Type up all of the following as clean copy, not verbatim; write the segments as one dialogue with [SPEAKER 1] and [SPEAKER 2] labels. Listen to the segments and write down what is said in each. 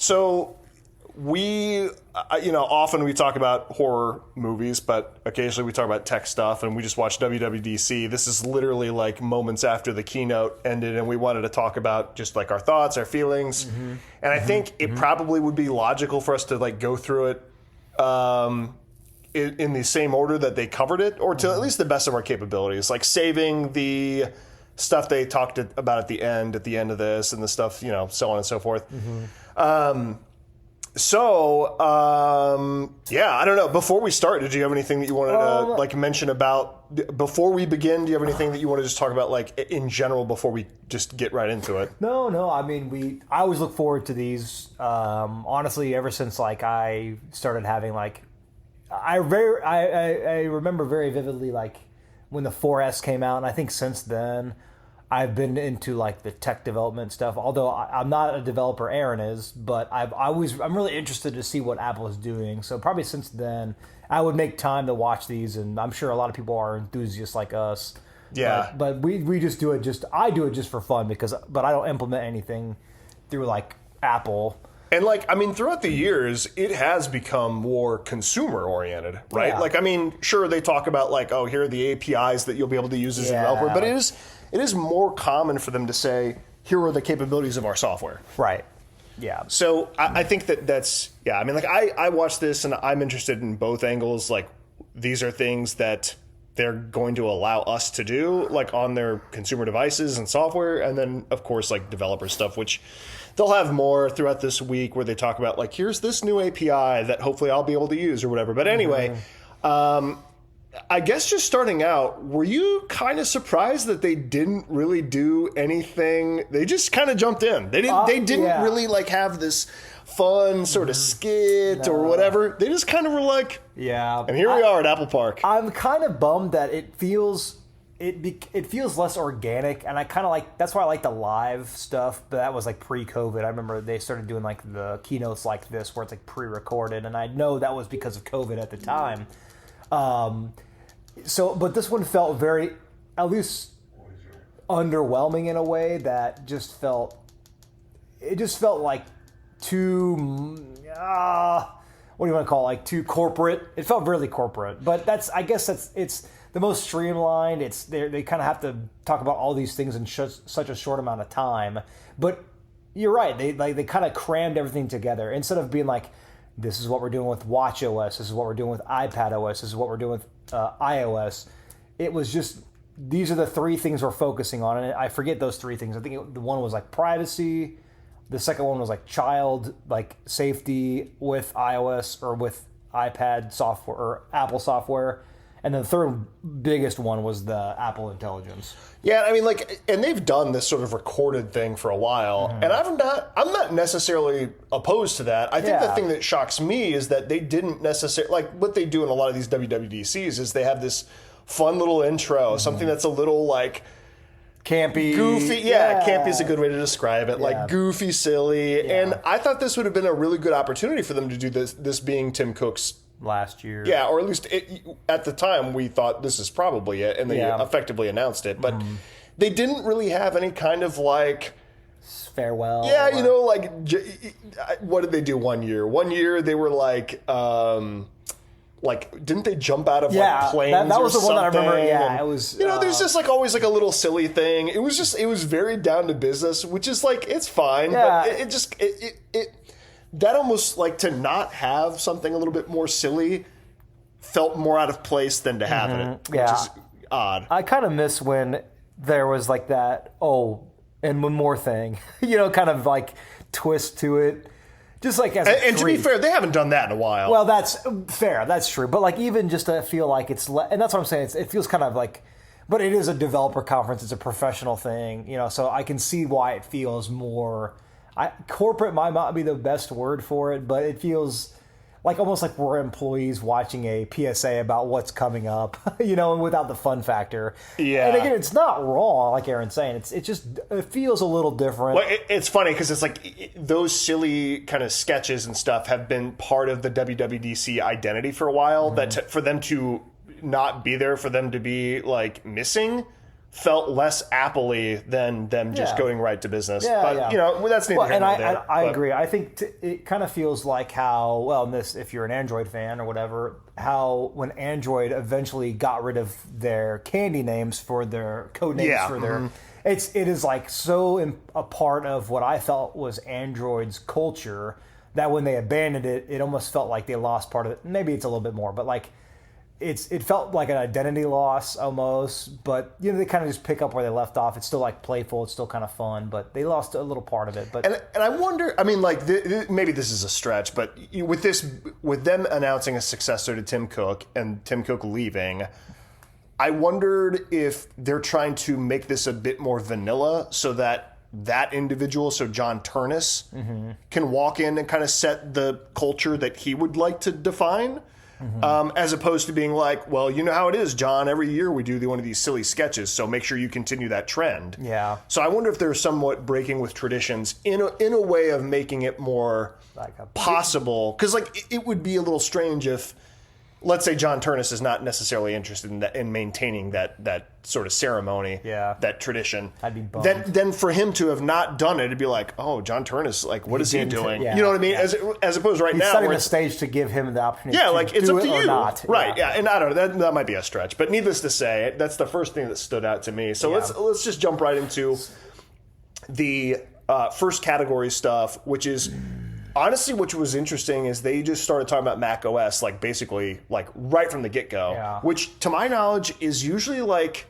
[SPEAKER 1] So often we talk about horror movies, but occasionally we talk about tech stuff, and we just watched WWDC. This is literally like moments after the keynote ended, and we wanted to talk about just like our thoughts, our feelings. Mm-hmm. And I think it probably would be logical for us to like go through it in the same order that they covered it, or to at least the best of our capabilities, like saving the stuff they talked about at the end of this, and the stuff, so on and so forth. Mm-hmm. I don't know. Before we start, did you have anything that you wanted to like mention about before we begin? Do you have anything that you want to just talk about like in general before we just get right into it?
[SPEAKER 2] No. I mean, I always look forward to these. Honestly, ever since like I started having like, I remember very vividly like when the 4S came out, and I think since then I've been into like the tech development stuff. Although I'm not a developer, Aaron is, but I'm really interested to see what Apple is doing. So probably since then, I would make time to watch these, and I'm sure a lot of people are enthusiasts like us.
[SPEAKER 1] Yeah.
[SPEAKER 2] But we just do it. I do it just for fun but I don't implement anything through like Apple.
[SPEAKER 1] And like, I mean, throughout the years, it has become more consumer oriented, right?
[SPEAKER 2] Yeah.
[SPEAKER 1] Like, I mean, sure, they talk about like, oh, here are the APIs that you'll be able to use as a developer, but it is more common for them to say, here are the capabilities of our software.
[SPEAKER 2] Right. Yeah.
[SPEAKER 1] So I think that's, I mean, like I watch this and I'm interested in both angles. Like, these are things that they're going to allow us to do, like on their consumer devices and software. And then, of course, like developer stuff, which they'll have more throughout this week where they talk about like, here's this new API that hopefully I'll be able to use or whatever. But anyway, I guess just starting out, were you kind of surprised that they didn't really do anything? They just kind of jumped in. They didn't really like have this fun sort of skit or whatever. They just kind of were like, and here we are at Apple Park.
[SPEAKER 2] I'm kind of bummed that it feels less organic, and I kind of like, that's why I like the live stuff, but that was like pre-COVID. I remember they started doing like the keynotes like this where it's like pre-recorded, and I know that was because of COVID at the time. But this one felt very, at least underwhelming in a way that just felt like too, what do you want to call it? Like too corporate. It felt really corporate, but it's the most streamlined. They kind of have to talk about all these things in such a short amount of time. But you're right. They kind of crammed everything together instead of being like, this is what we're doing with watchOS. This is what we're doing with iPadOS. This is what we're doing with iOS. It was just, these are the three things we're focusing on. And I forget those three things. I think the one was like privacy. The second one was like child, like safety with iOS or with iPad software or Apple software. And then the third biggest one was the Apple Intelligence.
[SPEAKER 1] Yeah, I mean, like, and they've done this sort of recorded thing for a while, and I'm not necessarily opposed to that. I think the thing that shocks me is that they didn't necessarily, like, what they do in a lot of these WWDCs is they have this fun little intro, something that's a little, like,
[SPEAKER 2] campy.
[SPEAKER 1] Goofy. Yeah, campy is a good way to describe it. Like, goofy, silly. Yeah. And I thought this would have been a really good opportunity for them to do this being Tim Cook's
[SPEAKER 2] last year.
[SPEAKER 1] Yeah, or at least at the time we thought this is probably it, and they effectively announced it. But they didn't really have any kind of like
[SPEAKER 2] farewell.
[SPEAKER 1] Yeah, like what did they do one year? One year they were like didn't they jump out of like planes?
[SPEAKER 2] That was the one that I remember. Yeah,
[SPEAKER 1] and,
[SPEAKER 2] it was.
[SPEAKER 1] There's just like always like a little silly thing. It was very down to business, which is like it's fine, but it that almost like to not have something a little bit more silly felt more out of place than to have it, which is odd.
[SPEAKER 2] I kind of miss when there was like that, and one more thing, kind of like twist to it. Just like
[SPEAKER 1] and to be fair, they haven't done that in a while.
[SPEAKER 2] Well, that's fair. That's true. But like even just to feel like it's, and that's what I'm saying. It feels kind of like, but it is a developer conference. It's a professional thing, so I can see why it feels more. Corporate might not be the best word for it, but it feels like almost like we're employees watching a PSA about what's coming up, and without the fun factor. Yeah. And again, it's not wrong, like Aaron's saying. It feels a little different.
[SPEAKER 1] Well, it's funny because it's like those silly kind of sketches and stuff have been part of the WWDC identity for a while. That for them to not be there, for them to be like missing, felt less Apple-y than them just going right to business.
[SPEAKER 2] Yeah,
[SPEAKER 1] but, that's neither here
[SPEAKER 2] and
[SPEAKER 1] nor there.
[SPEAKER 2] I agree. I think it kind of feels like how, if you're an Android fan or whatever, how when Android eventually got rid of their candy names for their code names for their... It is like so a part of what I felt was Android's culture that when they abandoned it, it almost felt like they lost part of it. Maybe it's a little bit more, but like it felt like an identity loss almost. But they kind of just pick up where they left off. It's still like playful. It's still kind of fun, but they lost a little part of it. But
[SPEAKER 1] and I wonder. I mean, like maybe this is a stretch, but with them announcing a successor to Tim Cook and Tim Cook leaving. I wondered if they're trying to make this a bit more vanilla so that individual, so John Turnus, can walk in and kind of set the culture that he would like to define, as opposed to being like, well, you know how it is, John. Every year we do one of these silly sketches, so make sure you continue that trend.
[SPEAKER 2] Yeah.
[SPEAKER 1] So I wonder if they're somewhat breaking with traditions in a way of making it more possible. Because it would be a little strange if, let's say John Turnus is not necessarily interested in maintaining that sort of ceremony, that tradition.
[SPEAKER 2] I'd be bummed.
[SPEAKER 1] Then for him to have not done it, it'd be like, oh, John Turnus, like, what is he doing? You know what I mean? As opposed right
[SPEAKER 2] He's
[SPEAKER 1] now,
[SPEAKER 2] setting the stage to give him the opportunity.
[SPEAKER 1] Yeah, like it's
[SPEAKER 2] do
[SPEAKER 1] up to
[SPEAKER 2] it or
[SPEAKER 1] you,
[SPEAKER 2] not.
[SPEAKER 1] right? Yeah, and I don't know. That might be a stretch, but needless to say, that's the first thing that stood out to me. So let's just jump right into the first category stuff, which is. Honestly, what was interesting is they just started talking about Mac OS, like basically like right from the get-go, which to my knowledge is usually like,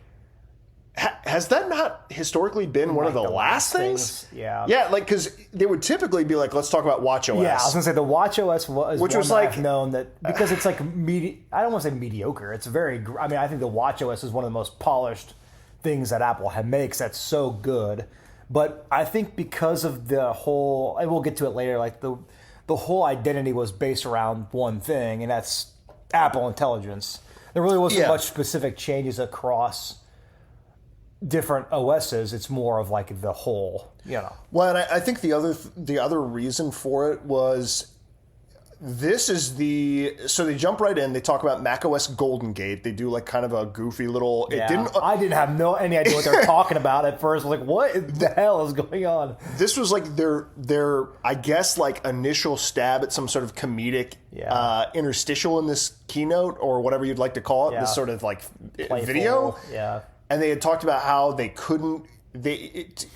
[SPEAKER 1] has that not historically been one of the last things?
[SPEAKER 2] Yeah.
[SPEAKER 1] Yeah, like because they would typically be like, let's talk about Watch OS.
[SPEAKER 2] Yeah, I was going to say the Watch OS which was
[SPEAKER 1] like,
[SPEAKER 2] I've known that because it's like, I don't want to say mediocre. It's I think the Watch OS is one of the most polished things that Apple makes that's so good. But I think because of the whole, and we'll get to it later, like the whole identity was based around one thing, and that's Apple Intelligence. There really wasn't much specific changes across different OSs. It's more of like the whole,
[SPEAKER 1] Well, and I think the other reason for it was so they jump right in. They talk about macOS Golden Gate. They do like kind of a goofy little.
[SPEAKER 2] I didn't have any idea what they were talking about at first. I was like, what the hell is going on?
[SPEAKER 1] This was like their I guess like initial stab at some sort of comedic interstitial in this keynote or whatever you'd like to call it. This sort of like
[SPEAKER 2] playful
[SPEAKER 1] video.
[SPEAKER 2] Yeah.
[SPEAKER 1] And they had talked about how they couldn't.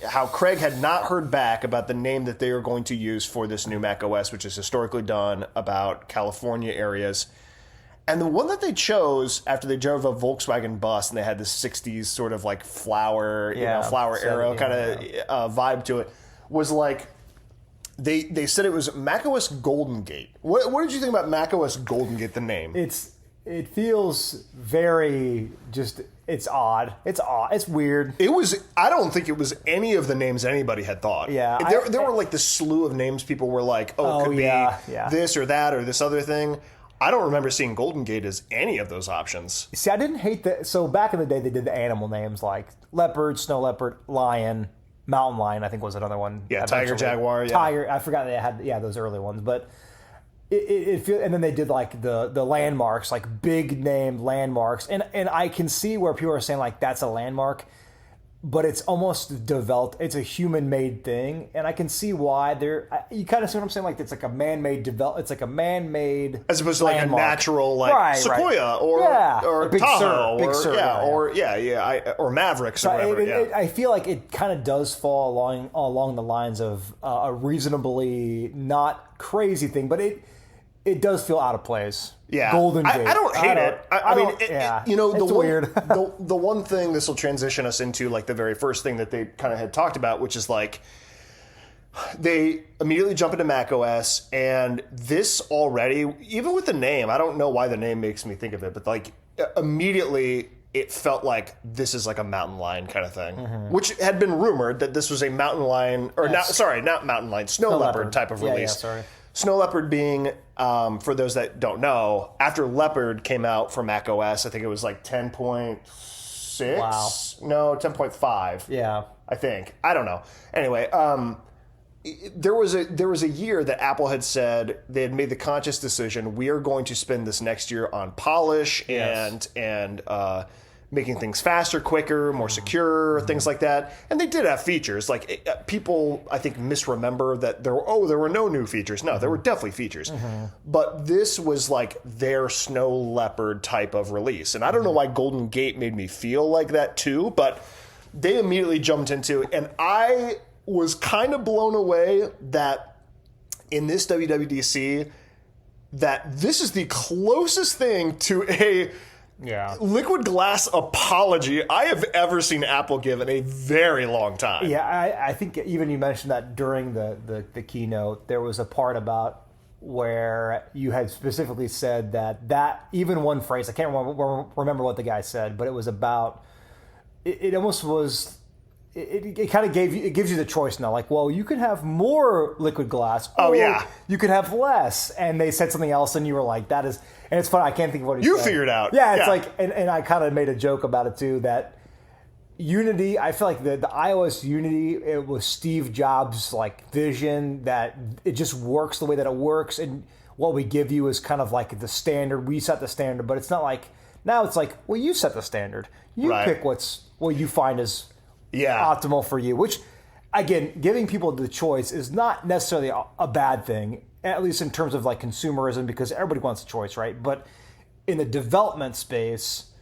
[SPEAKER 1] How Craig had not heard back about the name that they were going to use for this new Mac OS, which is historically done about California areas. And the one that they chose after they drove a Volkswagen bus and they had this 60s sort of like flower arrow kind of vibe to it was like, they said it was Mac OS Golden Gate. What did you think about Mac OS Golden Gate, the name?
[SPEAKER 2] It feels very just... It's odd. It's weird.
[SPEAKER 1] I don't think it was any of the names anybody had thought.
[SPEAKER 2] Yeah.
[SPEAKER 1] There were like this slew of names people were like, it could be this or that or this other thing. I don't remember seeing Golden Gate as any of those options.
[SPEAKER 2] See, I didn't hate that. So back in the day, they did the animal names like leopard, snow leopard, lion, mountain lion, I think was another one.
[SPEAKER 1] Yeah, tiger, jaguar.
[SPEAKER 2] Tiger. I forgot they had, those early ones. But and then they did like the landmarks, like big name landmarks, and I can see where people are saying like that's a landmark, but it's almost developed. It's a human made thing, and I can see why you kind of see what I'm saying. Like it's like a man made It's like a man made
[SPEAKER 1] as opposed to like landmark. A natural like Sequoia or
[SPEAKER 2] Big
[SPEAKER 1] Tahoe
[SPEAKER 2] Sur,
[SPEAKER 1] or Mavericks
[SPEAKER 2] so
[SPEAKER 1] or whatever.
[SPEAKER 2] I feel like it kind of does fall along the lines of a reasonably not crazy thing, but it does feel out of place.
[SPEAKER 1] Yeah,
[SPEAKER 2] Golden Gate.
[SPEAKER 1] I don't hate it. I mean,
[SPEAKER 2] it's weird.
[SPEAKER 1] the one thing this will transition us into, like the very first thing that they kind of had talked about, which is like they immediately jump into Mac OS, and this already, even with the name, I don't know why the name makes me think of it, but like immediately it felt like this is like a mountain lion kind of thing, which had been rumored that this was a mountain lion, or not mountain lion, snow leopard type of release. Snow Leopard being, for those that don't know, after Leopard came out for Mac OS, I think it was like 10.6?
[SPEAKER 2] Wow.
[SPEAKER 1] No, 10.5.
[SPEAKER 2] Yeah.
[SPEAKER 1] I think. I don't know. Anyway, there was a year that Apple had said they had made the conscious decision, we are going to spend this next year on polish and making things faster, quicker, more secure, things like that. And they did have features. Like people, I think, misremember that there were no new features. No, there were definitely features. But this was like their Snow Leopard type of release. And I don't know why Golden Gate made me feel like that too, but they immediately jumped into it. And I was kind of blown away that in this WWDC, that this is the closest thing to a liquid glass apology I have ever seen Apple give in a very long time.
[SPEAKER 2] Yeah, I think even you mentioned that during the keynote, there was a part about where you had specifically said that even one phrase, I can't remember what the guy said, but it was about, it almost was, it kind of gives you the choice now. Like, well, you could have more liquid glass. Or you could have less. And they said something else, and you were like, that is, and it's funny, I can't think of what he said.
[SPEAKER 1] You figured out.
[SPEAKER 2] Yeah, it's like, and I kind of made a joke about it too, that Unity, I feel like the iOS Unity, it was Steve Jobs' like vision that it just works the way that it works, and what we give you is kind of like the standard. We set the standard, but it's not like, now it's like, well, you set the standard. You pick what you find is optimal for you, which, again, giving people the choice is not necessarily a bad thing, at least in terms of like consumerism, because everybody wants a choice, right? But in the development space,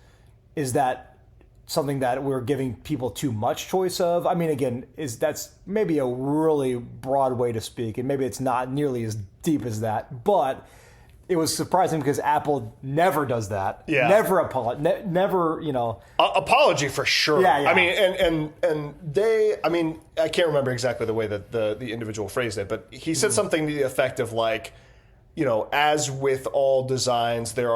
[SPEAKER 2] is that something that we're giving people too much choice of? I mean, again, that's maybe a really broad way to speak, and maybe it's not nearly as deep as that, but it was surprising because Apple never does that. Yeah. Never never,
[SPEAKER 1] apology for sure.
[SPEAKER 2] Yeah, yeah.
[SPEAKER 1] I mean, and they, I mean, I can't remember exactly the way that the individual phrased it, but he said something to the effect of like, as with all designs, there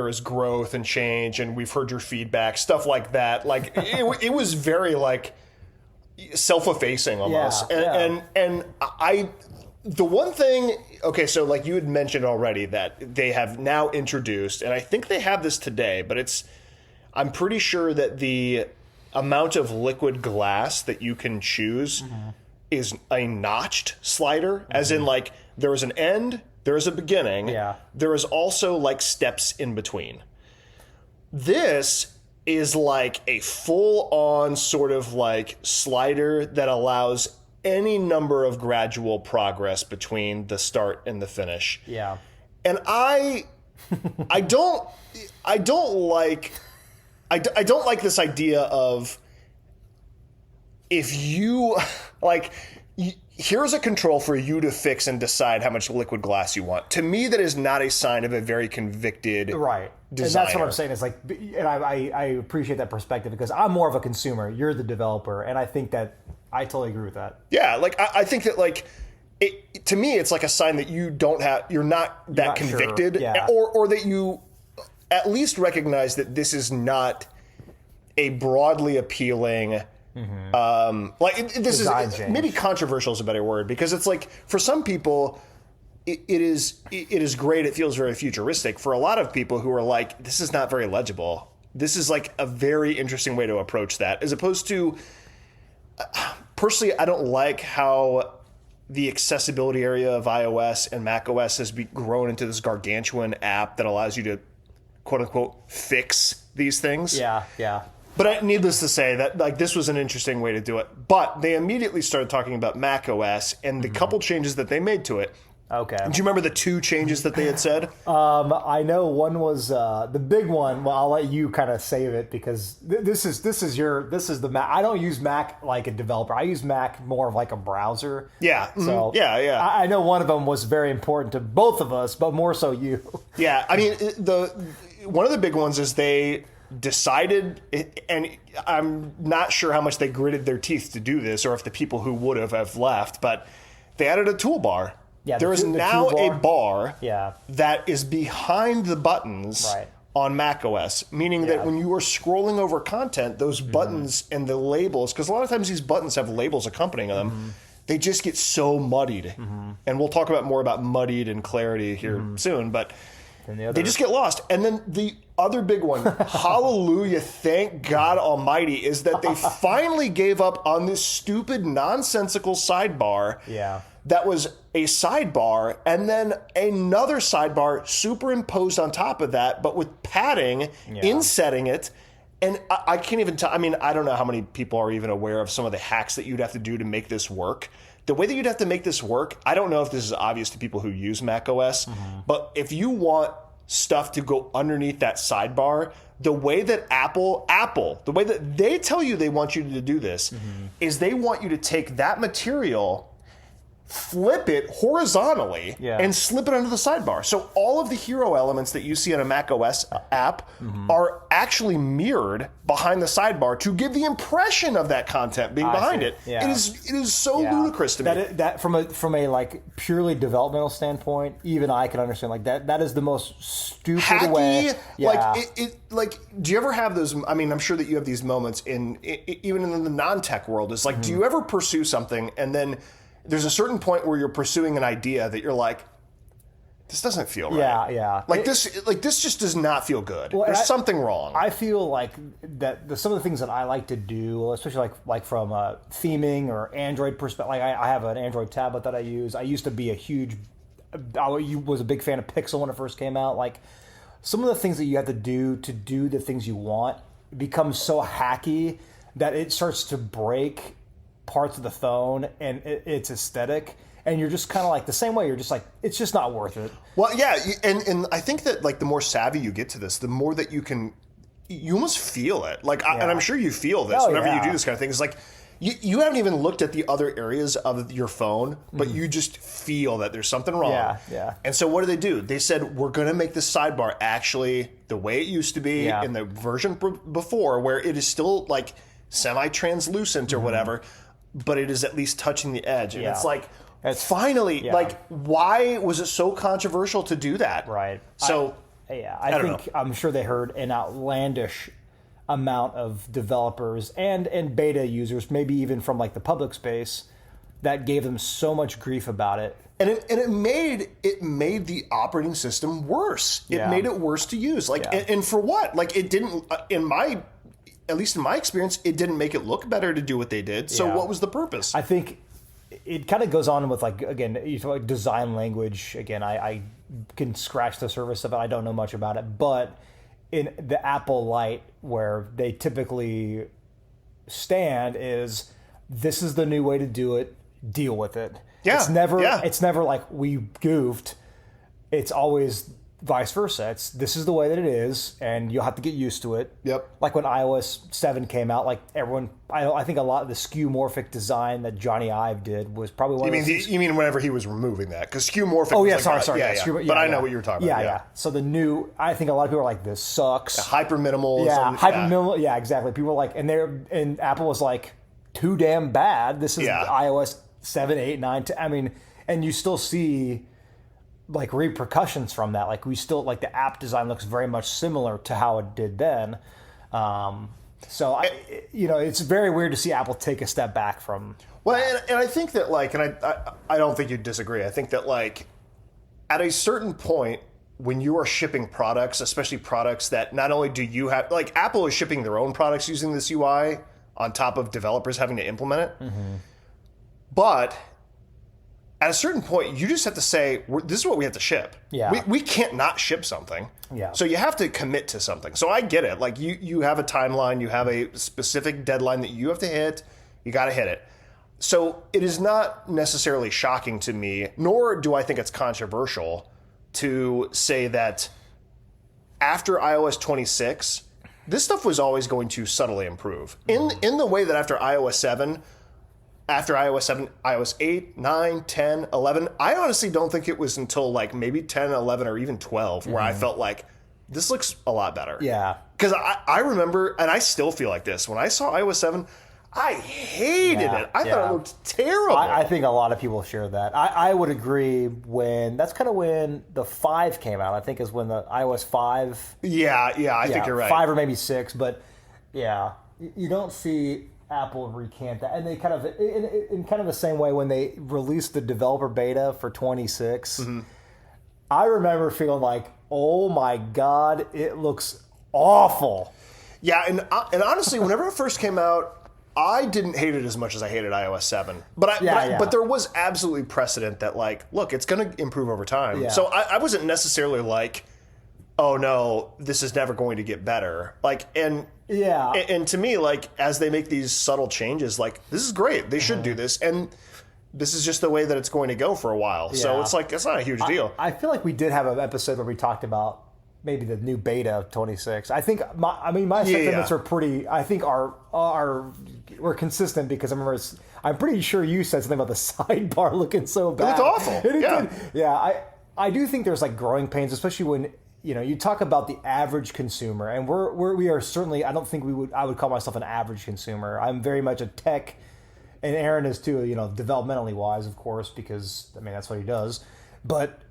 [SPEAKER 1] is growth and change, and we've heard your feedback, stuff like that. Like it was very like self-effacing almost. And the one thing, okay, so like you had mentioned already that they have now introduced, and I think they have this today, but I'm pretty sure that the amount of liquid glass that you can choose is a notched slider, as in like there is an end, there is a beginning, there is also like steps in between. This is like a full-on sort of like slider that allows any number of gradual progress between the start and the finish.
[SPEAKER 2] Yeah.
[SPEAKER 1] And I don't like this idea of, if you like, here's a control for you to fix and decide how much liquid glass you want. To me, that is not a sign of a very convicted designer.
[SPEAKER 2] And that's what I'm saying. It's like, and I appreciate that perspective because I'm more of a consumer. You're the developer, and I think that I totally agree with that.
[SPEAKER 1] Yeah, like I think that like to me, it's like a sign that you're not that convicted, sure. or that you at least recognize that this is not a broadly appealing. This
[SPEAKER 2] Design
[SPEAKER 1] is
[SPEAKER 2] change.
[SPEAKER 1] Maybe controversial is a better word, because it's like for some people it is great. It feels very futuristic. For a lot of people who are like, this is not very legible. This is like a very interesting way to approach that, as opposed to. Personally, I don't like how the accessibility area of iOS and macOS has grown into this gargantuan app that allows you to, quote unquote, fix these things.
[SPEAKER 2] Yeah, yeah.
[SPEAKER 1] But needless to say, that like this was an interesting way to do it. But they immediately started talking about macOS and the couple changes that they made to it.
[SPEAKER 2] Okay.
[SPEAKER 1] Do you remember the two changes that they had said?
[SPEAKER 2] I know one was the big one. Well, I'll let you kind of save it because this is the Mac. I don't use Mac like a developer. I use Mac more of like a browser.
[SPEAKER 1] Yeah.
[SPEAKER 2] So
[SPEAKER 1] yeah.
[SPEAKER 2] I know one of them was very important to both of us, but more so you.
[SPEAKER 1] Yeah. I mean, one of the big ones is they decided, and I'm not sure how much they gritted their teeth to do this, or if the people who would have left, but they added a toolbar. Yeah, there is now a bar that is behind the buttons on macOS, meaning that when you are scrolling over content, those buttons and the labels, because a lot of times these buttons have labels accompanying them, they just get so muddied. And we'll talk more about muddied and clarity here soon, but they just get lost. And then the other big one, hallelujah, thank God Almighty, is that they finally gave up on this stupid, nonsensical sidebar that was a sidebar and then another sidebar superimposed on top of that, but with padding, insetting it. And I can't even tell. I mean, I don't know how many people are even aware of some of the hacks that you'd have to do to make this work. The way that you'd have to make this work, I don't know if this is obvious to people who use Mac OS, but if you want stuff to go underneath that sidebar, the way that Apple, the way that they tell you they want you to do this is they want you to take that material, flip it horizontally, and slip it under the sidebar. So all of the hero elements that you see on a Mac OS app are actually mirrored behind the sidebar to give the impression of that content being behind it. Yeah. It is so ludicrous to me.
[SPEAKER 2] That from a like purely developmental standpoint, even I can understand like that is the most stupid
[SPEAKER 1] hacky
[SPEAKER 2] way. Yeah.
[SPEAKER 1] Like do you ever have those? I mean, I'm sure that you have these moments even in the non-tech world. It's like, do you ever pursue something and then there's a certain point where you're pursuing an idea that you're like, this doesn't feel right. Yeah. This just does not feel good. Well, there's something wrong.
[SPEAKER 2] I feel like that some of the things that I like to do, especially like from theming or Android perspective, like I have an Android tablet that I use. I used to be I was a big fan of Pixel when it first came out. Like some of the things that you have to do the things you want becomes so hacky that it starts to break parts of the phone and its aesthetic, and you're just kind of like the same way. You're just like, it's just not worth it.
[SPEAKER 1] Well, yeah, and I think that like the more savvy you get to this, the more that you almost feel it. Like, and I'm sure you feel this whenever you do this kind of thing. It's like you haven't even looked at the other areas of your phone, but you just feel that there's something wrong.
[SPEAKER 2] Yeah.
[SPEAKER 1] And so what do? They said, we're going to make this sidebar actually the way it used to be in the version before, where it is still like semi-translucent or whatever, but it is at least touching the edge. And it's like, finally, like, why was it so controversial to do that?
[SPEAKER 2] Right.
[SPEAKER 1] So,
[SPEAKER 2] I think I'm sure they heard an outlandish amount of developers and beta users, maybe even from like the public space, that gave them so much grief about it.
[SPEAKER 1] And it made the operating system worse. It made it worse to use. Like, and for what? Like, it didn't, at least in my experience, it didn't make it look better to do what they did. So what was the purpose?
[SPEAKER 2] I think it kind of goes on with, like, again, you talk like design language. Again, I can scratch the surface of it. I don't know much about it. But in the Apple Light, where they typically stand, is this is the new way to do it. Deal with it. Yeah. It's never like we goofed. It's always vice versa. This is the way that it is, and you'll have to get used to it.
[SPEAKER 1] Yep.
[SPEAKER 2] Like when iOS 7 came out, like everyone, I think a lot of the skeuomorphic design that Johnny Ive did was probably one of those things.
[SPEAKER 1] You mean whenever he was removing that? Because skeuomorphic
[SPEAKER 2] sorry.
[SPEAKER 1] But I know what you were talking about.
[SPEAKER 2] Yeah. So I think a lot of people are like, this sucks.
[SPEAKER 1] Hyper minimal.
[SPEAKER 2] Minimal. Yeah, exactly. People were like, and Apple was like, too damn bad. This is iOS 7, 8, 9, 10. I mean, and you still see like repercussions from that. Like we still, like the app design looks very much similar to how it did then. So it's very weird to see Apple take a step back from.
[SPEAKER 1] Well, and I think that like, and I don't think you'd disagree. I think that like at a certain point when you are shipping products, especially products that not only do you have, like Apple is shipping their own products using this UI on top of developers having to implement it. Mm-hmm. But at a certain point, you just have to say, this is what we have to ship.
[SPEAKER 2] Yeah.
[SPEAKER 1] We can't not ship something.
[SPEAKER 2] Yeah.
[SPEAKER 1] So you have to commit to something. So I get it. Like you have a timeline, you have a specific deadline that you have to hit. You got to hit it. So it is not necessarily shocking to me, nor do I think it's controversial to say that after iOS 26, this stuff was always going to subtly improve. In the way that after iOS 7, iOS 8, 9, 10, 11, I honestly don't think it was until like maybe 10, 11, or even 12 where I felt like this looks a lot better.
[SPEAKER 2] Yeah.
[SPEAKER 1] Because I remember, and I still feel like this, when I saw iOS 7, I hated it. I thought it looked terrible.
[SPEAKER 2] I think a lot of people share that. I would agree that's kind of when the 5 came out. I think is when the iOS 5.
[SPEAKER 1] Yeah, I think you're right.
[SPEAKER 2] 5 or maybe 6, but yeah, you don't see Apple recant that, and they kind of in kind of the same way when they released the developer beta for 26. Mm-hmm. I remember feeling like, oh my god, it looks awful.
[SPEAKER 1] Yeah, and honestly, whenever it first came out, I didn't hate it as much as I hated iOS 7. But there was absolutely precedent that, like, look, it's going to improve over time.
[SPEAKER 2] Yeah.
[SPEAKER 1] So I wasn't necessarily like, oh, no, this is never going to get better. Like, and to me, like, as they make these subtle changes, like, this is great. They should do this. And this is just the way that it's going to go for a while. Yeah. So it's like, it's not a huge deal.
[SPEAKER 2] I feel like we did have an episode where we talked about maybe the new beta of 26. I think my sentiments are pretty. I think we're consistent because I'm pretty sure you said something about the sidebar looking so bad.
[SPEAKER 1] It looked awful.
[SPEAKER 2] I do think there's like growing pains, especially when you talk about the average consumer, and we are certainly. I don't think I would call myself an average consumer. I'm very much a tech, and Aaron is too. Developmentally wise, of course, because that's what he does, but.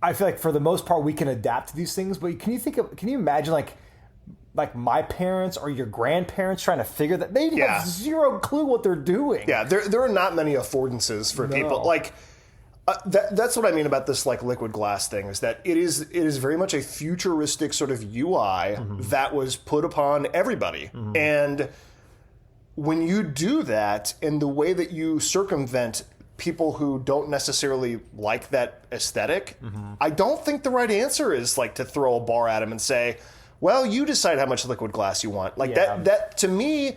[SPEAKER 2] I feel like for the most part we can adapt to these things, but can you imagine like my parents or your grandparents trying to figure that they have zero clue what they're doing.
[SPEAKER 1] Yeah, there are not many affordances for people. Like that's what I mean about this like liquid glass thing is that it is very much a futuristic sort of UI that was put upon everybody. And when you do that and the way that you circumvent people who don't necessarily like that aesthetic, I don't think the right answer is like to throw a bar at them and say, well, you decide how much liquid glass you want. Like that to me,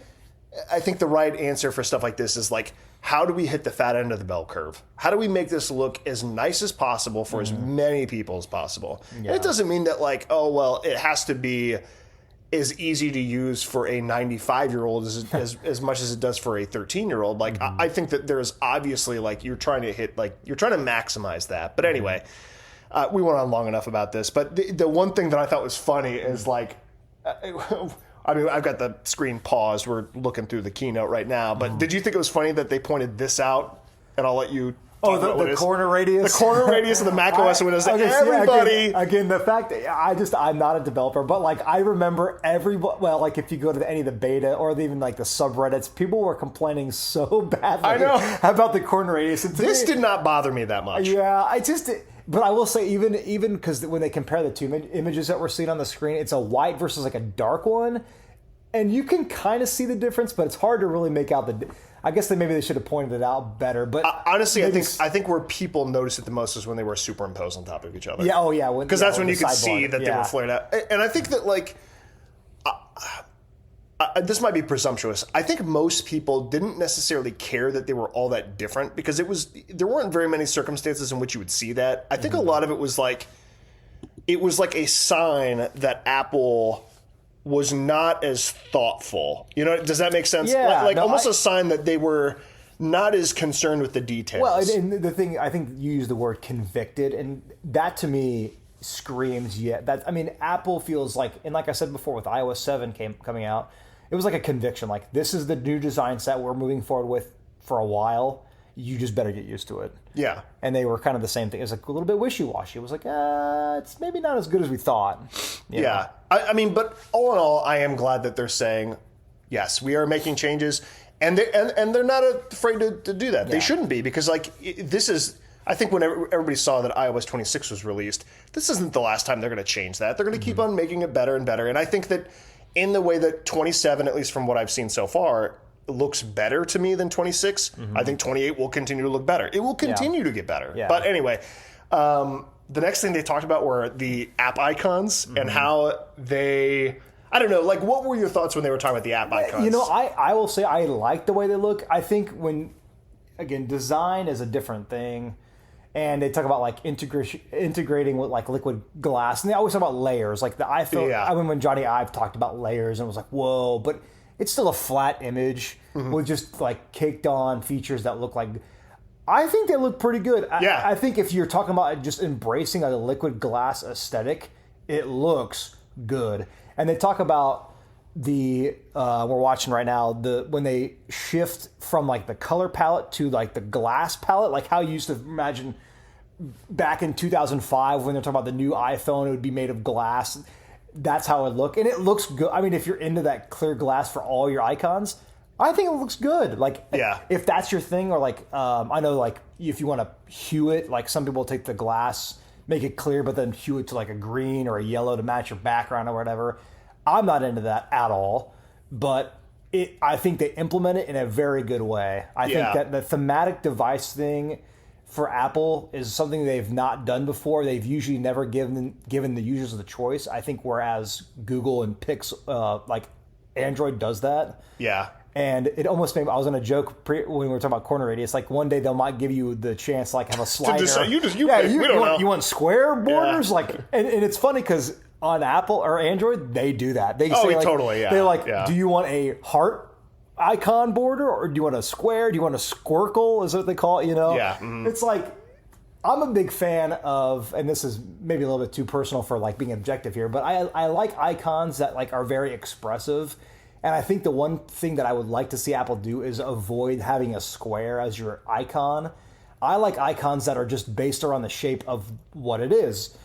[SPEAKER 1] I think the right answer for stuff like this is like, how do we hit the fat end of the bell curve? How do we make this look as nice as possible for as many people as possible? Yeah. And it doesn't mean that like, oh, well, it has to be as easy to use for a 95-year-old as much as it does for a 13-year-old. Like, I think that there's obviously, like, you're trying to maximize that. But anyway, we went on long enough about this. But the one thing that I thought was funny is, like, I've got the screen paused. We're looking through the keynote right now. But did you think it was funny that they pointed this out? And I'll let you...
[SPEAKER 2] the corner radius?
[SPEAKER 1] The corner radius of the macOS Windows. Everybody...
[SPEAKER 2] Again, the fact that I'm not a developer, but like I remember like if you go to any of the beta or even like the subreddits, people were complaining so badly about the corner radius. And
[SPEAKER 1] this did not bother me that much.
[SPEAKER 2] Yeah, but I will say even because when they compare the two images that we're seeing on the screen, it's a white versus like a dark one. And you can kind of see the difference, but it's hard to really make out I guess maybe they should have pointed it out better. But
[SPEAKER 1] honestly, I think where people notice it the most is when they were superimposed on top of each other.
[SPEAKER 2] Yeah,
[SPEAKER 1] because that's when you could see that they were flared out. And I think that like this might be presumptuous. I think most people didn't necessarily care that they were all that different because there weren't very many circumstances in which you would see that. I think a lot of it was like a sign that Apple was not as thoughtful. Does that make sense?
[SPEAKER 2] Yeah.
[SPEAKER 1] Almost a sign that they were not as concerned with the details.
[SPEAKER 2] Well, and the thing, I think you used the word convicted, and that to me screams, Apple feels like, and like I said before with iOS 7 coming out, it was like a conviction, like this is the new design set we're moving forward with for a while. You just better get used to it. Yeah. And they were kind of the same thing. It was like a little bit wishy-washy. It was like, it's maybe not as good as we thought.
[SPEAKER 1] Yeah. But all in all, I am glad that they're saying, yes, we are making changes. And they're not afraid to do that. Yeah. They shouldn't be because, like, this is... I think when everybody saw that iOS 26 was released, this isn't the last time they're going to change that. They're going to keep on making it better and better. And I think that in the way that 27, at least from what I've seen so far... looks better to me than 26. I think 28 will continue to look better. It will continue to get better. Yeah. But anyway, the next thing they talked about were the app icons and how they... I don't know, like, what were your thoughts when they were talking about the app icons?
[SPEAKER 2] I will say I like the way they look. I think again, design is a different thing. And they talk about, like, integrating with, like, liquid glass. And they always talk about layers. Like, when Johnny Ive talked about layers and was like, whoa, but... it's still a flat image with just like caked on features that look like... I think they look pretty good. I think if you're talking about just embracing a liquid glass aesthetic, it looks good. And they talk about we're watching right now, when they shift from like the color palette to like the glass palette, like how you used to imagine back in 2005 when they're talking about the new iPhone, it would be made of glass. That's how it looked. And it looks good. I mean, if you're into that clear glass for all your icons, I think it looks good. Like, if that's your thing, or like, I know like if you want to hue it, like some people take the glass, make it clear, but then hue it to like a green or a yellow to match your background or whatever. I'm not into that at all. But I think they implement it in a very good way. I think that the thematic device thing for Apple is something they've not done before. They've usually never given the users the choice. I think whereas Google and like Android does that.
[SPEAKER 1] Yeah.
[SPEAKER 2] And it almost made, I was on a joke when we were talking about corner radius. Like one day they might give you the chance to like have a slider. You want square borders?
[SPEAKER 1] Yeah.
[SPEAKER 2] Like, and it's funny because on Apple or Android, they do that. They say like,
[SPEAKER 1] totally, yeah.
[SPEAKER 2] They're like,
[SPEAKER 1] yeah.
[SPEAKER 2] Do you want a heart icon border or do you want a square? Do you want a squircle is what they call it, you know?
[SPEAKER 1] Yeah. Mm-hmm.
[SPEAKER 2] It's like, I'm a big fan of, and this is maybe a little bit too personal for like being objective here, but I like icons that like are very expressive. And I think the one thing that I would like to see Apple do is avoid having a square as your icon. I like icons that are just based around the shape of what it is.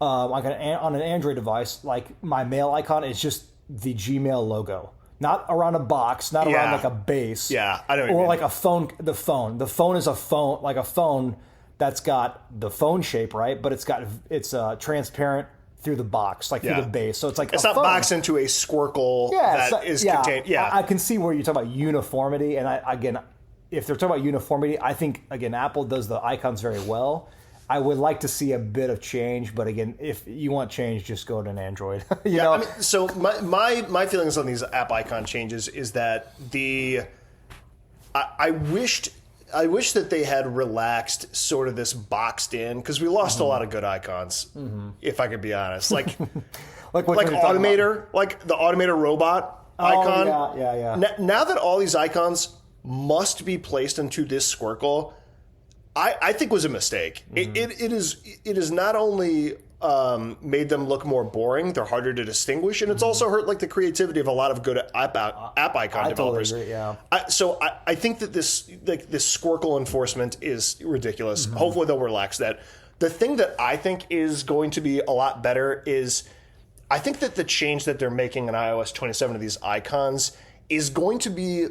[SPEAKER 2] Like on an Android device, like my mail icon is just the Gmail logo. Not around a box, not around like a base.
[SPEAKER 1] Yeah, I know what you
[SPEAKER 2] Or
[SPEAKER 1] mean.
[SPEAKER 2] like a phone, the phone. The phone is a phone, like a phone that's got the phone shape, right? But it's transparent through the box, like through the base. So it's like
[SPEAKER 1] it's
[SPEAKER 2] a
[SPEAKER 1] not
[SPEAKER 2] phone.
[SPEAKER 1] boxed into a squircle contained. Yeah,
[SPEAKER 2] I can see where you're talking about uniformity, and again, if they're talking about uniformity, I think again Apple does the icons very well. I would like to see a bit of change, but again, if you want change, just go to an Android. you know?
[SPEAKER 1] I mean, so my feelings on these app icon changes is that I wish that they had relaxed sort of this boxed in, because we lost a lot of good icons, if I could be honest. Like Automator, like the Automator robot icon.
[SPEAKER 2] Yeah.
[SPEAKER 1] Now that all these icons must be placed into this squircle, I think was a mistake. It is not only made them look more boring, they're harder to distinguish, and it's also hurt like the creativity of a lot of good app icon developers.
[SPEAKER 2] Totally agree, yeah.
[SPEAKER 1] I think that this squircle enforcement is ridiculous. Hopefully they'll relax that. The thing that I think is going to be a lot better is I think that the change that they're making in iOS 27 of these icons is going to be,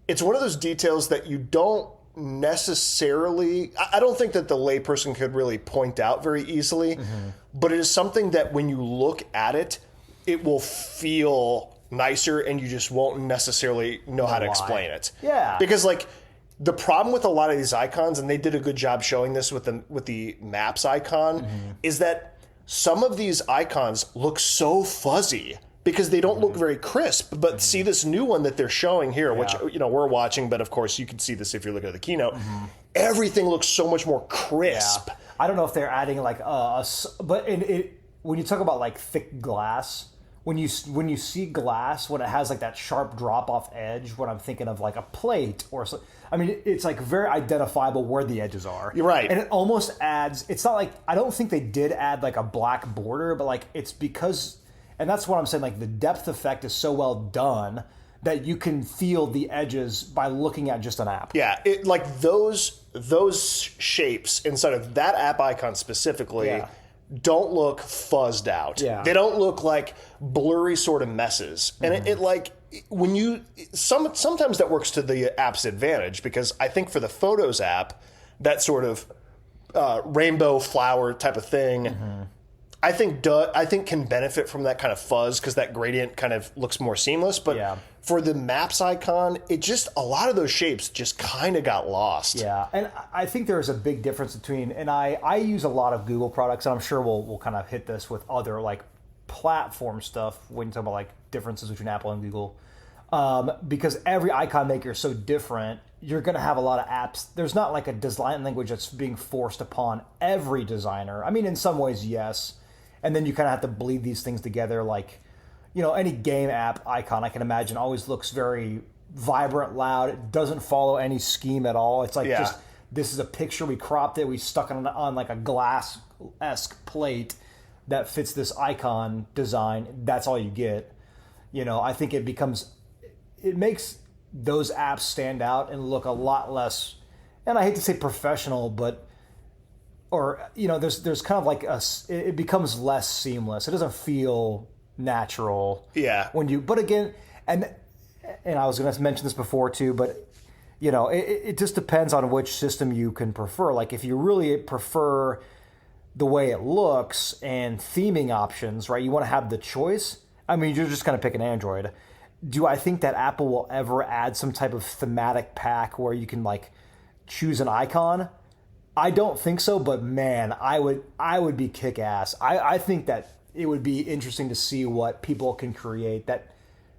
[SPEAKER 1] it's one of those details that you don't necessarily, I don't think that the layperson could really point out very easily, but it is something that when you look at it, it will feel nicer and you just won't necessarily know how to explain it.
[SPEAKER 2] Yeah.
[SPEAKER 1] Because like the problem with a lot of these icons, and they did a good job showing this with the Maps icon, is that some of these icons look so fuzzy because they don't look very crisp. But see this new one that they're showing here, which we're watching, but of course you can see this if you're looking at the keynote. Everything looks so much more crisp.
[SPEAKER 2] Yeah. I don't know if they're adding like when you talk about like thick glass, when you see glass when it has like that sharp drop off edge, what I'm thinking of like a plate or so. I mean, it's like very identifiable where the edges are.
[SPEAKER 1] You're right.
[SPEAKER 2] And it almost adds, it's not like, I don't think they did add like a black border, but like it's because, and that's what I'm saying, like the depth effect is so well done that you can feel the edges by looking at just an app.
[SPEAKER 1] Yeah, like those shapes inside of that app icon specifically don't look fuzzed out.
[SPEAKER 2] Yeah.
[SPEAKER 1] They don't look like blurry sort of messes. And it like, when you, sometimes that works to the app's advantage, because I think for the Photos app, that sort of rainbow flower type of thing, I think can benefit from that kind of fuzz because that gradient kind of looks more seamless. But for the Maps icon, it just, a lot of those shapes just kind of got lost.
[SPEAKER 2] Yeah, and I think there's a big difference between, and I use a lot of Google products, and I'm sure we'll kind of hit this with other like platform stuff when you talk about like differences between Apple and Google. Because every icon maker is so different, you're going to have a lot of apps. There's not like a design language that's being forced upon every designer. I mean, in some ways, yes. And then you kind of have to bleed these things together. Like, any game app icon, I can imagine, always looks very vibrant, loud. It doesn't follow any scheme at all. It's like just, this is a picture, we cropped it, we stuck it on like a glass-esque plate that fits this icon design. That's all you get. I think it makes those apps stand out and look a lot less, and I hate to say professional, but there's kind of like it becomes less seamless. It doesn't feel natural.
[SPEAKER 1] Yeah.
[SPEAKER 2] But again, and I was going to mention this before too, but it just depends on which system you can prefer. Like if you really prefer the way it looks and theming options, right? You want to have the choice. I mean, you're just going to pick an Android. do I think that Apple will ever add some type of thematic pack where you can like choose an icon? I don't think so, but man, I would be kick ass. I think that it would be interesting to see what people can create that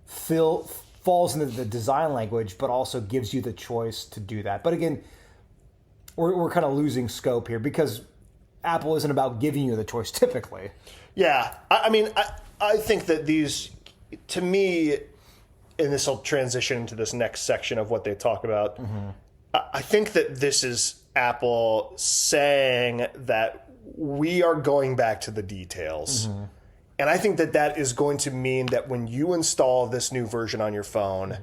[SPEAKER 2] falls into the design language, but also gives you the choice to do that. But again, we're kind of losing scope here because Apple isn't about giving you the choice typically.
[SPEAKER 1] Yeah, I mean, I think that these, to me, and this will transition into this next section of what they talk about. Mm-hmm. I think that this is Apple saying that we are going back to the details. Mm-hmm. And I think that that is going to mean that when you install this new version on your phone,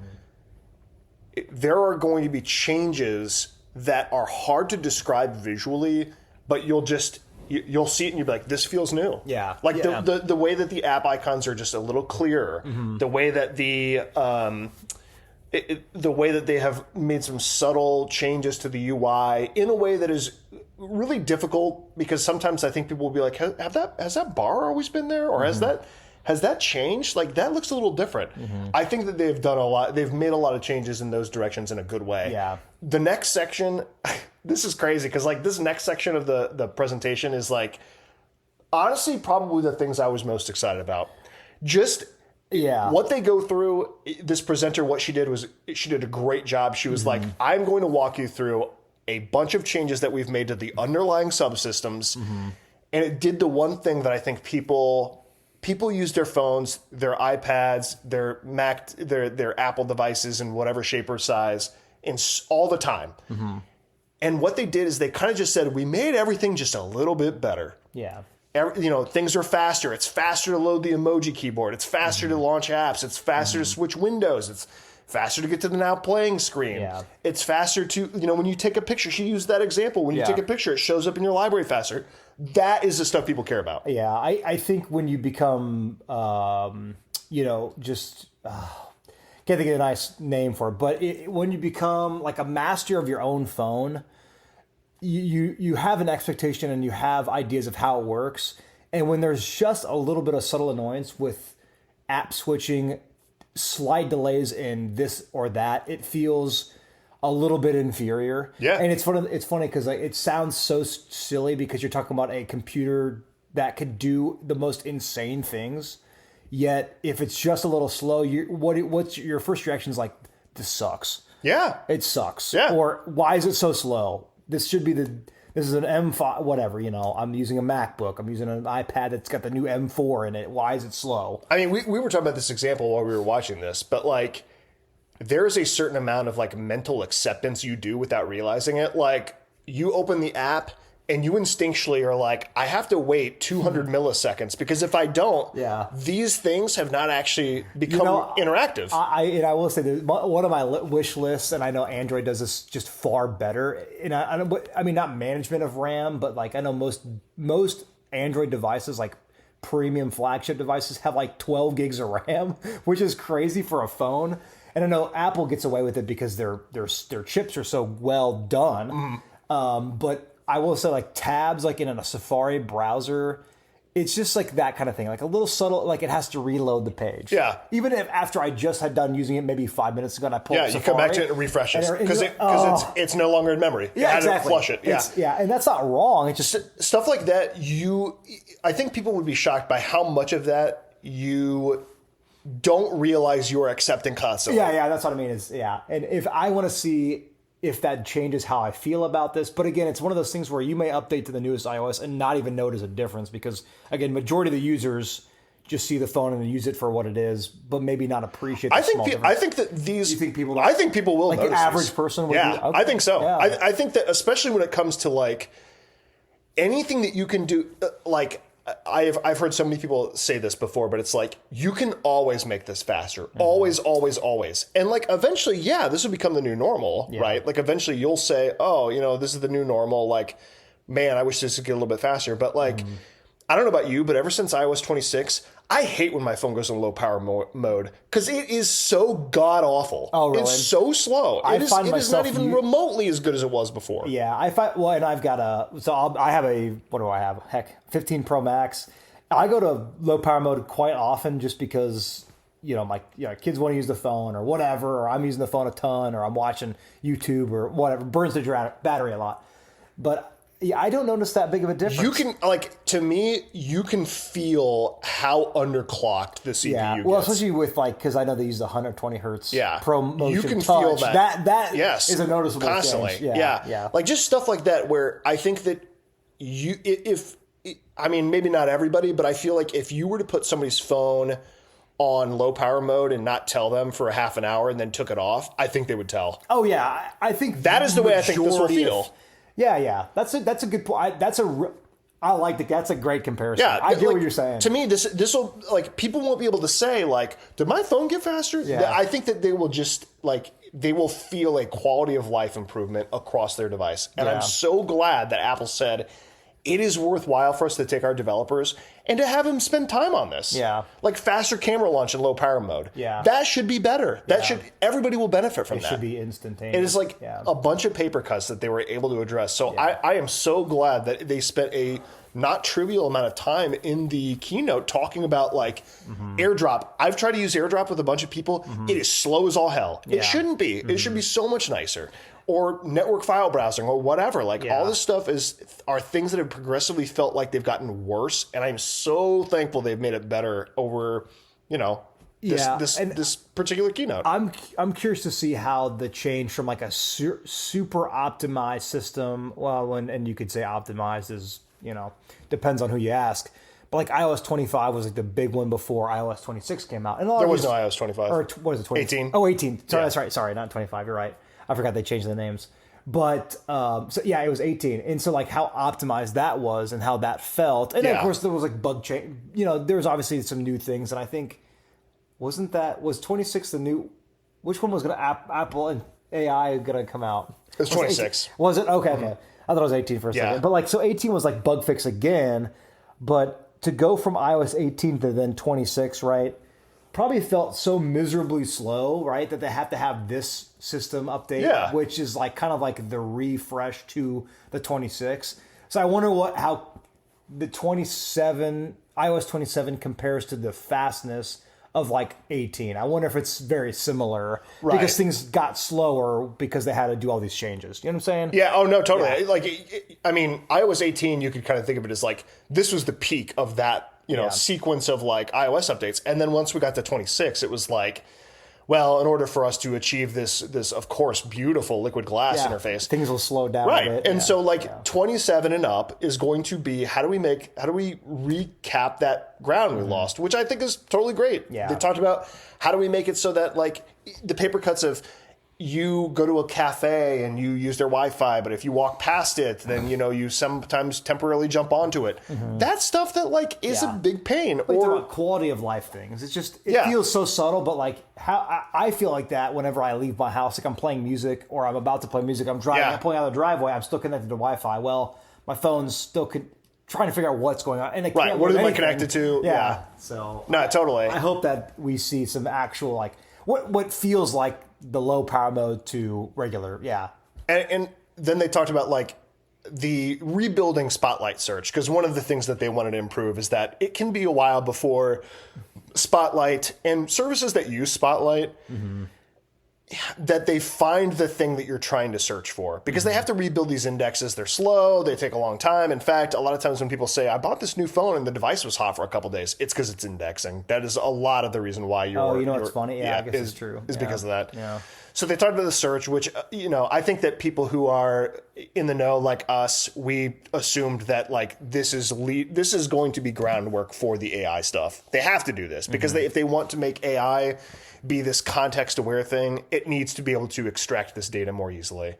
[SPEAKER 1] there are going to be changes that are hard to describe visually, but you'll see it and you'll be like, this feels new.
[SPEAKER 2] Yeah.
[SPEAKER 1] Like the way that the app icons are just a little clearer, the way that the way that they have made some subtle changes to the UI in a way that is really difficult, because sometimes I think people will be like, has that bar always been there? Or has that changed? Like, that looks a little different. I think that they've done a lot. They've made a lot of changes in those directions in a good way.
[SPEAKER 2] Yeah.
[SPEAKER 1] The next section, this is crazy, because like this next section of the presentation is like, honestly, probably the things I was most excited about. Just what they go through. This presenter, what she did was she did a great job. She was like, I'm going to walk you through a bunch of changes that we've made to the underlying subsystems. And it did the one thing that I think people use their phones, their iPads, their Mac, their Apple devices in whatever shape or size all the time. And what they did is they kind of just said, we made everything just a little bit better.
[SPEAKER 2] Yeah.
[SPEAKER 1] Things are faster. It's faster to load the emoji keyboard. It's faster to launch apps. It's faster to switch windows. It's faster to get to the now playing screen.
[SPEAKER 2] Yeah.
[SPEAKER 1] It's faster to, when you take a picture, she used that example. When you take a picture, it shows up in your library faster. That is the stuff people care about.
[SPEAKER 2] Yeah. I think when you become, can't think of a nice name for it, but when you become like a master of your own phone, you have an expectation and you have ideas of how it works. And when there's just a little bit of subtle annoyance with app switching, slight delays in this or that, it feels a little bit inferior.
[SPEAKER 1] Yeah.
[SPEAKER 2] And it's funny because it sounds so silly because you're talking about a computer that could do the most insane things. Yet if it's just a little slow, what's your first reaction is like, this sucks.
[SPEAKER 1] Yeah.
[SPEAKER 2] It sucks.
[SPEAKER 1] Yeah.
[SPEAKER 2] Or why is it so slow? This is an M5, whatever, I'm using a MacBook. I'm using an iPad that's got the new M4 in it. Why is it slow?
[SPEAKER 1] I mean, we were talking about this example while we were watching this, but like, there's a certain amount of like mental acceptance you do without realizing it. Like, you open the app and you instinctually are like, I have to wait 200 milliseconds because if I don't, these things have not actually become interactive.
[SPEAKER 2] I will say that one of my wish lists, and I know Android does this just far better. And I mean, not management of RAM, but like I know most Android devices, like premium flagship devices, have like 12 gigs of RAM, which is crazy for a phone. And I know Apple gets away with it because their chips are so well done. But I will say, like, tabs, like in a Safari browser, it's just like that kind of thing. Like a little subtle, like it has to reload the page.
[SPEAKER 1] Yeah.
[SPEAKER 2] Even if after I just had done using it maybe 5 minutes ago and I pulled up Safari.
[SPEAKER 1] You come back to it and refresh it. Because it's no longer in memory.
[SPEAKER 2] Yeah,
[SPEAKER 1] exactly. To flush it.
[SPEAKER 2] Yeah, and that's not wrong. It's just...
[SPEAKER 1] Stuff like that, I think people would be shocked by how much of that you don't realize you're accepting constantly.
[SPEAKER 2] Yeah, that's what I mean. And if I want to see if that changes how I feel about this. But again, it's one of those things where you may update to the newest iOS and not even notice a difference because, again, majority of the users just see the phone and use it for what it is, but maybe not appreciate the small difference.
[SPEAKER 1] I think that these...
[SPEAKER 2] You think people...
[SPEAKER 1] I think people will notice
[SPEAKER 2] the average
[SPEAKER 1] this.
[SPEAKER 2] person would
[SPEAKER 1] Yeah,
[SPEAKER 2] okay.
[SPEAKER 1] I think so.
[SPEAKER 2] Yeah.
[SPEAKER 1] I think that especially when it comes to, like, anything that you can do... Like, I've heard so many people say this before, but it's like, you can always make this faster. Mm-hmm. Always, always, always. And like, eventually, this will become the new normal, right? Like, eventually you'll say, oh, this is the new normal. Like, man, I wish this would get a little bit faster. But like, I don't know about you, but ever since iOS 26, I hate when my phone goes in low power mode because it is so god awful.
[SPEAKER 2] Oh, really?
[SPEAKER 1] It's so slow. It is not even remotely as good as it was before.
[SPEAKER 2] Yeah, and I've got I have what do I have? Heck, 15 Pro Max. I go to low power mode quite often just because, my kids want to use the phone or whatever, or I'm using the phone a ton, or I'm watching YouTube or whatever, burns the battery a lot. But yeah, I don't notice that big of a difference.
[SPEAKER 1] You can, to me, you can feel how underclocked the CPU gets.
[SPEAKER 2] Well, especially with because I know they use the 120 hertz Pro Motion
[SPEAKER 1] you can
[SPEAKER 2] Touch.
[SPEAKER 1] feel that.
[SPEAKER 2] Yes, is a noticeable
[SPEAKER 1] constantly.
[SPEAKER 2] change.
[SPEAKER 1] Yeah. Like just stuff like that where I think that maybe not everybody, but I feel like if you were to put somebody's phone on low power mode and not tell them for a half an hour and then took it off, I think they would tell.
[SPEAKER 2] Oh yeah, I think
[SPEAKER 1] that is the way I think this will feel.
[SPEAKER 2] Yeah. That's a good point. I like that. That's a great comparison. Yeah, I get what you're saying.
[SPEAKER 1] To me, this will people won't be able to say did my phone get faster?
[SPEAKER 2] Yeah.
[SPEAKER 1] I think that they will just they will feel a quality of life improvement across their device. And I'm so glad that Apple said it is worthwhile for us to take our developers and to have them spend time on this.
[SPEAKER 2] Yeah.
[SPEAKER 1] Like faster camera launch in low power mode.
[SPEAKER 2] Yeah.
[SPEAKER 1] That should be better. Everybody will benefit from that.
[SPEAKER 2] It should be instantaneous.
[SPEAKER 1] It is a bunch of paper cuts that they were able to address. So I am so glad that they spent a not trivial amount of time in the keynote talking about AirDrop. I've tried to use AirDrop with a bunch of people. It is slow as all hell. It shouldn't be. It should be so much nicer. Or network file browsing or whatever. All this stuff are things that have progressively felt like they've gotten worse. And I'm so thankful they've made it better over, this particular keynote.
[SPEAKER 2] I'm curious to see how the change from a super optimized system, and you could say optimized is, depends on who you ask. But iOS 25 was the big one before iOS 26 came out. And
[SPEAKER 1] there was no iOS 25.
[SPEAKER 2] Or what is it,
[SPEAKER 1] 18?
[SPEAKER 2] Oh, 18. Sorry, that's right. Sorry, not 25. You're right. I forgot they changed the names. But, it was 18. And so, how optimized that was and how that felt. And then, of course, there was, bug change. There was obviously some new things. And I think, was 26 the new... Which one was going to... Apple and AI going to come out?
[SPEAKER 1] It was 26.
[SPEAKER 2] Was it? Okay. I thought it was 18 for a second. But, so 18 was, bug fix again. But to go from iOS 18 to then 26, right... probably felt so miserably slow, right, that they have to have this system update, which is the refresh to the 26. So I wonder how the iOS 27 compares to the fastness of 18. I wonder if it's very similar because things got slower because they had to do all these changes. You know what I'm saying?
[SPEAKER 1] Yeah. Oh no, totally. Yeah. iOS 18, you could kind of think of it as this was the peak of that sequence of iOS updates. And then once we got to 26, it was in order for us to achieve this of course beautiful liquid glass interface,
[SPEAKER 2] things will slow down a bit.
[SPEAKER 1] And so 27 and up is going to be how do we recap that ground we lost, which I think is totally great.
[SPEAKER 2] Yeah.
[SPEAKER 1] They talked about how do we make it so that the paper cuts of you go to a cafe and you use their Wi-Fi, but if you walk past it, then you sometimes temporarily jump onto it. That stuff that is a big pain.
[SPEAKER 2] Or quality of life things. It's just it feels so subtle, but how I feel like that whenever I leave my house, I'm playing music or I'm about to play music, I'm driving, I'm pulling out of the driveway, I'm still connected to Wi-Fi. Well, my phone's still trying to figure out what's going on, and
[SPEAKER 1] what am I connected to?
[SPEAKER 2] Yeah. So
[SPEAKER 1] no, totally.
[SPEAKER 2] I hope that we see some actual what feels like the low power mode to regular,
[SPEAKER 1] and then they talked about the rebuilding Spotlight search, because one of the things that they wanted to improve is that it can be a while before Spotlight and services that use Spotlight that they find the thing that you're trying to search for, because they have to rebuild these indexes. They're slow. They take a long time. In fact, a lot of times when people say, I bought this new phone and the device was hot for a couple of days, it's because it's indexing. That is a lot of the reason why you're...
[SPEAKER 2] what's funny? Yeah, I guess it's true.
[SPEAKER 1] Is because of that.
[SPEAKER 2] Yeah.
[SPEAKER 1] So they talked about the search, which, I think that people who are in the know like us, we assumed that this is going to be groundwork for the AI stuff. They have to do this because if they want to make AI be this context-aware thing, it needs to be able to extract this data more easily.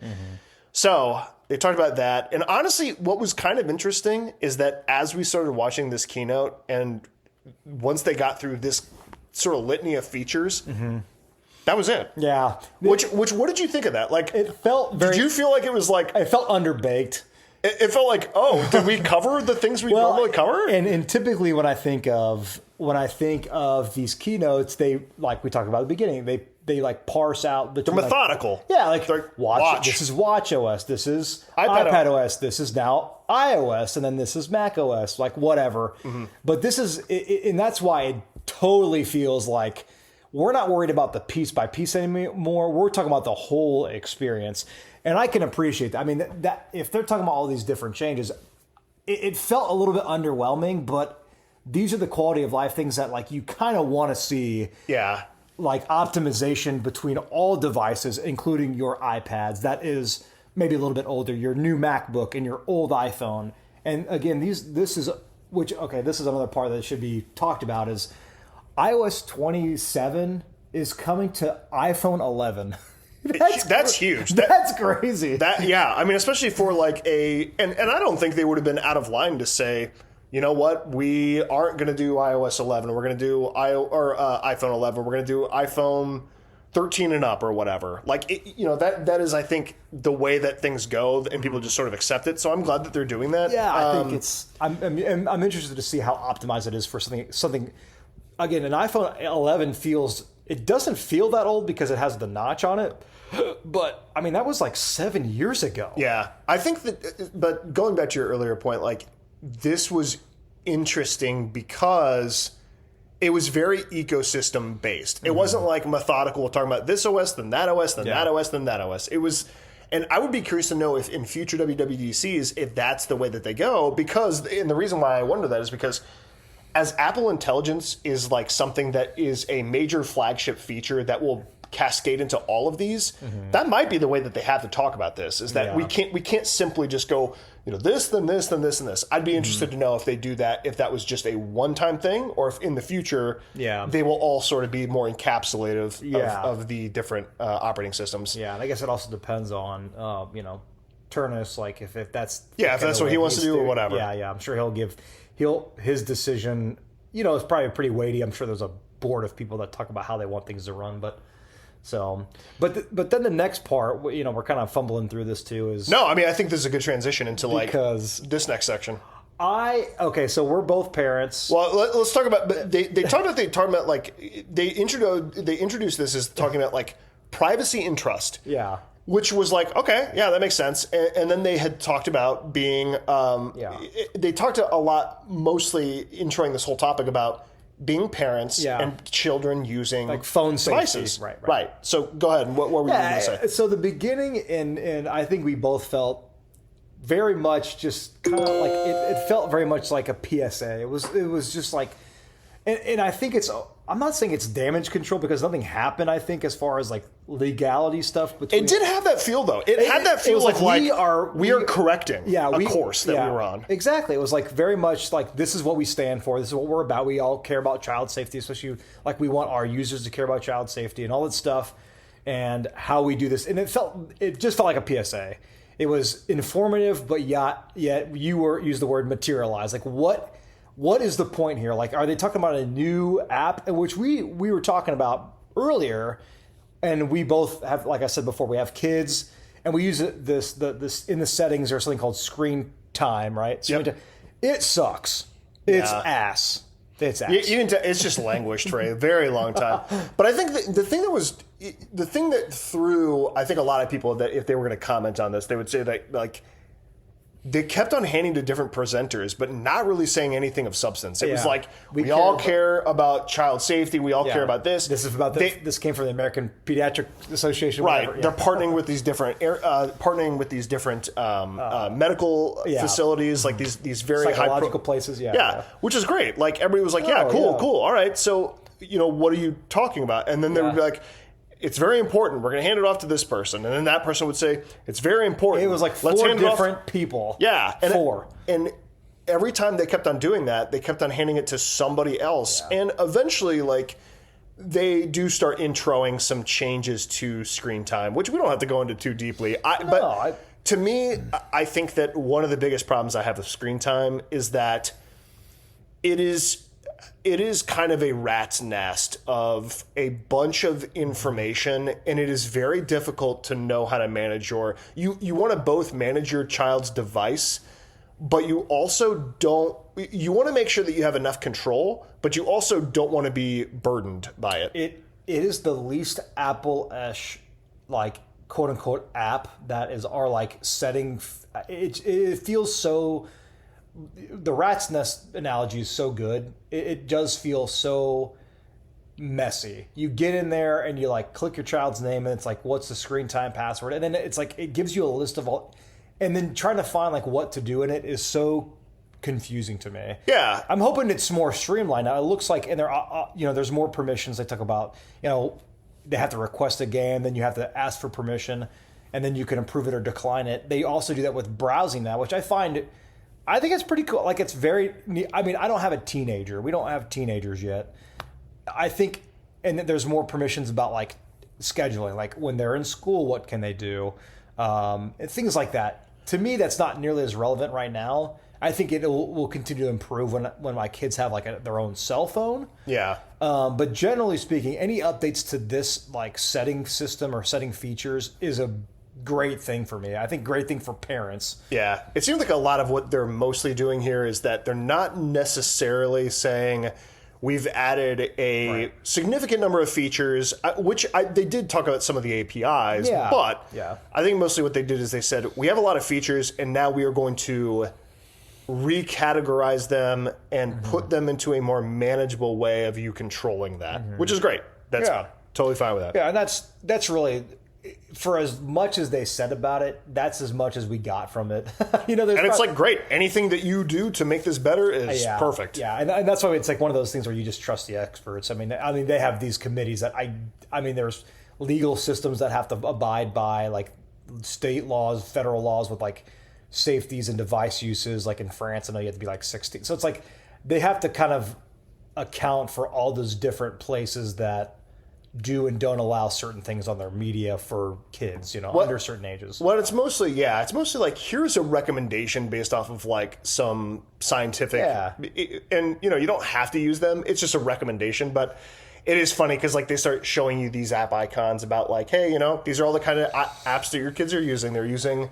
[SPEAKER 1] So they talked about that. And honestly, what was kind of interesting is that as we started watching this keynote, and once they got through this sort of litany of features, that was it.
[SPEAKER 2] Yeah.
[SPEAKER 1] Which what did you think of that?
[SPEAKER 2] It felt very...
[SPEAKER 1] Did you feel like it was
[SPEAKER 2] It felt underbaked.
[SPEAKER 1] It felt did we cover the things we normally cover?
[SPEAKER 2] And typically when I think of these keynotes, they, like we talked about at the beginning, they parse out between...
[SPEAKER 1] They're methodical.
[SPEAKER 2] Watch. This is Watch OS. This is iPad OS. This is now iOS. And then this is Mac OS. Whatever. But this is... And that's why it totally feels like we're not worried about the piece by piece anymore. We're talking about the whole experience. And I can appreciate that. I mean, that if they're talking about all these different changes, it felt a little bit underwhelming, but these are the quality of life things that like you kind of want to see.
[SPEAKER 1] Yeah.
[SPEAKER 2] Like optimization between all devices, including your iPads. That is maybe a little bit older, your new MacBook and your old iPhone. And again, this is another part that should be talked about is iOS 27 is coming to iPhone 11.
[SPEAKER 1] That's huge.
[SPEAKER 2] That's crazy.
[SPEAKER 1] I mean, especially for like and I don't think they would have been out of line to say, you know what, we aren't going to do iOS 11. We're going to do iPhone 11. We're going to do iPhone 13 and up or whatever. Like, that is, I think, the way that things go, and people just sort of accept it. So I'm glad that they're doing that.
[SPEAKER 2] Yeah, I think I'm interested to see how optimized it is for something. Again, an iPhone 11 it doesn't feel that old because it has the notch on it. But, I mean, that was like 7 years ago.
[SPEAKER 1] Yeah. I think but going back to your earlier point, like, this was interesting because it was very ecosystem based. It wasn't like methodical, talking about this OS, then that OS, then that OS, then that OS. It was, and I would be curious to know if in future WWDCs, if that's the way that they go, and the reason why I wonder that is because as Apple Intelligence is like something that is a major flagship feature that will cascade into all of these, that might be the way that they have to talk about this, is that we can't simply just go, this, then this, then this, and this. I'd be interested to know if they do that, if that was just a one-time thing, or if in the future they will all sort of be more encapsulative of the different operating systems.
[SPEAKER 2] Yeah, and I guess it also depends on, Turnus, like if that's
[SPEAKER 1] if that's what he wants to do or whatever.
[SPEAKER 2] Yeah, I'm sure his decision, is probably pretty weighty. I'm sure there's a board of people that talk about how they want things to run, but then the next part, we're kind of fumbling through this too.
[SPEAKER 1] I think this is a good transition into this next section.
[SPEAKER 2] So we're both parents.
[SPEAKER 1] Well, let's talk about. But they talked about like they introduced this as talking about like privacy and trust.
[SPEAKER 2] Yeah.
[SPEAKER 1] Which was like, okay, yeah, that makes sense. And then they had talked about being. They talked a lot, mostly introing this whole topic about being parents and children using
[SPEAKER 2] like phone
[SPEAKER 1] devices.
[SPEAKER 2] Safety.
[SPEAKER 1] Right. So go ahead. What were you going to say?
[SPEAKER 2] So the beginning, and I think we both felt very much just kind of like it felt very much like a PSA. It was just like, and I think I'm not saying it's damage control because nothing happened. I think as far as like legality stuff, it
[SPEAKER 1] did have that feel though. It had that feel like we are correcting a course that we were on.
[SPEAKER 2] Exactly. It was like very much like this is what we stand for. This is what we're about. We all care about child safety, especially like we want our users to care about child safety and all that stuff, and how we do this. And it just felt like a PSA. It was informative, but yet you used the word materialize. Like what is the point here? Like, are they talking about a new app, which we were talking about earlier, and we both have, like I said before, we have kids, and we use this in the settings. There's something called screen time, right? It sucks. It's ass. It's ass.
[SPEAKER 1] It's just languished for a very long time. But I think the thing that threw, I think a lot of people, that if they were going to comment on this, they would say that like. They kept on handing to different presenters, but not really saying anything of substance. It was like, we all care about child safety. We all care about this.
[SPEAKER 2] This is about this came from the American Pediatric Association.
[SPEAKER 1] Right. They're partnering with these different medical facilities, like these very
[SPEAKER 2] psychological places.
[SPEAKER 1] Which is great. Like everybody was like, cool. All right. So, what are you talking about? And then they would be like, it's very important. We're going to hand it off to this person. And then that person would say, it's very important.
[SPEAKER 2] It was like four different people.
[SPEAKER 1] Yeah.
[SPEAKER 2] Four.
[SPEAKER 1] And every time they kept on doing that, they kept on handing it to somebody else. Yeah. And eventually, like, they do start introing some changes to screen time, which we don't have to go into too deeply. To me, I think that one of the biggest problems I have with screen time is that it is kind of a rat's nest of a bunch of information, and it is very difficult to know how to manage you want to both manage your child's device, but you also you want to make sure that you have enough control, but you also don't want to be burdened by it.
[SPEAKER 2] It is the least Apple-ish, like, quote unquote app that is our like setting. It feels so. The rat's nest analogy is so good. It does feel so messy. You get in there and you like click your child's name and it's like, what's the screen time password? And then it's like, it gives you a list of all, and then trying to find like what to do in it is so confusing to me.
[SPEAKER 1] Yeah.
[SPEAKER 2] I'm hoping it's more streamlined. Now it looks like, and there are, there's more permissions. They talk about, they have to request a game, then you have to ask for permission, and then you can approve it or decline it. They also do that with browsing now, which I think it's pretty cool. Like it's very, I mean, I don't have a teenager. We don't have teenagers yet. I think, and there's more permissions about like scheduling, like when they're in school, what can they do? And things like that. To me, that's not nearly as relevant right now. I think it will continue to improve when my kids have like their own cell phone.
[SPEAKER 1] Yeah.
[SPEAKER 2] But generally speaking, any updates to this like setting system or setting features is a great thing for me. I think great thing for parents.
[SPEAKER 1] Yeah. It seems like a lot of what they're mostly doing here is that they're not necessarily saying we've added a significant number of features, which they did talk about some of the APIs, but I think mostly what they did is they said, we have a lot of features and now we are going to recategorize them and put them into a more manageable way of you controlling that, which is great. That's totally fine with that.
[SPEAKER 2] Yeah, and that's really, for as much as they said about it, that's as much as we got from it. And
[SPEAKER 1] it's like great. Anything that you do to make this better is perfect.
[SPEAKER 2] Yeah, and that's why it's like one of those things where you just trust the experts. I mean, they have these committees that I mean, there's legal systems that have to abide by like state laws, federal laws with like safeties and device uses. Like in France, I know you have to be like 16. So it's like they have to kind of account for all those different places that do and don't allow certain things on their media for kids, under certain ages.
[SPEAKER 1] Well, it's mostly like, here's a recommendation based off of like some scientific, and you don't have to use them. It's just a recommendation, but it is funny because like they start showing you these app icons about like, hey, these are all the kind of apps that your kids are using. They're using,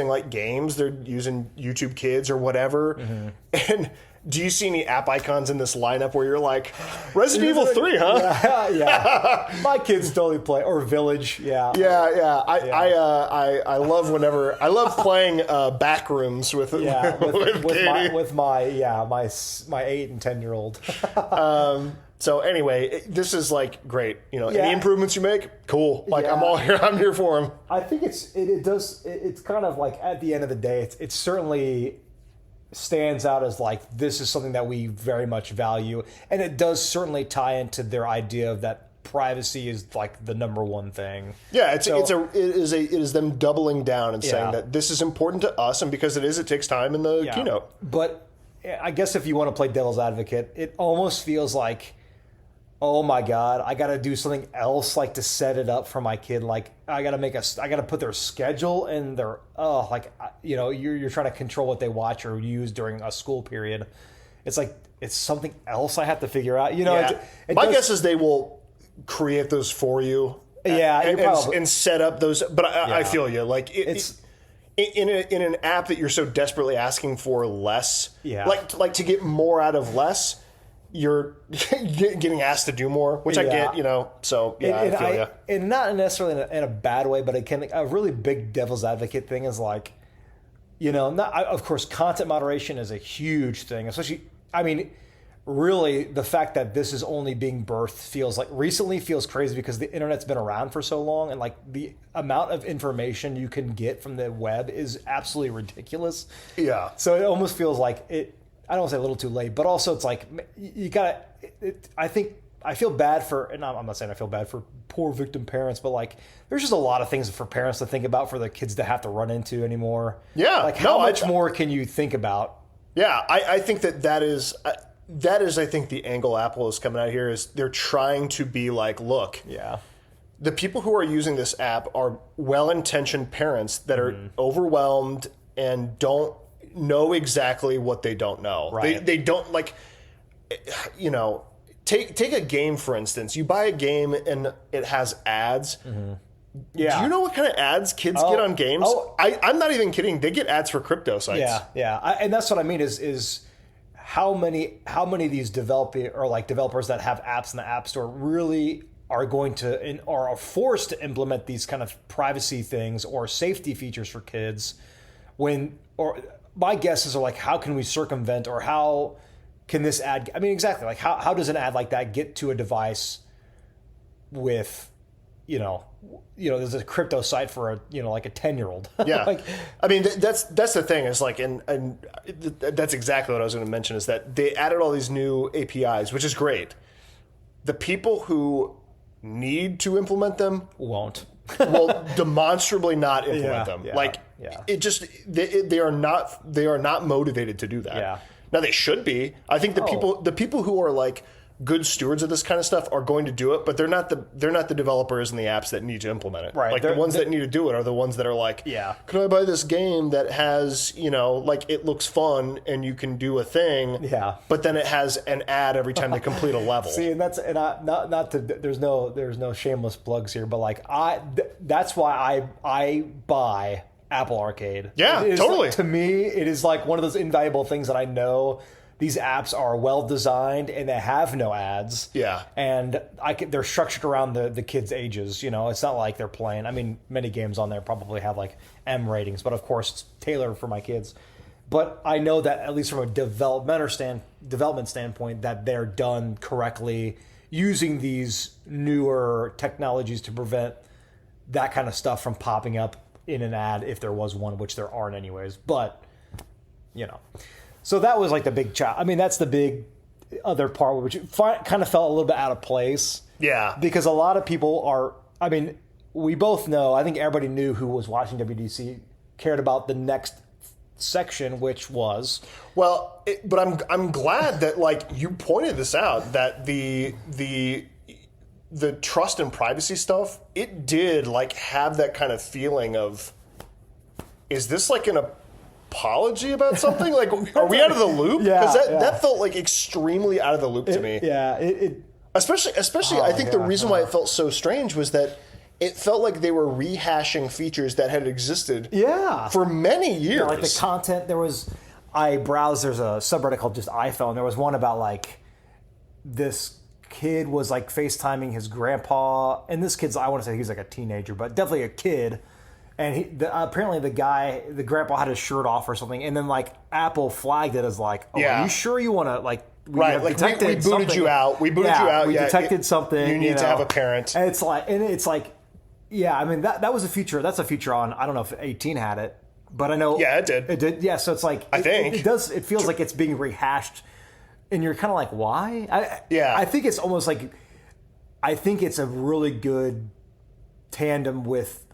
[SPEAKER 1] like games. They're using YouTube Kids or whatever, and. Do you see any app icons in this lineup where you're like, Resident Evil 3, huh?
[SPEAKER 2] Yeah. My kids totally play, or Village,
[SPEAKER 1] Yeah. I love playing Backrooms with Katie.
[SPEAKER 2] with my 8 and 10-year-old.
[SPEAKER 1] So anyway, this is like great. Any improvements you make, cool. Like I'm all here. I'm here for them.
[SPEAKER 2] I think it's kind of like at the end of the day, it's certainly stands out as like this is something that we very much value, and it does certainly tie into their idea of that privacy is like the number one thing.
[SPEAKER 1] Yeah, it is them doubling down and saying that this is important to us, and because it takes time in the keynote.
[SPEAKER 2] But I guess if you want to play devil's advocate, it almost feels like, oh my God, I got to do something else like to set it up for my kid. Like I got to put their schedule and their you're trying to control what they watch or use during a school period. It's like it's something else I have to figure out.
[SPEAKER 1] My guess is they will create those for you. And set up those. But I feel you. Like it's in an app that you're so desperately asking for less. Yeah. Like to get more out of less. You're getting asked to do more, which I get, so I feel you.
[SPEAKER 2] And not necessarily in a bad way, but a really big devil's advocate thing is like, of course, content moderation is a huge thing, especially, really the fact that this is only being birthed recently feels crazy because the internet's been around for so long, and like the amount of information you can get from the web is absolutely ridiculous. Yeah. So it almost feels like I don't want to say a little too late, but also it's like you gotta. I think I feel bad for, and I'm not saying I feel bad for poor victim parents, but like there's just a lot of things for parents to think about for the kids to have to run into anymore. Yeah, like how much more can you think about?
[SPEAKER 1] Yeah, I think that is I think the angle Apple is coming out here is they're trying to be like, look, the people who are using this app are well-intentioned parents that are overwhelmed and don't know exactly what they don't know. Right. They don't like, take a game, for instance. You buy a game and it has ads. Yeah. Do you know what kind of ads kids get on games? I'm not even kidding. They get ads for crypto sites.
[SPEAKER 2] Yeah. And that's what I mean is how many of these developers that have apps in the App Store really are going to or are forced to implement these kind of privacy things or safety features for kids my guess is like, how can we circumvent or how can this ad? I mean, exactly. Like how does an ad like that get to a device with, there's a crypto site for like a 10-year-old.
[SPEAKER 1] Yeah.
[SPEAKER 2] Like,
[SPEAKER 1] I mean, that's the thing is like, and that's exactly what I was going to mention is that they added all these new APIs, which is great. The people who need to implement them
[SPEAKER 2] won't.
[SPEAKER 1] will demonstrably not implement them.
[SPEAKER 2] Yeah,
[SPEAKER 1] like it just, they are not motivated to do that.
[SPEAKER 2] Yeah.
[SPEAKER 1] Now they should be. I think the people who are like good stewards of this kind of stuff are going to do it, but they're not the developers and the apps that need to implement it.
[SPEAKER 2] Right.
[SPEAKER 1] Like the ones that need to do it are the ones that are like, can I buy this game that has, like it looks fun and you can do a thing, but then it has an ad every time they complete a level.
[SPEAKER 2] See, and there's no shameless plugs here, but like that's why I buy Apple Arcade.
[SPEAKER 1] Yeah, totally.
[SPEAKER 2] To me, it is like one of those invaluable things that I know. These apps are well designed and they have no ads.
[SPEAKER 1] Yeah.
[SPEAKER 2] And they're structured around the kids' ages. It's not like they're playing. I mean, many games on there probably have like M ratings, but of course it's tailored for my kids. But I know that at least from a development standpoint, that they're done correctly using these newer technologies to prevent that kind of stuff from popping up in an ad if there was one, which there aren't anyways. But, So that was like the big I mean, that's the big other part, which kind of felt a little bit out of place.
[SPEAKER 1] Yeah.
[SPEAKER 2] Because a lot of people I mean, we both know, I think everybody knew who was watching WWDC cared about the next section, which was...
[SPEAKER 1] Well, but I'm glad that like you pointed this out, that the trust and privacy stuff, it did like have that kind of feeling of, is this like an apology about something? Like, are we out of the loop? Because that felt like extremely out of the loop to me.
[SPEAKER 2] Yeah.
[SPEAKER 1] Especially I think the reason why it felt so strange was that it felt like they were rehashing features that had existed for many years.
[SPEAKER 2] Like the content, there's a subreddit called just iPhone. There was one about like this kid was like FaceTiming his grandpa, and this kid's, I want to say he's like a teenager, but definitely a kid. And apparently the grandpa had his shirt off or something, and then like Apple flagged it as like, are you sure you want to like? We
[SPEAKER 1] like we booted you out. We booted you out.
[SPEAKER 2] We detected something.
[SPEAKER 1] You need to have a parent.
[SPEAKER 2] And it's like, I mean that was a feature. That's a feature on. I don't know if 18 had it, but I know.
[SPEAKER 1] Yeah, it did.
[SPEAKER 2] It did. Yeah. So it's like
[SPEAKER 1] I think
[SPEAKER 2] it does. It feels like it's being rehashed, and you're kind of like, why? I think it's almost like, I think it's a really good tandem with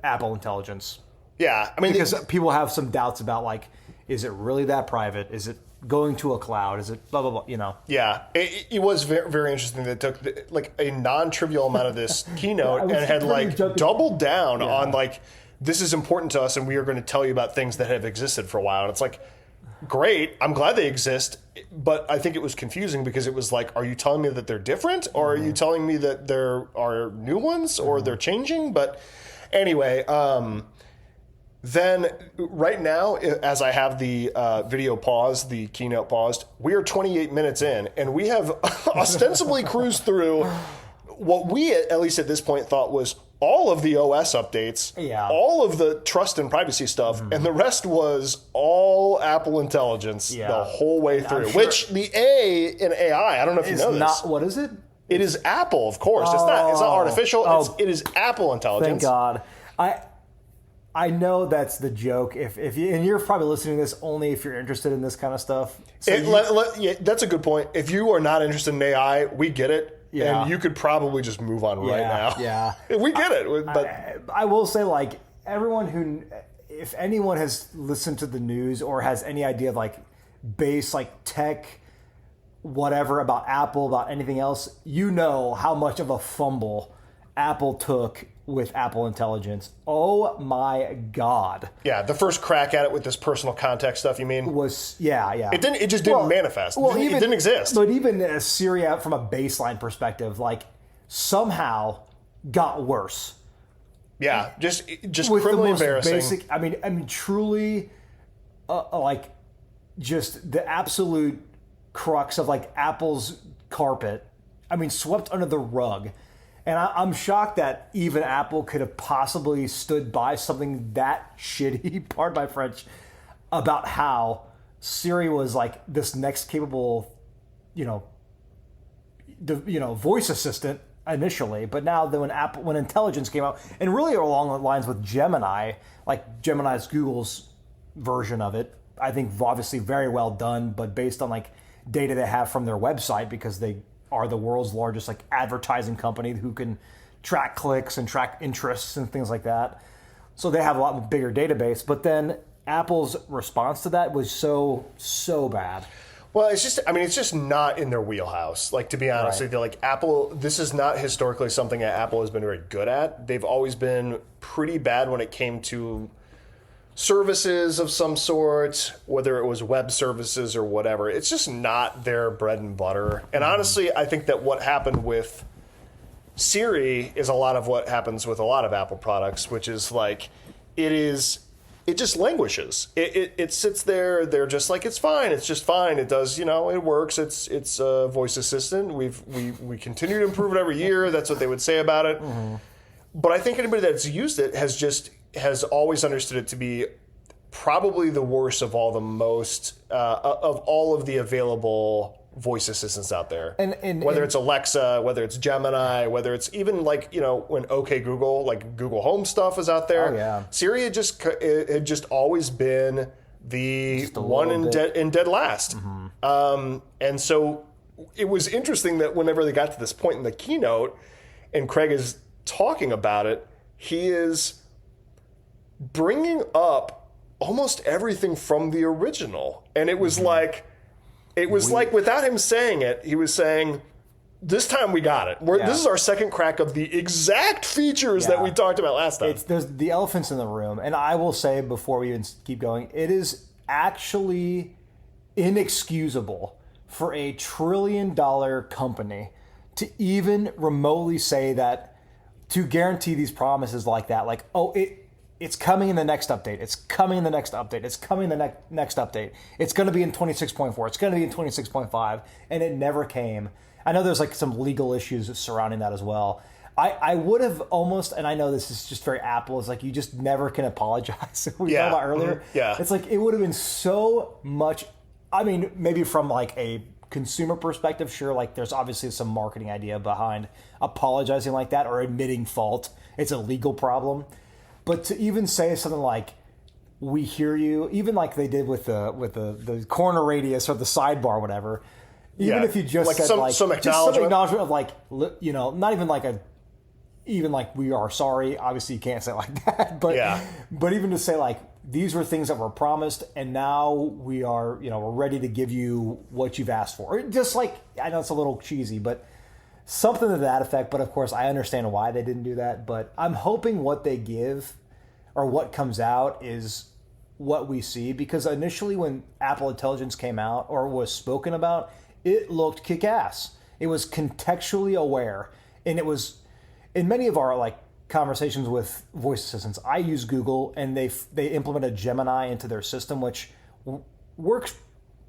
[SPEAKER 2] Apple Intelligence.
[SPEAKER 1] Yeah, I mean,
[SPEAKER 2] because people have some doubts about like, is it really that private? Is it going to a cloud? Is it blah blah blah?
[SPEAKER 1] Yeah, it was very, very interesting that it took like a non-trivial amount of this keynote and had like doubled down on like, this is important to us and we are going to tell you about things that have existed for a while. And it's like, great, I'm glad they exist, but I think it was confusing because it was like, are you telling me that they're different, or are you telling me that there are new ones or they're changing? But anyway, then right now, as I have the video paused, the keynote paused, we are 28 minutes in, and we have ostensibly cruised through what we, at least at this point, thought was all of the OS updates, all of the trust and privacy stuff, and the rest was all Apple Intelligence the whole way through. Which the A in AI, I don't know if you know this.
[SPEAKER 2] What is it?
[SPEAKER 1] It is Apple, of course. It's not artificial. It is Apple Intelligence.
[SPEAKER 2] Thank God. I know that's the joke. If you, and you're probably listening to this only if you're interested in this kind of stuff. So
[SPEAKER 1] that's a good point. If you are not interested in AI, we get it. Yeah. And you could probably just move on right now.
[SPEAKER 2] Yeah.
[SPEAKER 1] We get it. But
[SPEAKER 2] I will say, like, if anyone has listened to the news or has any idea of like base, like tech, whatever about Apple, about anything else, you know how much of a fumble Apple took with Apple Intelligence. Oh my God.
[SPEAKER 1] Yeah, the first crack at it with this personal context stuff, you mean?
[SPEAKER 2] Was It
[SPEAKER 1] just didn't manifest. It didn't exist.
[SPEAKER 2] But even Siri, from a baseline perspective, like somehow got worse.
[SPEAKER 1] Yeah, just
[SPEAKER 2] with
[SPEAKER 1] criminally
[SPEAKER 2] the most
[SPEAKER 1] embarrassing.
[SPEAKER 2] Basic, I mean, truly, like just the absolute crux of like Apple's carpet. I mean, swept under the rug. And I'm shocked that even Apple could have possibly stood by something that shitty, pardon my French, about how Siri was like this next capable voice assistant initially, but now when intelligence came out, and really along the lines with Gemini, like Gemini's Google's version of it, I think obviously very well done, but based on like data they have from their website, because they are the world's largest like advertising company who can track clicks and track interests and things like that. So they have a lot bigger database, but then Apple's response to that was so bad.
[SPEAKER 1] Well, it's just not in their wheelhouse. Like, to be honest with you, like Apple, this is not historically something that Apple has been very good at. They've always been pretty bad when it came to services of some sort, whether it was web services or whatever. It's just not their bread and butter. And honestly, I think that what happened with Siri is a lot of what happens with a lot of Apple products, which is like, it just languishes. It sits there. They're just like, it's fine. It's just fine. It does, it works. It's a voice assistant. We continue to improve it every year. That's what they would say about it. Mm-hmm. But I think anybody that's used it has always understood it to be probably the worst of all of the available voice assistants out there. And whether it's Alexa, whether it's Gemini, whether it's even like, when OK Google, like Google Home stuff is out there.
[SPEAKER 2] Oh, yeah.
[SPEAKER 1] Siri had just always been the one in dead last. Mm-hmm. And so it was interesting that whenever they got to this point in the keynote and Craig is talking about it, he is bringing up almost everything from the original. And it was like, without him saying it, he was saying, this time we got it. This is our second crack of the exact features that we talked about last time.
[SPEAKER 2] There's the elephants in the room. And I will say, before we even keep going, it is actually inexcusable for a $1 trillion company to even remotely say that, to guarantee these promises like that, like, it's coming in the next update. It's coming in the next update. It's coming in the next update. It's going to be in 26.4. It's going to be in 26.5. And it never came. I know there's like some legal issues surrounding that as well. I would have almost, and I know this is just very Apple, it's like you just never can apologize. We talked about earlier.
[SPEAKER 1] Mm-hmm. Yeah.
[SPEAKER 2] It's like it would have been so much, maybe from like a consumer perspective, sure, like there's obviously some marketing idea behind apologizing like that or admitting fault. It's a legal problem. But to even say something like, we hear you, even like they did with the corner radius or the sidebar or whatever, even if you just
[SPEAKER 1] like
[SPEAKER 2] said
[SPEAKER 1] some acknowledgement
[SPEAKER 2] of like, not even like we are sorry. Obviously you can't say it like that, but even to say like, these were things that were promised and now we are, we're ready to give you what you've asked for. Just like, I know it's a little cheesy, but something to that effect. But of course I understand why they didn't do that, but I'm hoping what they give or what comes out is what we see, because initially when Apple Intelligence came out or was spoken about, it looked kick-ass. It was contextually aware, and it was in many of our like conversations with voice assistants. I use Google, and they implemented Gemini into their system, which works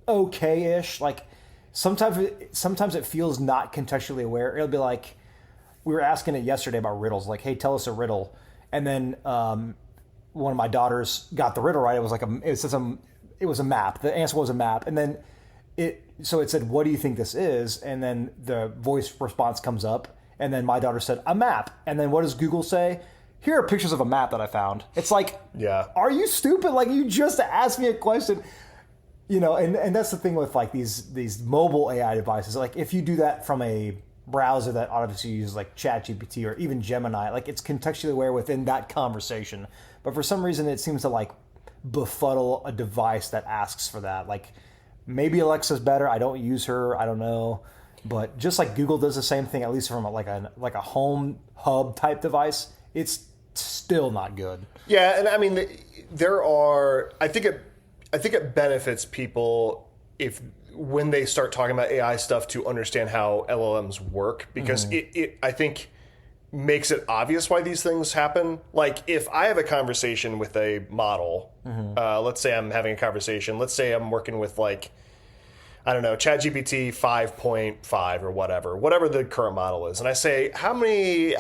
[SPEAKER 2] okay-ish. Like sometimes it feels not contextually aware. It'll be like, we were asking it yesterday about riddles, like, hey, tell us a riddle, and then one of my daughters got the riddle right. It was like it was a map. The answer was a map, and then it said, what do you think this is? And then the voice response comes up, and then my daughter said, a map. And then what does Google say? Here are pictures of a map that I found. It's like, are you stupid? Like, you just asked me a question. And that's the thing with like these mobile AI devices. Like, if you do that from a browser that obviously uses like ChatGPT or even Gemini, like it's contextually aware within that conversation. But for some reason, it seems to like befuddle a device that asks for that. Like, maybe Alexa's better. I don't use her. I don't know. But just like Google does the same thing, at least from like a home hub type device, it's still not good.
[SPEAKER 1] Yeah, and I mean, I think it benefits people when they start talking about AI stuff to understand how LLMs work, because it I think makes it obvious why these things happen. Like, if I have a conversation with a model, let's say I'm having a conversation, let's say I'm working with like, I don't know, ChatGPT 5.5 or whatever the current model is. And I say, how many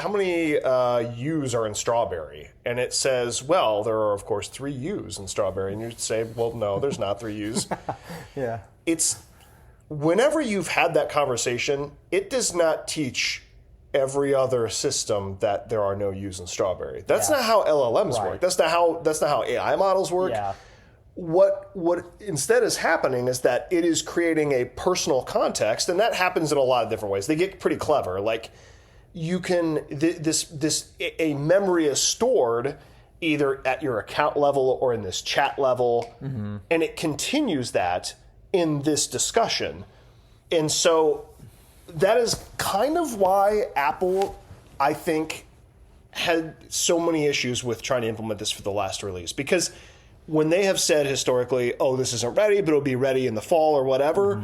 [SPEAKER 1] U's are in strawberry? And it says, well, there are, of course, 3 U's in strawberry. And you say, well, no, there's not 3 U's.
[SPEAKER 2] Yeah.
[SPEAKER 1] whenever you've had that conversation, it does not teach every other system that there are no U's in Strawberry. That's not how LLMs work. That's not how AI models work.
[SPEAKER 2] Yeah.
[SPEAKER 1] What instead is happening is that it is creating a personal context, and that happens in a lot of different ways. They get pretty clever. Like you can a memory is stored either at your account level or in this chat level, and it continues that in this discussion. And so that is kind of why Apple, I think, had so many issues with trying to implement this for the last release. Because when they have said historically, oh, this isn't ready, but it'll be ready in the fall or whatever,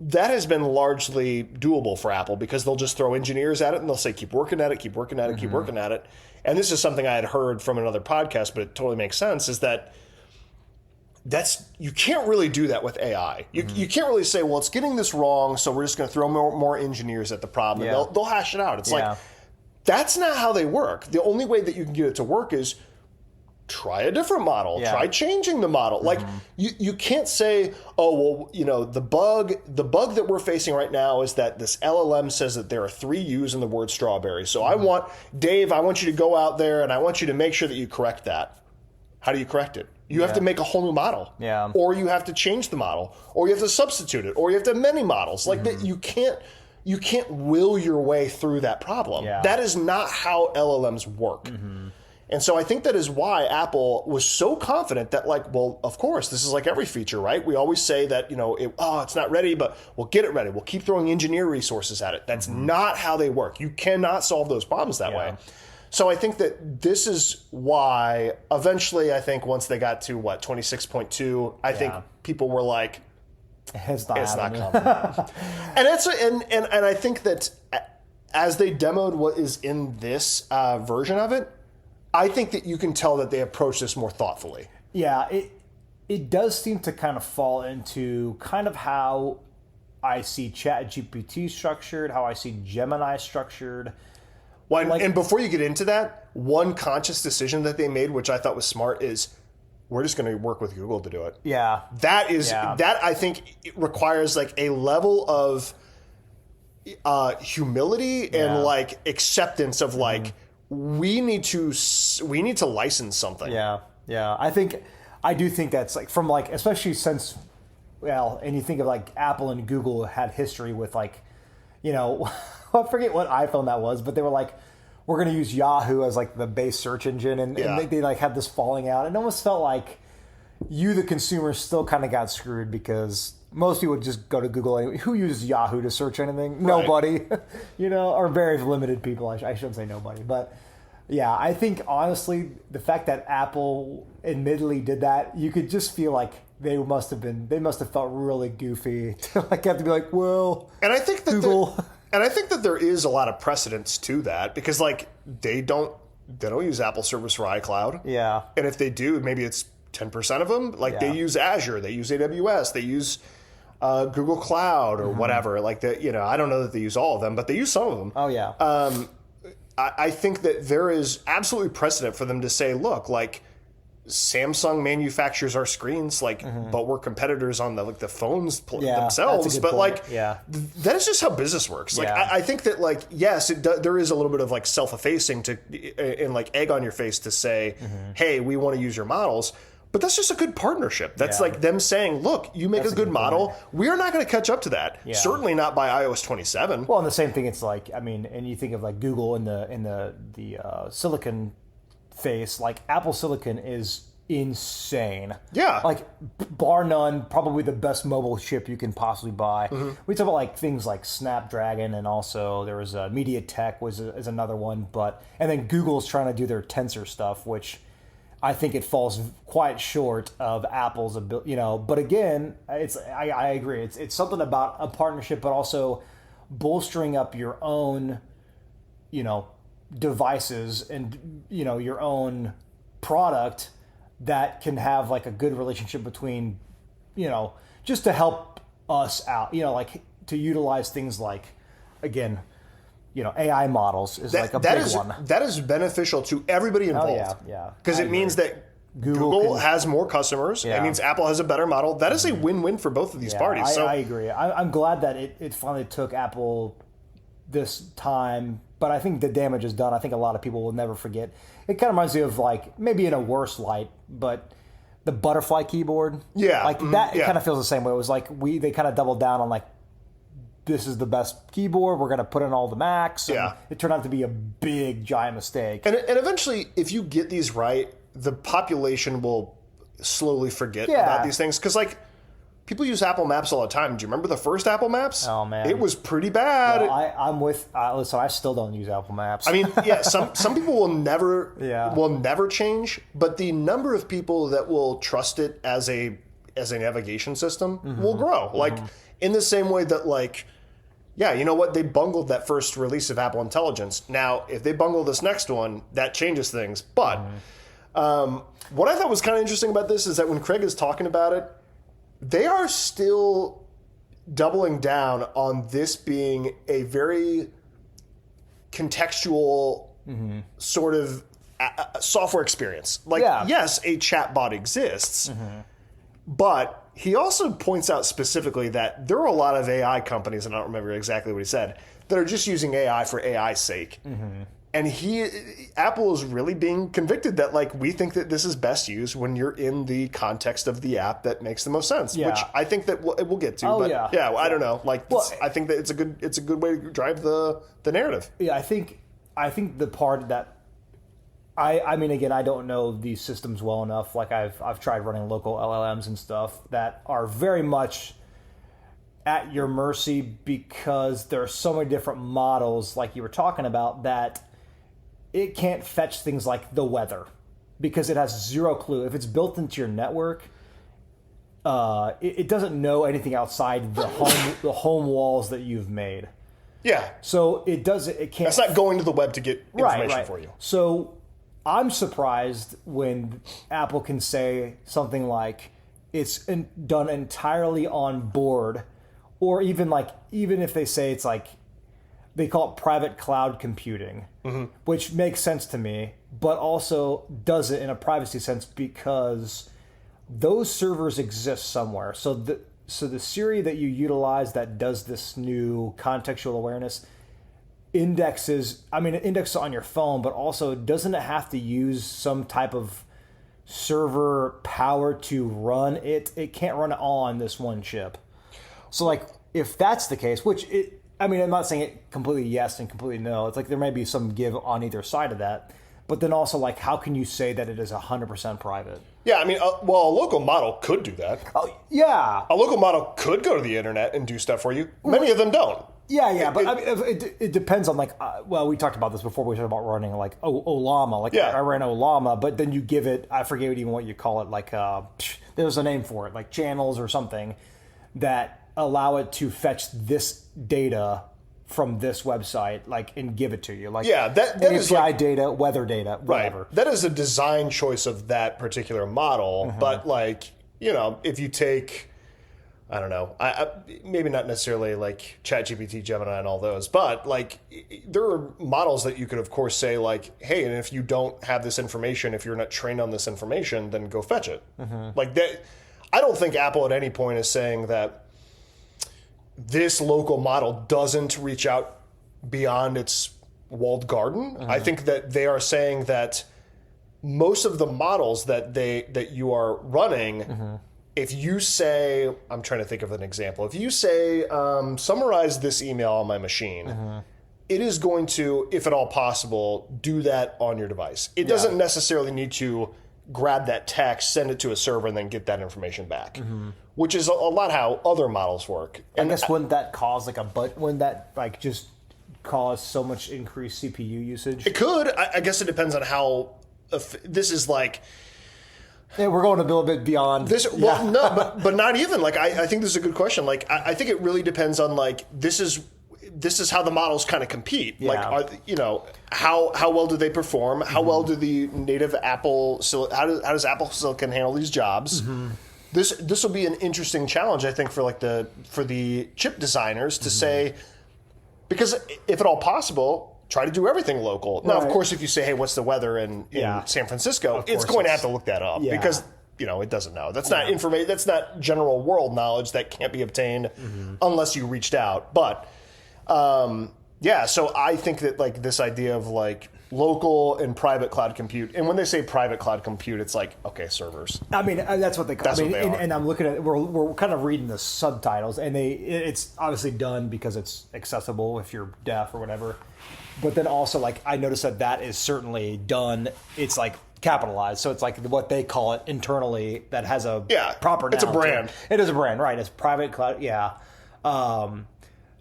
[SPEAKER 1] that has been largely doable for Apple because they'll just throw engineers at it and they'll say, keep working at it, keep working at it, keep working at it. And this is something I had heard from another podcast, but it totally makes sense, is that you can't really do that with AI. You can't really say, well, it's getting this wrong, so we're just going to throw more engineers at the problem. And they'll hash it out. It's like, that's not how they work. The only way that you can get it to work is try a different model. Try changing the model. Like you can't say, oh, well, the bug that we're facing right now is that this LLM says that there are 3 U's in the word strawberry. So I want you to go out there and I want you to make sure that you correct that. How do you correct it? You have to make a whole new model. Yeah. Or you have to change the model, or you have to substitute it, or you have to have many models. Like that, you can't will your way through that problem. Yeah. That is not how LLMs work. And so I think that is why Apple was so confident that, like, well, of course, this is like every feature, right? We always say that, it's not ready, but we'll get it ready. We'll keep throwing engineer resources at it. That's not how they work. You cannot solve those problems that way. So I think that this is why eventually, I think once they got to 26.2, I think people were like, it's not coming. and I think that as they demoed what is in this version of it, I think that you can tell that they approach this more thoughtfully.
[SPEAKER 2] Yeah, it does seem to kind of fall into kind of how I see ChatGPT structured, how I see Gemini structured.
[SPEAKER 1] Well, and before you get into that, one conscious decision that they made, which I thought was smart, is we're just going to work with Google to do it. Yeah. That I think it requires like a level of humility and like acceptance of like, we need to license something.
[SPEAKER 2] Yeah. I do think that's like from like, especially since, and you think of like Apple and Google had history with like, I forget what iPhone that was, but they were like, we're going to use Yahoo as like the base search engine. And they like had this falling out. It almost felt like you, the consumer, still kind of got screwed because most people would just go to Google. Anyway. Who uses Yahoo to search anything? Right. Nobody, or very limited people. I shouldn't say nobody, but yeah, I think honestly, the fact that Apple admittedly did that, you could just feel like they must have felt really goofy to like have to be like, well,
[SPEAKER 1] and I think that
[SPEAKER 2] Google.
[SPEAKER 1] And I think that there is a lot of precedence to that because like they don't use Apple service for iCloud. Yeah. And if they do, maybe it's 10% of them. Like they use Azure, they use AWS, they use Google Cloud or whatever. Like I don't know that they use all of them, but they use some of them. Oh yeah. I think that there is absolutely precedent for them to say, look, like Samsung manufactures our screens, like, but we're competitors on the phones themselves. But point. That is just how business works. Like, I think that like, yes, there is a little bit of like self-effacing and like egg on your face to say, hey, we want to use your models. But that's just a good partnership. That's like them saying, look, you make a good model. Point. We are not going to catch up to that. Yeah. Certainly not by iOS 27.
[SPEAKER 2] Well, and the same thing, it's like, I mean, and you think of like Google in the silicon face, like Apple Silicon is insane. Yeah. Like bar none, probably the best mobile chip you can possibly buy. We talk about like things like Snapdragon, and also there was MediaTek is another one, and then Google's trying to do their Tensor stuff, which I think it falls quite short of Apple's ability, but again, I agree. It's something about a partnership, but also bolstering up your own, devices and, your own product that can have like a good relationship between, just to help us out, like to utilize things like, again, AI models is like a big one.
[SPEAKER 1] That is beneficial to everybody involved. Oh, yeah. Because it means that Google has more customers.
[SPEAKER 2] Yeah.
[SPEAKER 1] It means Apple has a better model. That is a win-win for both of these parties.
[SPEAKER 2] I agree. I'm glad that it finally took Apple this time, but I think the damage is done. I think a lot of people will never forget. It kind of reminds me of, like, maybe in a worse light, but the butterfly keyboard.
[SPEAKER 1] Yeah.
[SPEAKER 2] Like that, it kind of feels the same way. It was like they kind of doubled down on, like, this is the best keyboard. We're going to put in all the Macs. And it turned out to be a big, giant mistake.
[SPEAKER 1] And eventually, if you get these right, the population will slowly forget about these things. Because, like, people use Apple Maps all the time. Do you remember the first Apple Maps?
[SPEAKER 2] Oh, man.
[SPEAKER 1] It was pretty bad.
[SPEAKER 2] Well, I'm with... listen, I still don't use Apple Maps.
[SPEAKER 1] I mean, some people will never change, but the number of people that will trust it as a navigation system will grow. Like, in the same way that, like, yeah, you know what? They bungled that first release of Apple Intelligence. Now, if they bungle this next one, that changes things. But what I thought was kind of interesting about this is that when Craig is talking about it, they are still doubling down on this being a very contextual sort of software experience. Like, yes, a chatbot exists, but he also points out specifically that there are a lot of AI companies, and I don't remember exactly what he said, that are just using AI for AI's sake. And Apple is really being convicted that, like, we think that this is best used when you're in the context of the app that makes the most sense, which I think that we'll get to. But I don't know. Like, I think that it's a good way to drive the narrative.
[SPEAKER 2] Yeah, I think the part that I mean, again, I don't know these systems well enough. Like, I've tried running local LLMs and stuff that are very much at your mercy because there are so many different models, like you were talking about, that it can't fetch things like the weather because it has zero clue. If it's built into your network, it doesn't know anything outside the home walls that you've made.
[SPEAKER 1] Yeah.
[SPEAKER 2] So it can't.
[SPEAKER 1] It's not going to the web to get information for you.
[SPEAKER 2] So I'm surprised when Apple can say something like it's done entirely on board, or even if they say it's like, they call it private cloud computing, which makes sense to me, but also does it in a privacy sense because those servers exist somewhere. So the Siri that you utilize that does this new contextual awareness indexes on your phone, but also doesn't it have to use some type of server power to run it? It can't run it all on this one chip. So, like, if that's the case, I'm not saying it completely yes and completely no. It's like there may be some give on either side of that. But then also, like, how can you say that it is 100% private?
[SPEAKER 1] Yeah, I mean, a local model could do that.
[SPEAKER 2] Oh, yeah.
[SPEAKER 1] A local model could go to the internet and do stuff for you. Many of them don't.
[SPEAKER 2] Yeah, but it depends on, like, we talked about this before. We talked about running, like, Olama. Like, I ran Olama, but then you give it, I forget even what you call it, like, there's a name for it, like channels or something that allow it to fetch this data from this website, like, and give it to you. Like,
[SPEAKER 1] that
[SPEAKER 2] API
[SPEAKER 1] is like,
[SPEAKER 2] data, weather data, whatever.
[SPEAKER 1] Right. That is a design choice of that particular model. But, like, you know, if you take, I don't know, maybe not necessarily like ChatGPT, Gemini, and all those, but, like, there are models that you could, of course, say, like, hey, and if you don't have this information, if you're not trained on this information, then go fetch it. Like, that, I don't think Apple at any point is saying that this local model doesn't reach out beyond its walled garden. I think that they are saying that most of the models that you are running, if you say, I'm trying to think of an example. If you say, summarize this email on my machine, it is going to, if at all possible, do that on your device. It doesn't necessarily need to grab that text, send it to a server, and then get that information back, which is a lot how other models work.
[SPEAKER 2] And I guess wouldn't that cause wouldn't that, like, just cause so much increased CPU usage?
[SPEAKER 1] It could. I guess it depends on how. This is like.
[SPEAKER 2] Yeah, we're going a little bit beyond
[SPEAKER 1] this. Well, no, but not even. Like, I think this is a good question. Like, I think it really depends on, like, this is how the models kind of compete.
[SPEAKER 2] Yeah.
[SPEAKER 1] Like, how well do they perform? How well do the native Apple how does Apple Silicon handle these jobs? This will be an interesting challenge, I think, for the chip designers to say, because if at all possible, try to do everything local. Now, of
[SPEAKER 2] Right.
[SPEAKER 1] course, if you say, hey, what's the weather in San Francisco, it's
[SPEAKER 2] course
[SPEAKER 1] going to
[SPEAKER 2] it's-
[SPEAKER 1] have to look that up
[SPEAKER 2] Yeah.
[SPEAKER 1] because, it doesn't know. That's not information. That's not general world knowledge that can't be obtained unless you reached out. But, so I think that like this idea of like local and private cloud compute, and when they say private cloud compute, it's like, okay, servers.
[SPEAKER 2] I mean, that's what they call.
[SPEAKER 1] That's what they are.
[SPEAKER 2] And I'm looking at we're kind of reading the subtitles, and it's obviously done because it's accessible if you're deaf or whatever. But then also, like, I noticed that is certainly done. It's like capitalized, so it's like what they call it internally. That has a proper.
[SPEAKER 1] It's a
[SPEAKER 2] noun to
[SPEAKER 1] brand.
[SPEAKER 2] It is a brand, right? It's private cloud. Yeah. No,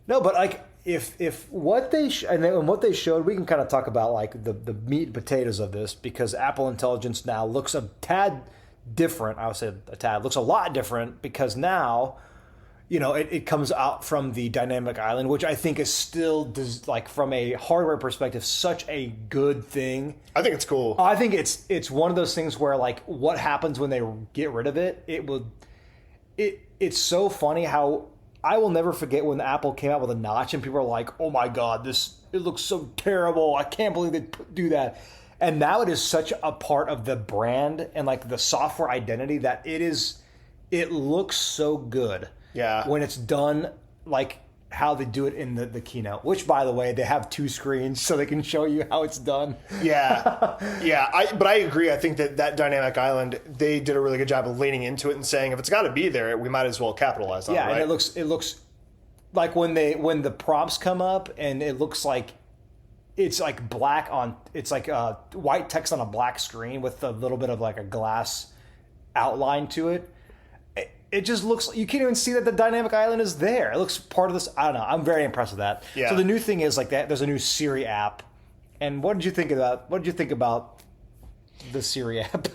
[SPEAKER 2] but like if what they and what they showed, we can kind of talk about like the meat and potatoes of this, because Apple Intelligence now looks a tad different. I would say a tad looks a lot different, because now it comes out from the dynamic island, which I think is still like from a hardware perspective such a good thing.
[SPEAKER 1] I think it's cool.
[SPEAKER 2] I think it's one of those things where like what happens when they get rid of it, it's so funny how I will never forget when Apple came out with a notch and people are like, oh my God, it looks so terrible. I can't believe they do that. And now it is such a part of the brand and like the software identity that it looks so good.
[SPEAKER 1] Yeah.
[SPEAKER 2] When it's done like how they do it in the keynote, which by the way, they have 2 screens so they can show you how it's done.
[SPEAKER 1] Yeah. But I agree. I think that dynamic island, they did a really good job of leaning into it and saying, if it's got to be there, we might as well capitalize on it. Right?
[SPEAKER 2] And it looks like when the prompts come up, and it looks like it's like it's like white text on a black screen with a little bit of like a glass outline to it. It just looks, you can't even see that the dynamic island is there. It looks part of this. I don't know. I'm very impressed with that.
[SPEAKER 1] Yeah.
[SPEAKER 2] So the new thing is like that. There's a new Siri app. And what did you think about the Siri app?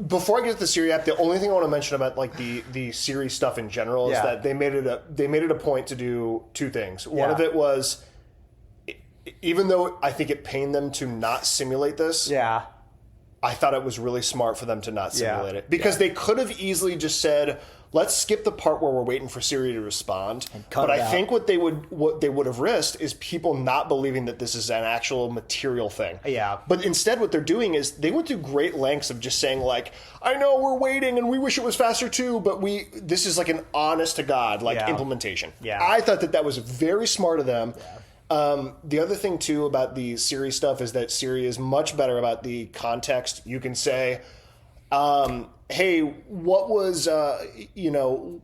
[SPEAKER 1] Before I get to the Siri app, the only thing I want to mention about like the Siri stuff in general is that they made it a point to do 2 things. One of it was, even though I think it pained them to not simulate this.
[SPEAKER 2] Yeah.
[SPEAKER 1] I thought it was really smart for them to not simulate it, because they could have easily just said, let's skip the part where we're waiting for Siri to respond. But I think what they would have risked is people not believing that this is an actual material thing.
[SPEAKER 2] Yeah.
[SPEAKER 1] But instead what they're doing is they went through great lengths of just saying like, I know we're waiting and we wish it was faster too, but this is like an honest to God implementation.
[SPEAKER 2] Yeah.
[SPEAKER 1] I thought that was very smart of them. Yeah. The other thing too about the Siri stuff is that Siri is much better about the context. You can say, hey, what was,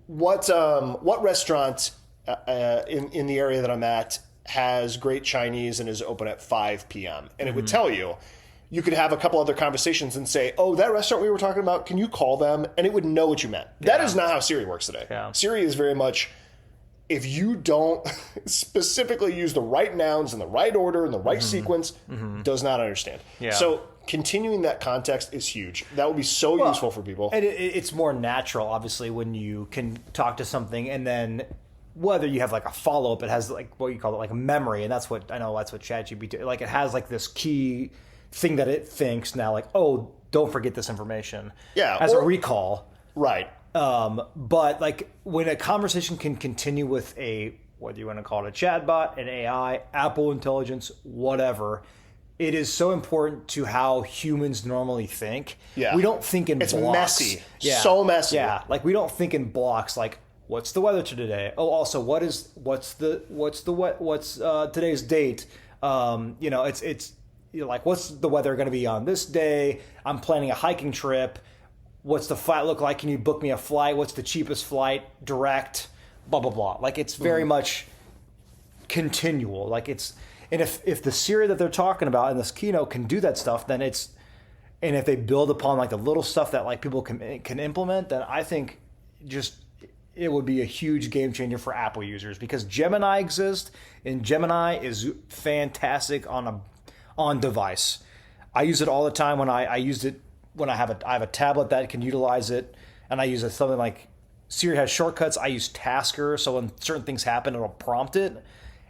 [SPEAKER 1] what restaurant in the area that I'm at has great Chinese and is open at 5 p.m. And it would tell you. You could have a couple other conversations and say, oh, that restaurant we were talking about, can you call them? And it would know what you meant. That is not how Siri works today.
[SPEAKER 2] Yeah.
[SPEAKER 1] Siri is very much, if you don't specifically use the right nouns in the right order, in the right sequence, does not understand.
[SPEAKER 2] Yeah.
[SPEAKER 1] So continuing that context is huge. That would be so useful for people.
[SPEAKER 2] And it's more natural, obviously, when you can talk to something, and then whether you have like a follow-up, it has like what you call it, like a memory. And that's what ChatGPT, like it has like this key thing that it thinks now, like, oh, don't forget this information.
[SPEAKER 1] Yeah.
[SPEAKER 2] As a recall.
[SPEAKER 1] Right.
[SPEAKER 2] But like when a conversation can continue with whether you want to call it a chatbot, an AI, Apple Intelligence, whatever, it is so important to how humans normally think.
[SPEAKER 1] Yeah.
[SPEAKER 2] We don't think in
[SPEAKER 1] It's
[SPEAKER 2] blocks.
[SPEAKER 1] messy.
[SPEAKER 2] Yeah.
[SPEAKER 1] So messy.
[SPEAKER 2] Yeah. Like we don't think in blocks. Like, what's the weather today? Oh, also, what's today's date? It's like, what's the weather going to be on this day? I'm planning a hiking trip. What's the flight look like? Can you book me a flight? What's the cheapest flight? Direct, blah, blah, blah. Like, it's very much continual. Like, and if the Siri that they're talking about in this keynote can do that stuff, then and if they build upon like the little stuff that like people can implement, then I think it would be a huge game changer for Apple users, because Gemini exists, and Gemini is fantastic on device. I use it all the time when I used it when I have a tablet that can utilize it, and I use something like Siri has shortcuts. I use Tasker, so when certain things happen, it'll prompt it,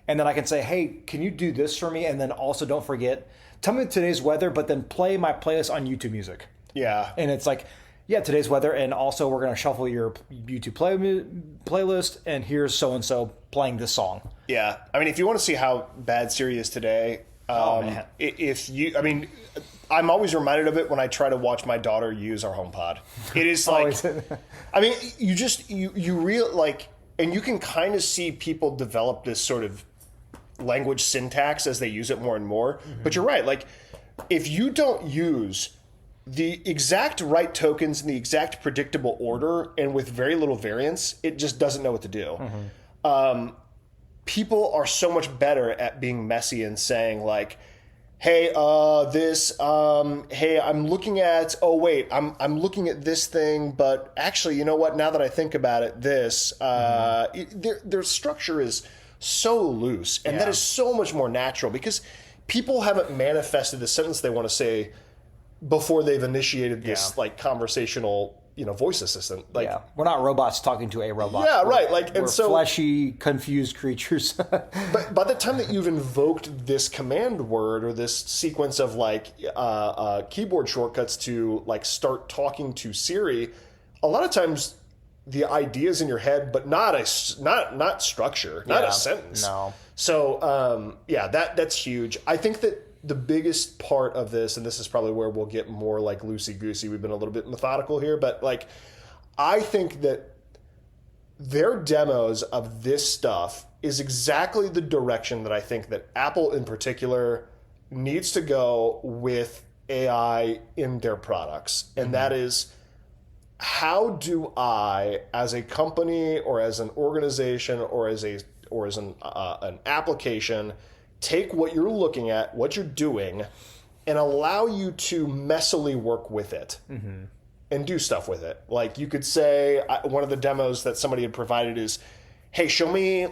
[SPEAKER 2] and then I can say, hey, can you do this for me? And then also don't forget, tell me today's weather, but then play my playlist on YouTube Music.
[SPEAKER 1] Yeah.
[SPEAKER 2] And it's like, yeah, today's weather, and also we're going to shuffle your YouTube playlist, and here's so-and-so playing this song.
[SPEAKER 1] Yeah. I mean, if you want to see how bad Siri is today,
[SPEAKER 2] Man.
[SPEAKER 1] If you, I mean, I'm always reminded of it when I try to watch my daughter use our HomePod. It is like, I mean, you real like, and you can kind of see people develop this sort of language syntax as they use it more and more. Mm-hmm. But you're right. Like, if you don't use the exact right tokens in the exact predictable order and with very little variance, it just doesn't know what to do. Mm-hmm. People are so much better at being messy and saying like, hey, hey, I'm looking at, I'm looking at this thing, but actually, you know what, now that I think about it, this, their structure is so loose, and that is so much more natural because people haven't manifested the sentence they want to say before they've initiated this like conversational, voice assistant. Like,
[SPEAKER 2] we're not robots talking to a robot.
[SPEAKER 1] Yeah, right. Like,
[SPEAKER 2] we're fleshy, confused creatures.
[SPEAKER 1] But by the time that you've invoked this command word or this sequence of like keyboard shortcuts to like start talking to Siri, a lot of times the ideas in your head, but not structure, not a sentence.
[SPEAKER 2] No.
[SPEAKER 1] So that's huge. I think that the biggest part of this, and this is probably where we'll get more like loosey-goosey, we've been a little bit methodical here, but like I think that their demos of this stuff is exactly the direction that I think that Apple in particular needs to go with AI in their products. And that is, how do I, as a company or as an organization or as an application, take what you're looking at, what you're doing, and allow you to messily work with it and do stuff with it. Like you could say, one of the demos that somebody had provided is, hey, show me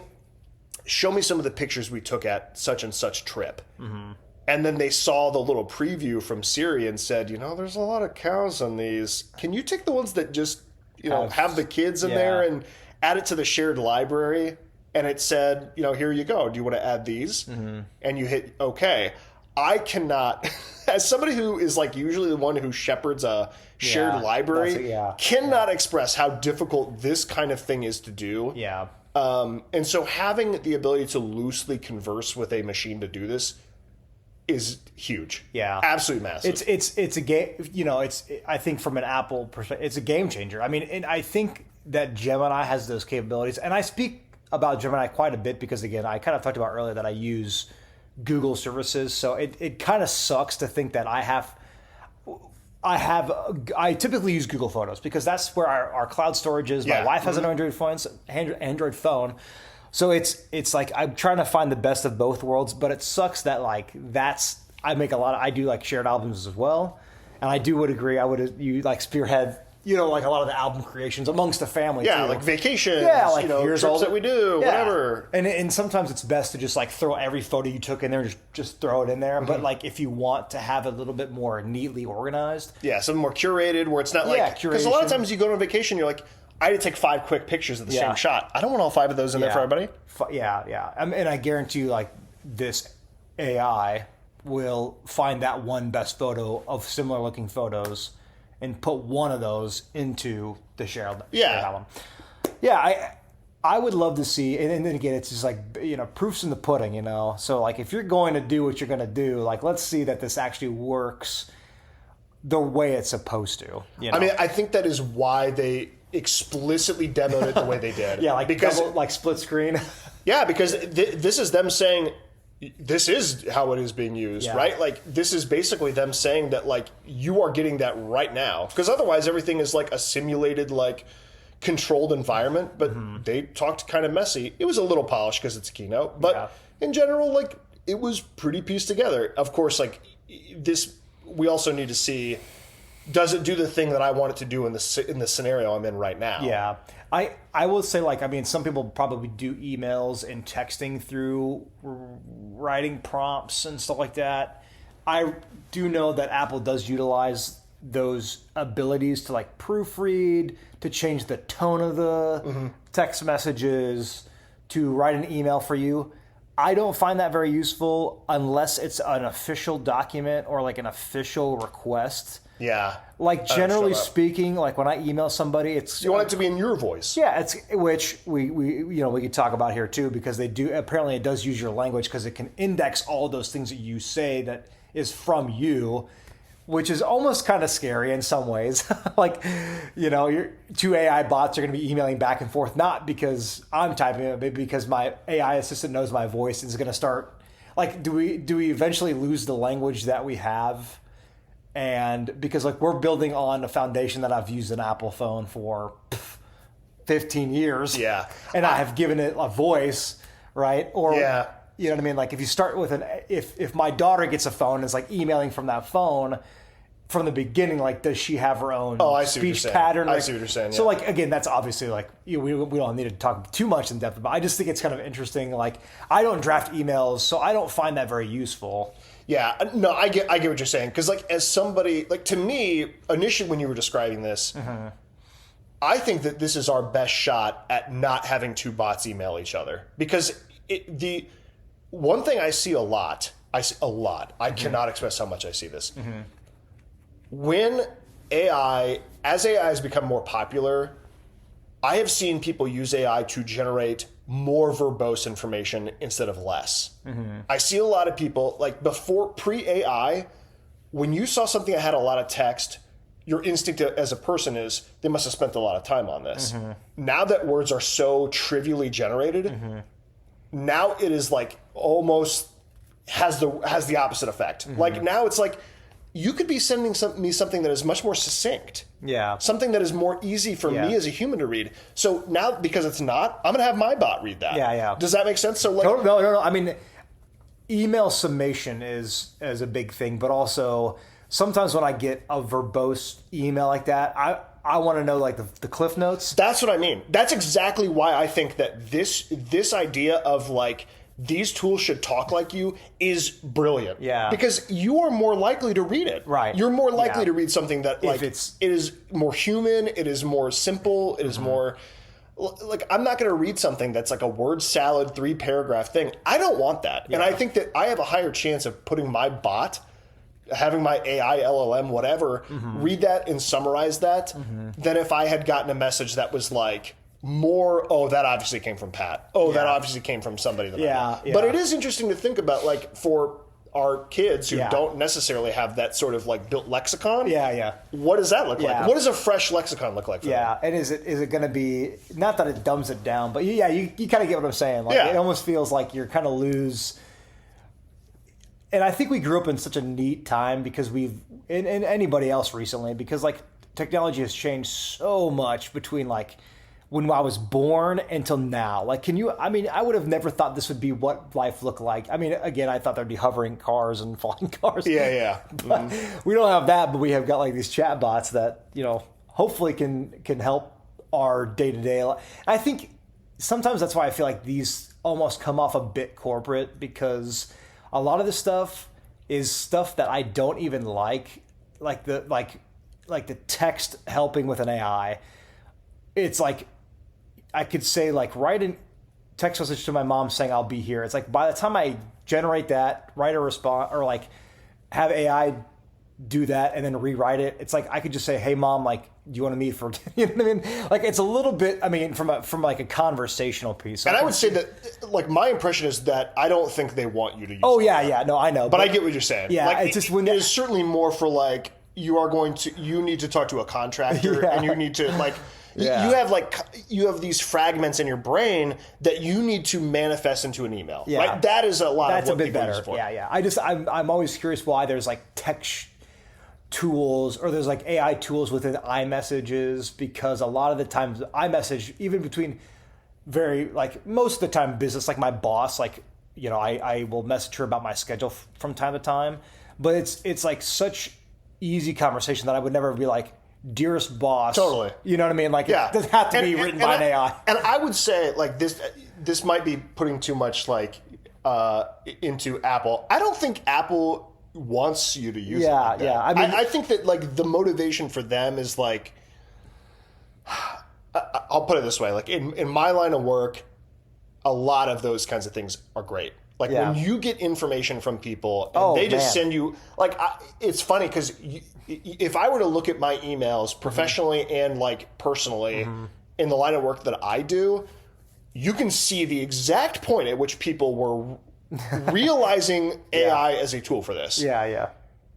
[SPEAKER 1] some of the pictures we took at such and such trip. Mm-hmm. And then they saw the little preview from Siri and said, there's a lot of cows on these. Can you take the ones that just, have the kids in there and add it to the shared library? And it said, here you go. Do you want to add these? Mm-hmm. And you hit OK. I cannot, as somebody who is like usually the one who shepherds a shared library, cannot express how difficult this kind of thing is to do.
[SPEAKER 2] Yeah.
[SPEAKER 1] And so having the ability to loosely converse with a machine to do this is huge.
[SPEAKER 2] Yeah.
[SPEAKER 1] Absolutely massive.
[SPEAKER 2] It's a game, I think from an Apple perspective, it's a game changer. I mean, and I think that Gemini has those capabilities. And I speak about Gemini quite a bit because, again, I kind of talked about earlier that I use Google services. So it kind of sucks to think that I typically use Google Photos because that's where our cloud storage is. My wife has an Android phone. So it's like I'm trying to find the best of both worlds, but it sucks that I do like shared albums as well. And I would agree. You like spearhead, like a lot of the album creations amongst the family.
[SPEAKER 1] Yeah,
[SPEAKER 2] too.
[SPEAKER 1] like vacations.
[SPEAKER 2] Yeah, like
[SPEAKER 1] here's trips that we do, whatever.
[SPEAKER 2] And sometimes it's best to just like throw every photo you took in there and just throw it in there. Mm-hmm. But like if you want to have it a little bit more neatly organized.
[SPEAKER 1] Yeah, something more curated where it's not like, because a lot of times you go on vacation, you're like, I had to take 5 quick pictures of the same shot. I don't want all 5 of those in there for everybody.
[SPEAKER 2] Yeah. And I guarantee you, like, this AI will find that one best photo of similar looking photos and put one of those into the shared album. Yeah, I would love to see, and then again, it's just like, proof's in the pudding, So, like, if you're going to do what you're going to do, like, let's see that this actually works the way it's supposed to.
[SPEAKER 1] I mean, I think that is why they explicitly demoed it the way they did.
[SPEAKER 2] Because split screen.
[SPEAKER 1] Yeah, because this is them saying this is how it is being used, right? Like this is basically them saying that like you are getting that right now, because otherwise everything is like a simulated like controlled environment. But they talked kind of messy. It was a little polished because it's a keynote, but in general, like it was pretty pieced together. Of course, like this, we also need to see, does it do the thing that I want it to do in the scenario I'm in right now?
[SPEAKER 2] Yeah. I will say, like, I mean, some people probably do emails and texting through writing prompts and stuff like that. I do know that Apple does utilize those abilities to, like, proofread, to change the tone of the text messages, to write an email for you. I don't find that very useful unless it's an official document or, like, an official request.
[SPEAKER 1] Yeah.
[SPEAKER 2] Like generally speaking, like when I email somebody, it's
[SPEAKER 1] you want it to be in your voice.
[SPEAKER 2] Yeah, it's which we could talk about here too, because they do apparently it does use your language because it can index all those things that you say that is from you, which is almost kind of scary in some ways. Like, your two AI bots are going to be emailing back and forth, not because I'm typing it, but because my AI assistant knows my voice and is going to start. Like, do we eventually lose the language that we have? And because like we're building on a foundation that I've used an Apple phone for 15 years.
[SPEAKER 1] Yeah.
[SPEAKER 2] And I have given it a voice, right? Or
[SPEAKER 1] yeah.
[SPEAKER 2] You know what I mean? Like if you start with if my daughter gets a phone and is like emailing from that phone from the beginning, like does she have her own speech pattern?
[SPEAKER 1] I see what you're saying. Yeah.
[SPEAKER 2] So like, again, that's obviously like, we don't need to talk too much in depth, but I just think it's kind of interesting. Like I don't draft emails, so I don't find that very useful.
[SPEAKER 1] Yeah, no, I get what you're saying. Because like as somebody, like to me, initially when you were describing this, I think that this is our best shot at not having two bots email each other. Because the one thing I see a lot, I cannot express how much I see this. When as AI has become more popular, I have seen people use AI to generate more verbose information instead of less. I see a lot of people, like before, pre-AI, when you saw something that had a lot of text, your instinct as a person is, they must have spent a lot of time on this. Now that words are so trivially generated, now it is like almost has the opposite effect. Like now it's like, you could be sending me something that is much more succinct.
[SPEAKER 2] Yeah.
[SPEAKER 1] Something that is more easy for me as a human to read. So now, because it's not, I'm going to have my bot read that.
[SPEAKER 2] Yeah.
[SPEAKER 1] Does that make sense? So like,
[SPEAKER 2] no. I mean, email summation is a big thing, but also sometimes when I get a verbose email like that, I want to know like the cliff notes.
[SPEAKER 1] That's what I mean. That's exactly why I think that this idea of like, these tools should talk like you is brilliant.
[SPEAKER 2] Yeah.
[SPEAKER 1] Because you are more likely to read it.
[SPEAKER 2] Right.
[SPEAKER 1] You're more likely to read something that like it is more human, it is more simple, it is more like I'm not going to read something that's like a word salad 3-paragraph thing. I don't want that. Yeah. And I think that I have a higher chance of putting my bot, having my AI, LLM, whatever, read that and summarize that than if I had gotten a message that was like more, that obviously came from Pat. That obviously came from somebody that I know. But it is interesting to think about, like, for our kids who don't necessarily have that sort of, like, built lexicon. What does that look like? What does a fresh lexicon look like for them?
[SPEAKER 2] And is it going to be, not that it dumbs it down, but you kind of get what I'm saying. Like, it almost feels like you're kind of lose. And I think we grew up in such a neat time because and anybody else recently, because, like, technology has changed so much between, like, when I was born until now. Like, I would have never thought this would be what life looked like. I mean, again, I thought there'd be hovering cars and flying cars. But we don't have that, but we have got like these chat bots that, hopefully can help our day-to-day. I think sometimes that's why I feel like these almost come off a bit corporate, because a lot of this stuff is stuff that I don't even like the text helping with an AI. It's like, I could say, like, write a text message to my mom saying I'll be here. It's like by the time I generate that, write a response, or like have AI do that and then rewrite it, it's like I could just say, hey mom, like, do you want to meet for, you know what I mean? Like, it's a little bit, I mean, from like a conversational piece. So
[SPEAKER 1] and I would say that, like, my impression is that I don't think they want you to use
[SPEAKER 2] no, I know.
[SPEAKER 1] But I get what you're saying.
[SPEAKER 2] Yeah,
[SPEAKER 1] like,
[SPEAKER 2] it's just when
[SPEAKER 1] it is certainly more for, like, you need to talk to a contractor and you need to, like, you have these fragments in your brain that you need to manifest into an email. Right? That is a lot.
[SPEAKER 2] That's
[SPEAKER 1] of what
[SPEAKER 2] a bit better.
[SPEAKER 1] For.
[SPEAKER 2] I'm always curious why there's like text tools or there's like AI tools within iMessages, because a lot of the times iMessage, even between most of the time business, like my boss, like, I will message her about my schedule from time to time, but it's like such easy conversation that I would never be like, dearest boss.
[SPEAKER 1] Totally.
[SPEAKER 2] You know what I mean? Like, it doesn't have to be written by an AI.
[SPEAKER 1] And I would say, like, this might be putting too much, like, into Apple. I don't think Apple wants you to use it like that.
[SPEAKER 2] I mean,
[SPEAKER 1] I think that, like, the motivation for them is, like, I'll put it this way. Like, in my line of work, a lot of those kinds of things are great. Like
[SPEAKER 2] Yeah.
[SPEAKER 1] when you get information from people and they just send you, like, it's funny because if I were to look at my emails professionally and like personally in the line of work that I do, you can see the exact point at which people were realizing AI as a tool for this.
[SPEAKER 2] Yeah.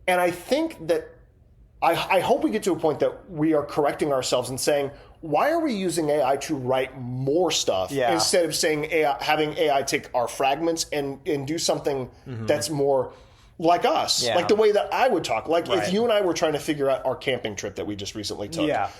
[SPEAKER 1] And I think that I hope we get to a point that we are correcting ourselves and saying, why are we using AI to write more stuff instead of saying having AI take our fragments and do something that's more like us, like the way that I would talk. Like if you and I were trying to figure out our camping trip that we just recently took.
[SPEAKER 2] Yeah.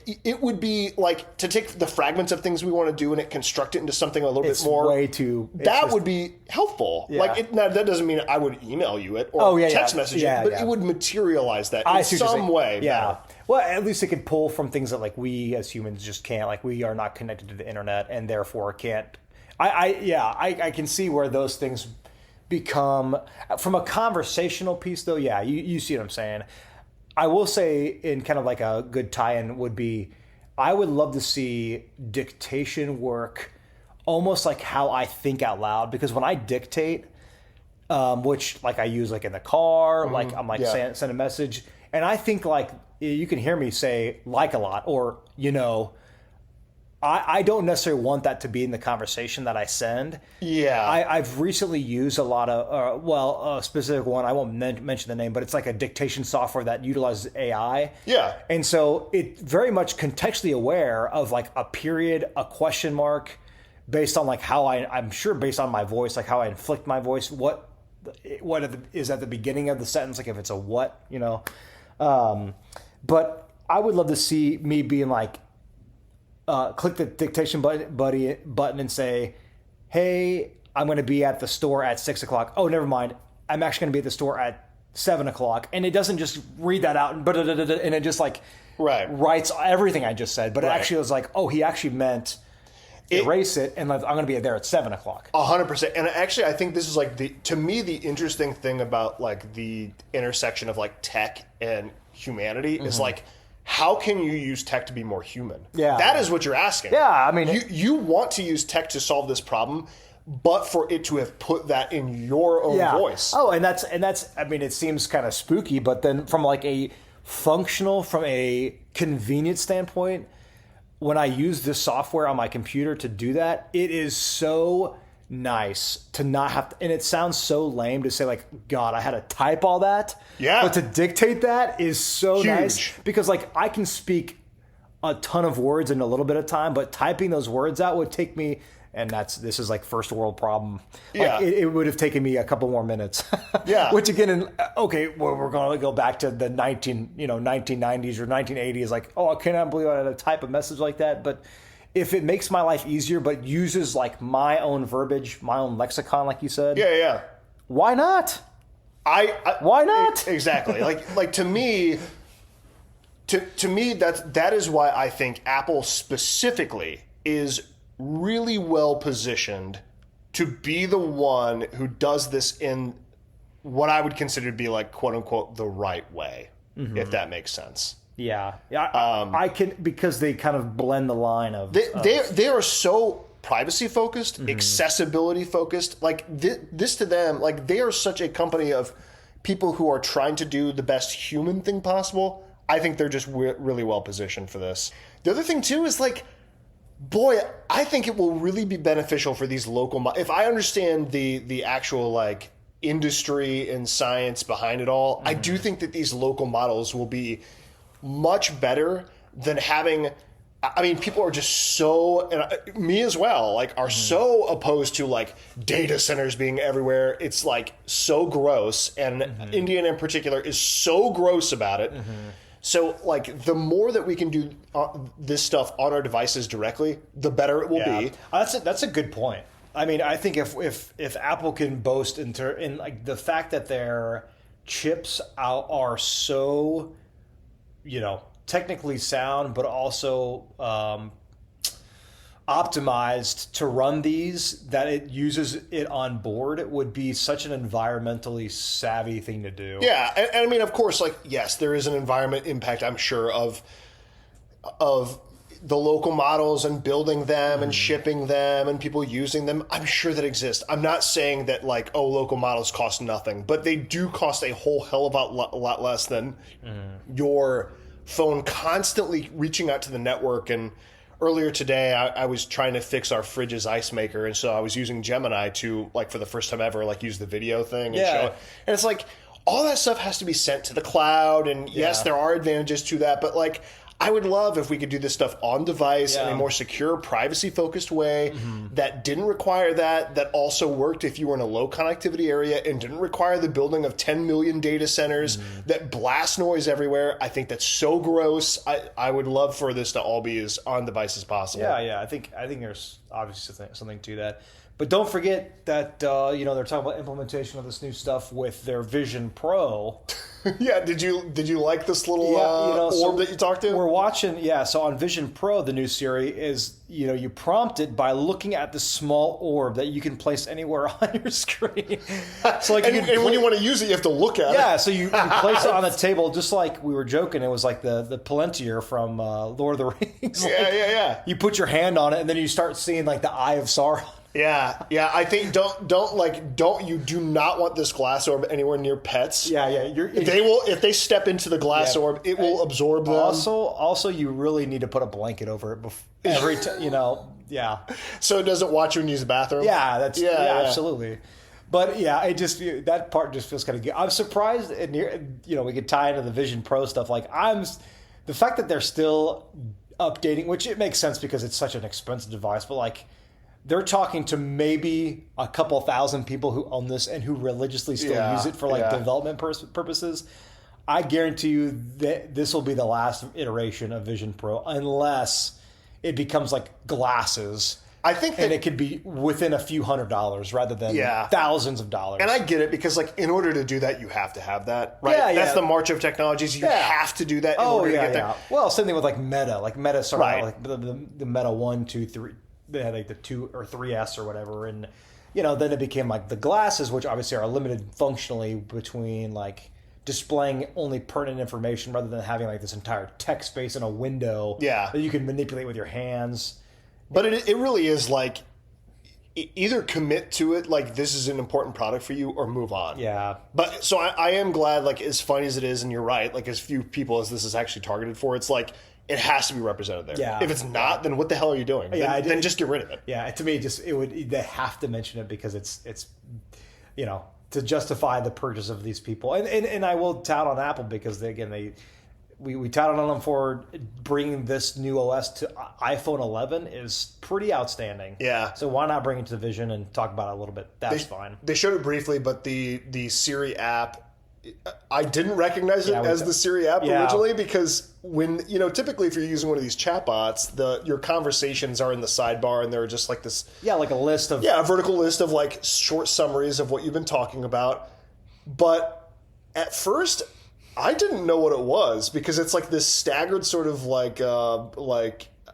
[SPEAKER 1] It would be like to take the fragments of things we want to do and construct it into something a little bit more.
[SPEAKER 2] Way too.
[SPEAKER 1] That would be helpful.
[SPEAKER 2] Yeah.
[SPEAKER 1] Like now, that doesn't mean I would email you it or text message it, but it would materialize that in some way.
[SPEAKER 2] Yeah.
[SPEAKER 1] Better.
[SPEAKER 2] Well, at least it could pull from things that like we as humans just can't. Like we are not connected to the internet and therefore can't. I can see where those things become from a conversational piece though. Yeah, you see what I'm saying. I will say in kind of like a good tie-in would be, I would love to see dictation work almost like how I think out loud, because when I dictate, which like I use like in the car, like I'm like send a message, and I think like you can hear me say like a lot or I don't necessarily want that to be in the conversation that I send.
[SPEAKER 1] Yeah.
[SPEAKER 2] I've recently used a lot of, a specific one, I won't mention the name, but it's like a dictation software that utilizes AI.
[SPEAKER 1] Yeah.
[SPEAKER 2] And so it's very much contextually aware of like a period, a question mark, based on like how I'm sure based on my voice, like how I inflict my voice, what is at the beginning of the sentence, like if it's a what, but I would love to see me being like, click the dictation button and say, hey, I'm going to be at the store at 6 o'clock. Oh, never mind. I'm actually going to be at the store at 7 o'clock. And it doesn't just read that out and it just like writes everything I just said. But it actually was like, oh, he actually meant erase it and I'm going to be there at 7 o'clock.
[SPEAKER 1] 100%. And actually, I think this is like to me, the interesting thing about like the intersection of like tech and humanity is like, how can you use tech to be more human?
[SPEAKER 2] Yeah.
[SPEAKER 1] That is what you're asking.
[SPEAKER 2] Yeah, I mean...
[SPEAKER 1] You want to use tech to solve this problem, but for it to have put that in your own voice.
[SPEAKER 2] Oh, and that's I mean, it seems kind of spooky, but then from like a from a convenience standpoint, when I use this software on my computer to do that, it is so nice to not have to, and it sounds so lame to say like, God, I had to type all that.
[SPEAKER 1] Yeah.
[SPEAKER 2] But to dictate that is so
[SPEAKER 1] Huge.
[SPEAKER 2] nice because like I can speak a ton of words in a little bit of time, but typing those words out would take me, and this is like first world problem.
[SPEAKER 1] Yeah.
[SPEAKER 2] Like it would have taken me a couple more minutes.
[SPEAKER 1] Yeah.
[SPEAKER 2] Which again, well, we're going to go back to the 1990s or 1980s. Like, oh, I cannot believe I had to type a message like that. But if it makes my life easier, but uses like my own verbiage, my own lexicon, like you said.
[SPEAKER 1] Yeah.
[SPEAKER 2] Why not?
[SPEAKER 1] Why not? Exactly. like to me, that is why I think Apple specifically is really well positioned to be the one who does this in what I would consider to be like quote unquote the right way, if that makes sense.
[SPEAKER 2] Yeah. I can, because they kind of blend the line of
[SPEAKER 1] they are so privacy focused, accessibility focused. Like this to them, like they are such a company of people who are trying to do the best human thing possible. I think they're just really well positioned for this. The other thing too is like, boy, I think it will really be beneficial for these local. If I understand the actual like industry and science behind it all, I do think that these local models will be much better than having. I mean, people are just so, and me as well, like are so opposed to like data centers being everywhere. It's like so gross, and Indiana in particular is so gross about it. So like the more that we can do this stuff on our devices directly, the better it will be.
[SPEAKER 2] That's a good point. I mean, I think if Apple can boast in like the fact that their chips are so, technically sound, but also optimized to run these, that it uses it on board, it would be such an environmentally savvy thing to do.
[SPEAKER 1] Yeah, and I mean, of course, like, yes, there is an environment impact, I'm sure, of the local models and building them and
[SPEAKER 2] Mm.
[SPEAKER 1] shipping them and people using them, I'm sure that exists. I'm not saying that like, oh, local models cost nothing, but they do cost a whole hell of a lot less than your phone constantly reaching out to the network. And earlier today, I was trying to fix our fridge's ice maker, and so I was using Gemini to, like, for the first time ever, like, use the video thing and show it. And it's like, all that stuff has to be sent to the cloud, and yes, there are advantages to that, but like, I would love if we could do this stuff on device in a more secure, privacy-focused way that didn't require that also worked if you were in a low connectivity area and didn't require the building of 10 million data centers that blast noise everywhere. I think that's so gross. I would love for this to all be as on device as possible.
[SPEAKER 2] Yeah. I think there's obviously something to that. But don't forget that they're talking about implementation of this new stuff with their Vision Pro.
[SPEAKER 1] Yeah, did you like this little orb that you talked to?
[SPEAKER 2] We're watching, so on Vision Pro, the new Siri is, you prompt it by looking at the small orb that you can place anywhere on your screen. So like,
[SPEAKER 1] and when you want to use it, you have to look at it.
[SPEAKER 2] Yeah, so you place it on the table, just like we were joking. It was like the Palantir from Lord of the Rings.
[SPEAKER 1] Yeah.
[SPEAKER 2] You put your hand on it, and then you start seeing like the Eye of Sauron.
[SPEAKER 1] Yeah. I think you do not want this glass orb anywhere near pets.
[SPEAKER 2] Yeah.
[SPEAKER 1] They will, if they step into the glass orb, it will absorb them.
[SPEAKER 2] Also, you really need to put a blanket over it every time. Yeah.
[SPEAKER 1] So it doesn't watch you when you use the bathroom.
[SPEAKER 2] Yeah, absolutely. But that part just feels kind of good. I'm surprised, and we could tie into the Vision Pro stuff. Like the fact that they're still updating, which it makes sense because it's such an expensive device, but like, they're talking to maybe a couple thousand people who own this and who religiously still use it for development purposes. I guarantee you that this will be the last iteration of Vision Pro unless it becomes like glasses. I think that, and it could be within a few $100s rather than thousands of dollars.
[SPEAKER 1] And I get it because, like, in order to do that, you have to have that, right? Yeah, that's the march of technologies. You have to do that in order to get that.
[SPEAKER 2] Well, same thing with like Meta. Like Meta started out like the Meta 1, 2, 3. They had like the 2 or 3S or whatever, and then it became like the glasses, which obviously are limited functionally between like displaying only pertinent information rather than having like this entire text space in a window that you can manipulate with your hands.
[SPEAKER 1] But it really is like either commit to it, like this is an important product for you, or move on.
[SPEAKER 2] Yeah.
[SPEAKER 1] But so I am glad, like as funny as it is, and you're right, like as few people as this is actually targeted for, it's like, it has to be represented there.
[SPEAKER 2] Yeah.
[SPEAKER 1] If it's not, then what the hell are you doing? Then just get rid of it.
[SPEAKER 2] Yeah, to me, they have to mention it because it's to justify the purchase of these people. And I will tout on Apple because we touted on them for bringing this new OS to iPhone 11 is pretty outstanding.
[SPEAKER 1] Yeah.
[SPEAKER 2] So why not bring it to the Vision and talk about it a little bit? That's fine.
[SPEAKER 1] They showed it briefly, but the Siri app, I didn't recognize it as the Siri app originally because when, typically if you're using one of these chatbots, your conversations are in the sidebar and they're just like this.
[SPEAKER 2] Yeah, like a list of.
[SPEAKER 1] Yeah, a vertical list of like short summaries of what you've been talking about. But at first, I didn't know what it was because it's like this staggered sort of like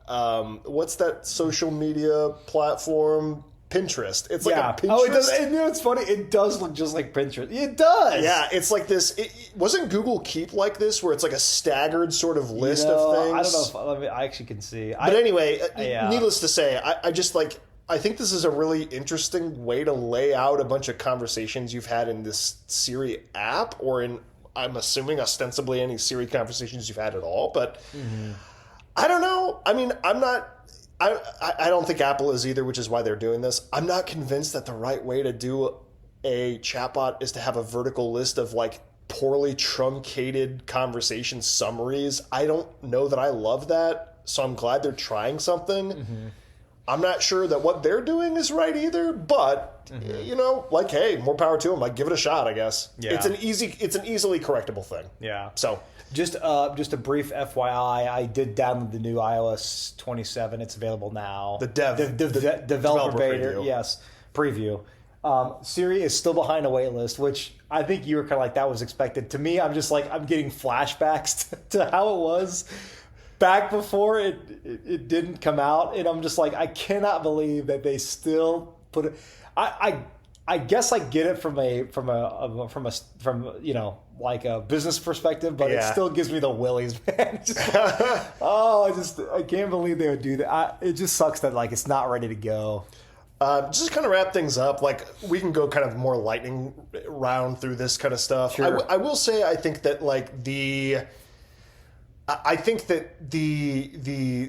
[SPEAKER 1] what's that social media platform? Pinterest. It's like a Pinterest.
[SPEAKER 2] Oh, it does. It's funny. It does look just like Pinterest. It does.
[SPEAKER 1] Yeah, it's like this. Wasn't Google Keep like this, where it's like a staggered sort of list of things?
[SPEAKER 2] I don't know if I actually can see.
[SPEAKER 1] But anyway, needless to say, I just like. I think this is a really interesting way to lay out a bunch of conversations you've had in this Siri app, or in, I'm assuming, ostensibly any Siri conversations you've had at all. But I don't know. I mean, I don't think Apple is either, which is why they're doing this. I'm not convinced that the right way to do a chatbot is to have a vertical list of like poorly truncated conversation summaries. I don't know that I love that, so I'm glad they're trying something. I'm not sure that what they're doing is right either, but like, hey, more power to them. Like, give it a shot, I guess. Yeah. It's an easily correctable thing.
[SPEAKER 2] Yeah.
[SPEAKER 1] So.
[SPEAKER 2] Just a brief FYI, I did download the new iOS 27. It's available now.
[SPEAKER 1] The
[SPEAKER 2] developer beta,
[SPEAKER 1] preview.
[SPEAKER 2] Yes, preview. Siri is still behind a wait list, which I think you were kind of like, that was expected. To me, I'm just like, I'm getting flashbacks to how it was back before it didn't come out. And I'm just like, I cannot believe that they still put it. I guess I get it from like a business perspective, but it still gives me the willies, man. I can't believe they would do that. It just sucks that like it's not ready to go.
[SPEAKER 1] Just to kind of wrap things up, like we can go kind of more lightning round through this kind of stuff.
[SPEAKER 2] Sure.
[SPEAKER 1] I will say I think that like the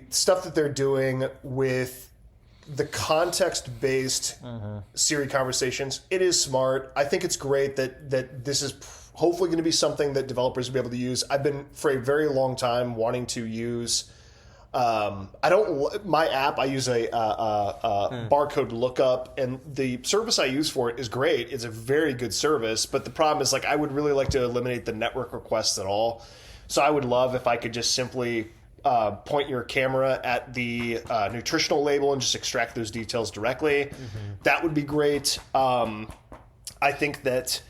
[SPEAKER 1] stuff that they're doing with the context-based Siri conversations, it is smart. I think it's great that this is hopefully going to be something that developers will be able to use. I've been for a very long time wanting to use. My app, I use a barcode lookup, and the service I use for it is great. It's a very good service, but the problem is like I would really like to eliminate the network requests at all. So I would love if I could just simply point your camera at the nutritional label and just extract those details directly. That would be great. I think that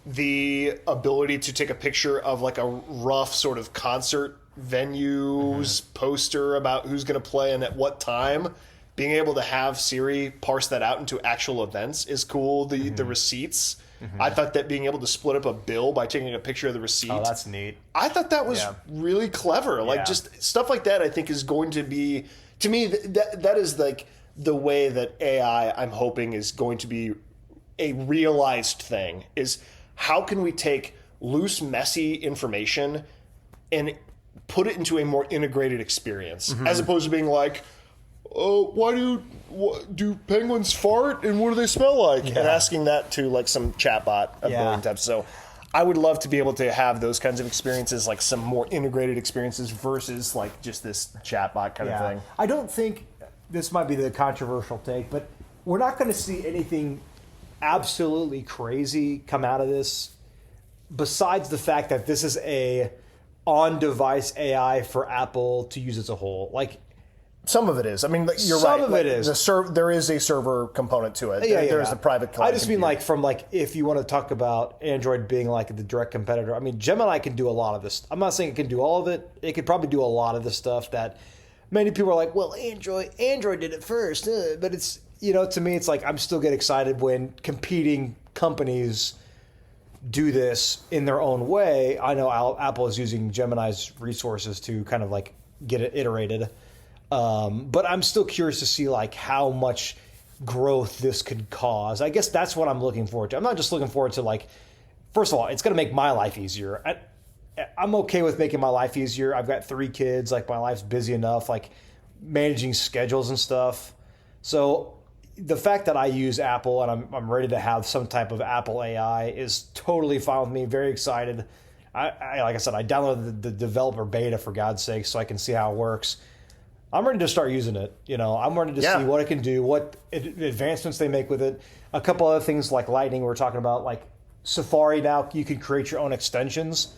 [SPEAKER 1] the ability to take a picture of like a rough sort of concert venues poster about who's going to play and at what time, being able to have Siri parse that out into actual events is cool. The receipts. I thought that being able to split up a bill by taking a picture of the receipt.
[SPEAKER 2] Oh, that's neat.
[SPEAKER 1] I thought that was really clever. Like just stuff like that I think is going to be, to me, that is like the way that AI I'm hoping is going to be a realized thing, is how can we take loose, messy information and put it into a more integrated experience, as opposed to being like, oh, why do penguins fart and what do they smell like? And asking that to like some chatbot a billion times. So I would love to be able to have those kinds of experiences, like some more integrated experiences versus like just this chatbot kind of thing.
[SPEAKER 2] I don't think, this might be the controversial take, but we're not going to see anything absolutely crazy come out of this besides the fact that this is a on-device AI for Apple to use as a whole. Like,
[SPEAKER 1] some of it is. I mean, you're right.
[SPEAKER 2] Some of it is.
[SPEAKER 1] There is a server component to it. There is a private cloud.
[SPEAKER 2] I just mean like from like if you want to talk about Android being like the direct competitor. I mean, Gemini can do a lot of this. I'm not saying it can do all of it. It could probably do a lot of the stuff that many people are like, well, Android did it first. But it's, to me, it's like I'm still get excited when competing companies do this in their own way. I know Apple is using Gemini's resources to kind of like get it iterated. But I'm still curious to see like how much growth this could cause. I guess that's what I'm looking forward to. I'm not just looking forward to like, first of all, it's going to make my life easier. I'm okay with making my life easier. I've got 3 kids. Like my life's busy enough, like managing schedules and stuff. So the fact that I use Apple and I'm ready to have some type of Apple AI is totally fine with me. Very excited. I like I said, I downloaded the developer beta for God's sake so I can see how it works. I'm ready to start using it. I'm ready to see what it can do, what advancements they make with it. A couple other things like Lightning we're talking about, like Safari now, you can create your own extensions.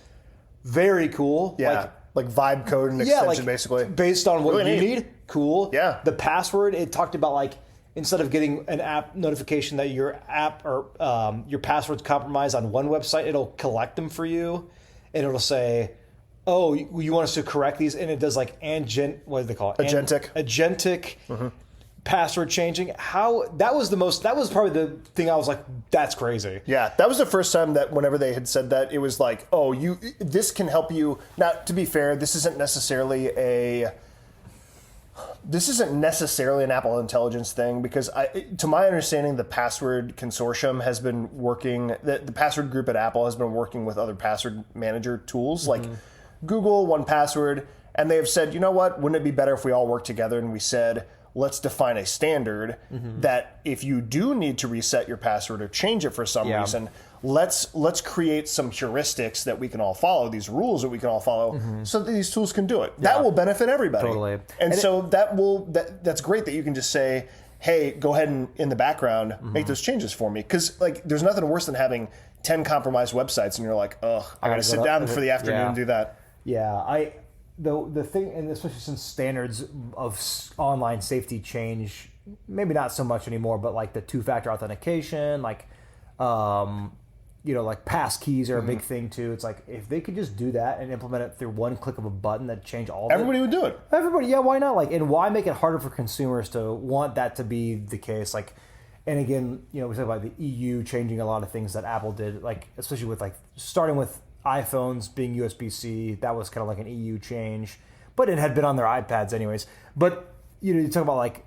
[SPEAKER 2] Very cool.
[SPEAKER 1] Yeah, like vibe code and extension, basically.
[SPEAKER 2] Based on what really you need. Cool.
[SPEAKER 1] Yeah.
[SPEAKER 2] The password, it talked about like, instead of getting an app notification that your app or your password's compromised on one website, it'll collect them for you. And it'll say, oh, you want us to correct these? And it does like what do they call it? Agentic password changing. That was probably the thing I was like, that's crazy.
[SPEAKER 1] Yeah, that was the first time that whenever they had said that, it was like, oh, this can help you. Now, to be fair, this isn't necessarily an Apple Intelligence thing, because to my understanding, the Password Consortium has been working, the Password group at Apple has been working with other password manager tools like Google, 1Password, and they have said, you know what, wouldn't it be better if we all worked together and we said, let's define a standard that if you do need to reset your password or change it for some reason, let's create some heuristics that we can all follow, these rules that we can all follow, so that these tools can do it. That will benefit everybody.
[SPEAKER 2] Totally.
[SPEAKER 1] And so that's great that you can just say, hey, go ahead and in the background make those changes for me. Because like there's nothing worse than having 10 compromised websites and you're like, ugh, I gotta sit down for the afternoon and do that.
[SPEAKER 2] Yeah, the thing, and especially since standards of online safety change, maybe not so much anymore, but like the 2-factor authentication, like like pass keys are a big thing too. It's like if they could just do that and implement it through one click of a button that change all of
[SPEAKER 1] Everybody would do it.
[SPEAKER 2] Everybody, yeah, why not? Like, and why make it harder for consumers to want that to be the case? Like, And again, we talk about the EU changing a lot of things that Apple did, like especially with like starting with iPhones being USB-C. That was kind of like an EU change, but it had been on their iPads anyways. But you talk about like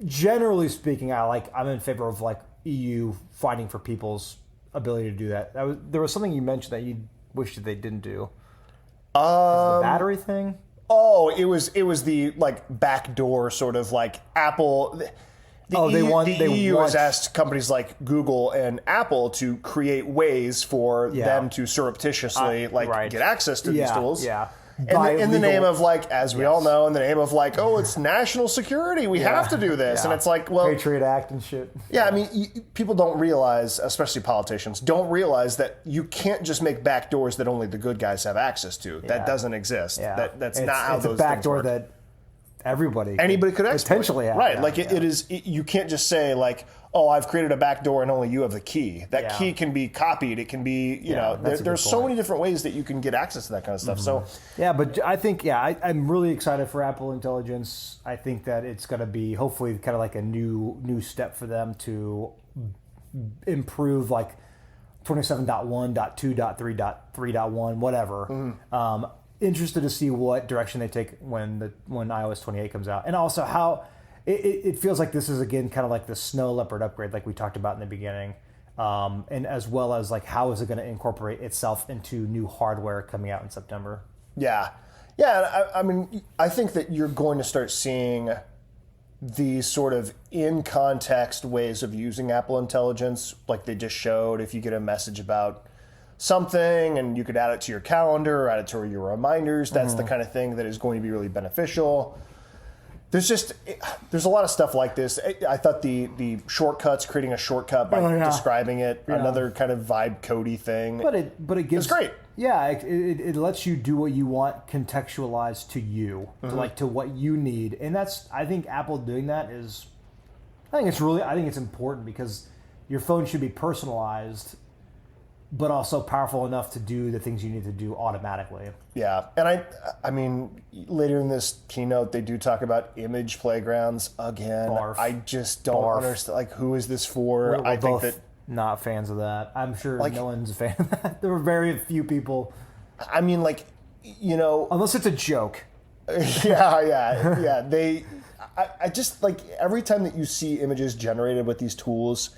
[SPEAKER 2] generally speaking, I'm in favor of like EU fighting for people's ability to do that. There was something you mentioned that you wish that they didn't do. The battery thing.
[SPEAKER 1] Oh, it was the like backdoor sort of like Apple. The EU has asked companies like Google and Apple to create ways for them to surreptitiously get access to these tools.
[SPEAKER 2] Yeah.
[SPEAKER 1] In the name of like, as we all know, in the name of like, oh, it's national security. We have to do this. And it's like, well,
[SPEAKER 2] Patriot Act and shit.
[SPEAKER 1] Yeah. I mean, people don't realize, especially politicians, don't realize that you can't just make backdoors that only the good guys have access to. Yeah. That doesn't exist. Yeah. That's not how those things work. It's a backdoor that anybody could exploit.
[SPEAKER 2] Potentially have.
[SPEAKER 1] Right. Like it is, you can't just say like, oh, I've created a backdoor and only you have the key. That key can be copied. It can be, there's so many different ways that you can get access to that kind of stuff. So
[SPEAKER 2] yeah, but I think, I'm really excited for Apple Intelligence. I think that it's going to be hopefully kind of like a new step for them to improve like 27.1.2.3.3.1, whatever. Interested to see what direction they take when iOS 28 comes out, and also how it feels like this is again kind of like the Snow Leopard upgrade, like we talked about in the beginning, and as well as like how is it going to incorporate itself into new hardware coming out in September?
[SPEAKER 1] Yeah. I mean, I think that you're going to start seeing these sort of in context ways of using Apple Intelligence, like they just showed. If you get a message about something and you could add it to your calendar or add it to your reminders, that's the kind of thing that is going to be really beneficial. There's a lot of stuff like this. I thought the shortcuts, creating a shortcut by describing it, another kind of vibe codey thing.
[SPEAKER 2] But it gives,
[SPEAKER 1] it's great.
[SPEAKER 2] Yeah, it lets you do what you want contextualized to you, to what you need, and I think Apple doing that is, I think it's important because your phone should be personalized, but also powerful enough to do the things you need to do automatically.
[SPEAKER 1] Yeah, and I mean, later in this keynote, they do talk about image playgrounds again.
[SPEAKER 2] Barf.
[SPEAKER 1] I just don't understand. Like, who is this for?
[SPEAKER 2] We're both not fans of that. I'm sure no one's a fan of that. There were very few people.
[SPEAKER 1] I mean, like,
[SPEAKER 2] unless it's a joke.
[SPEAKER 1] Yeah. I just like every time that you see images generated with these tools,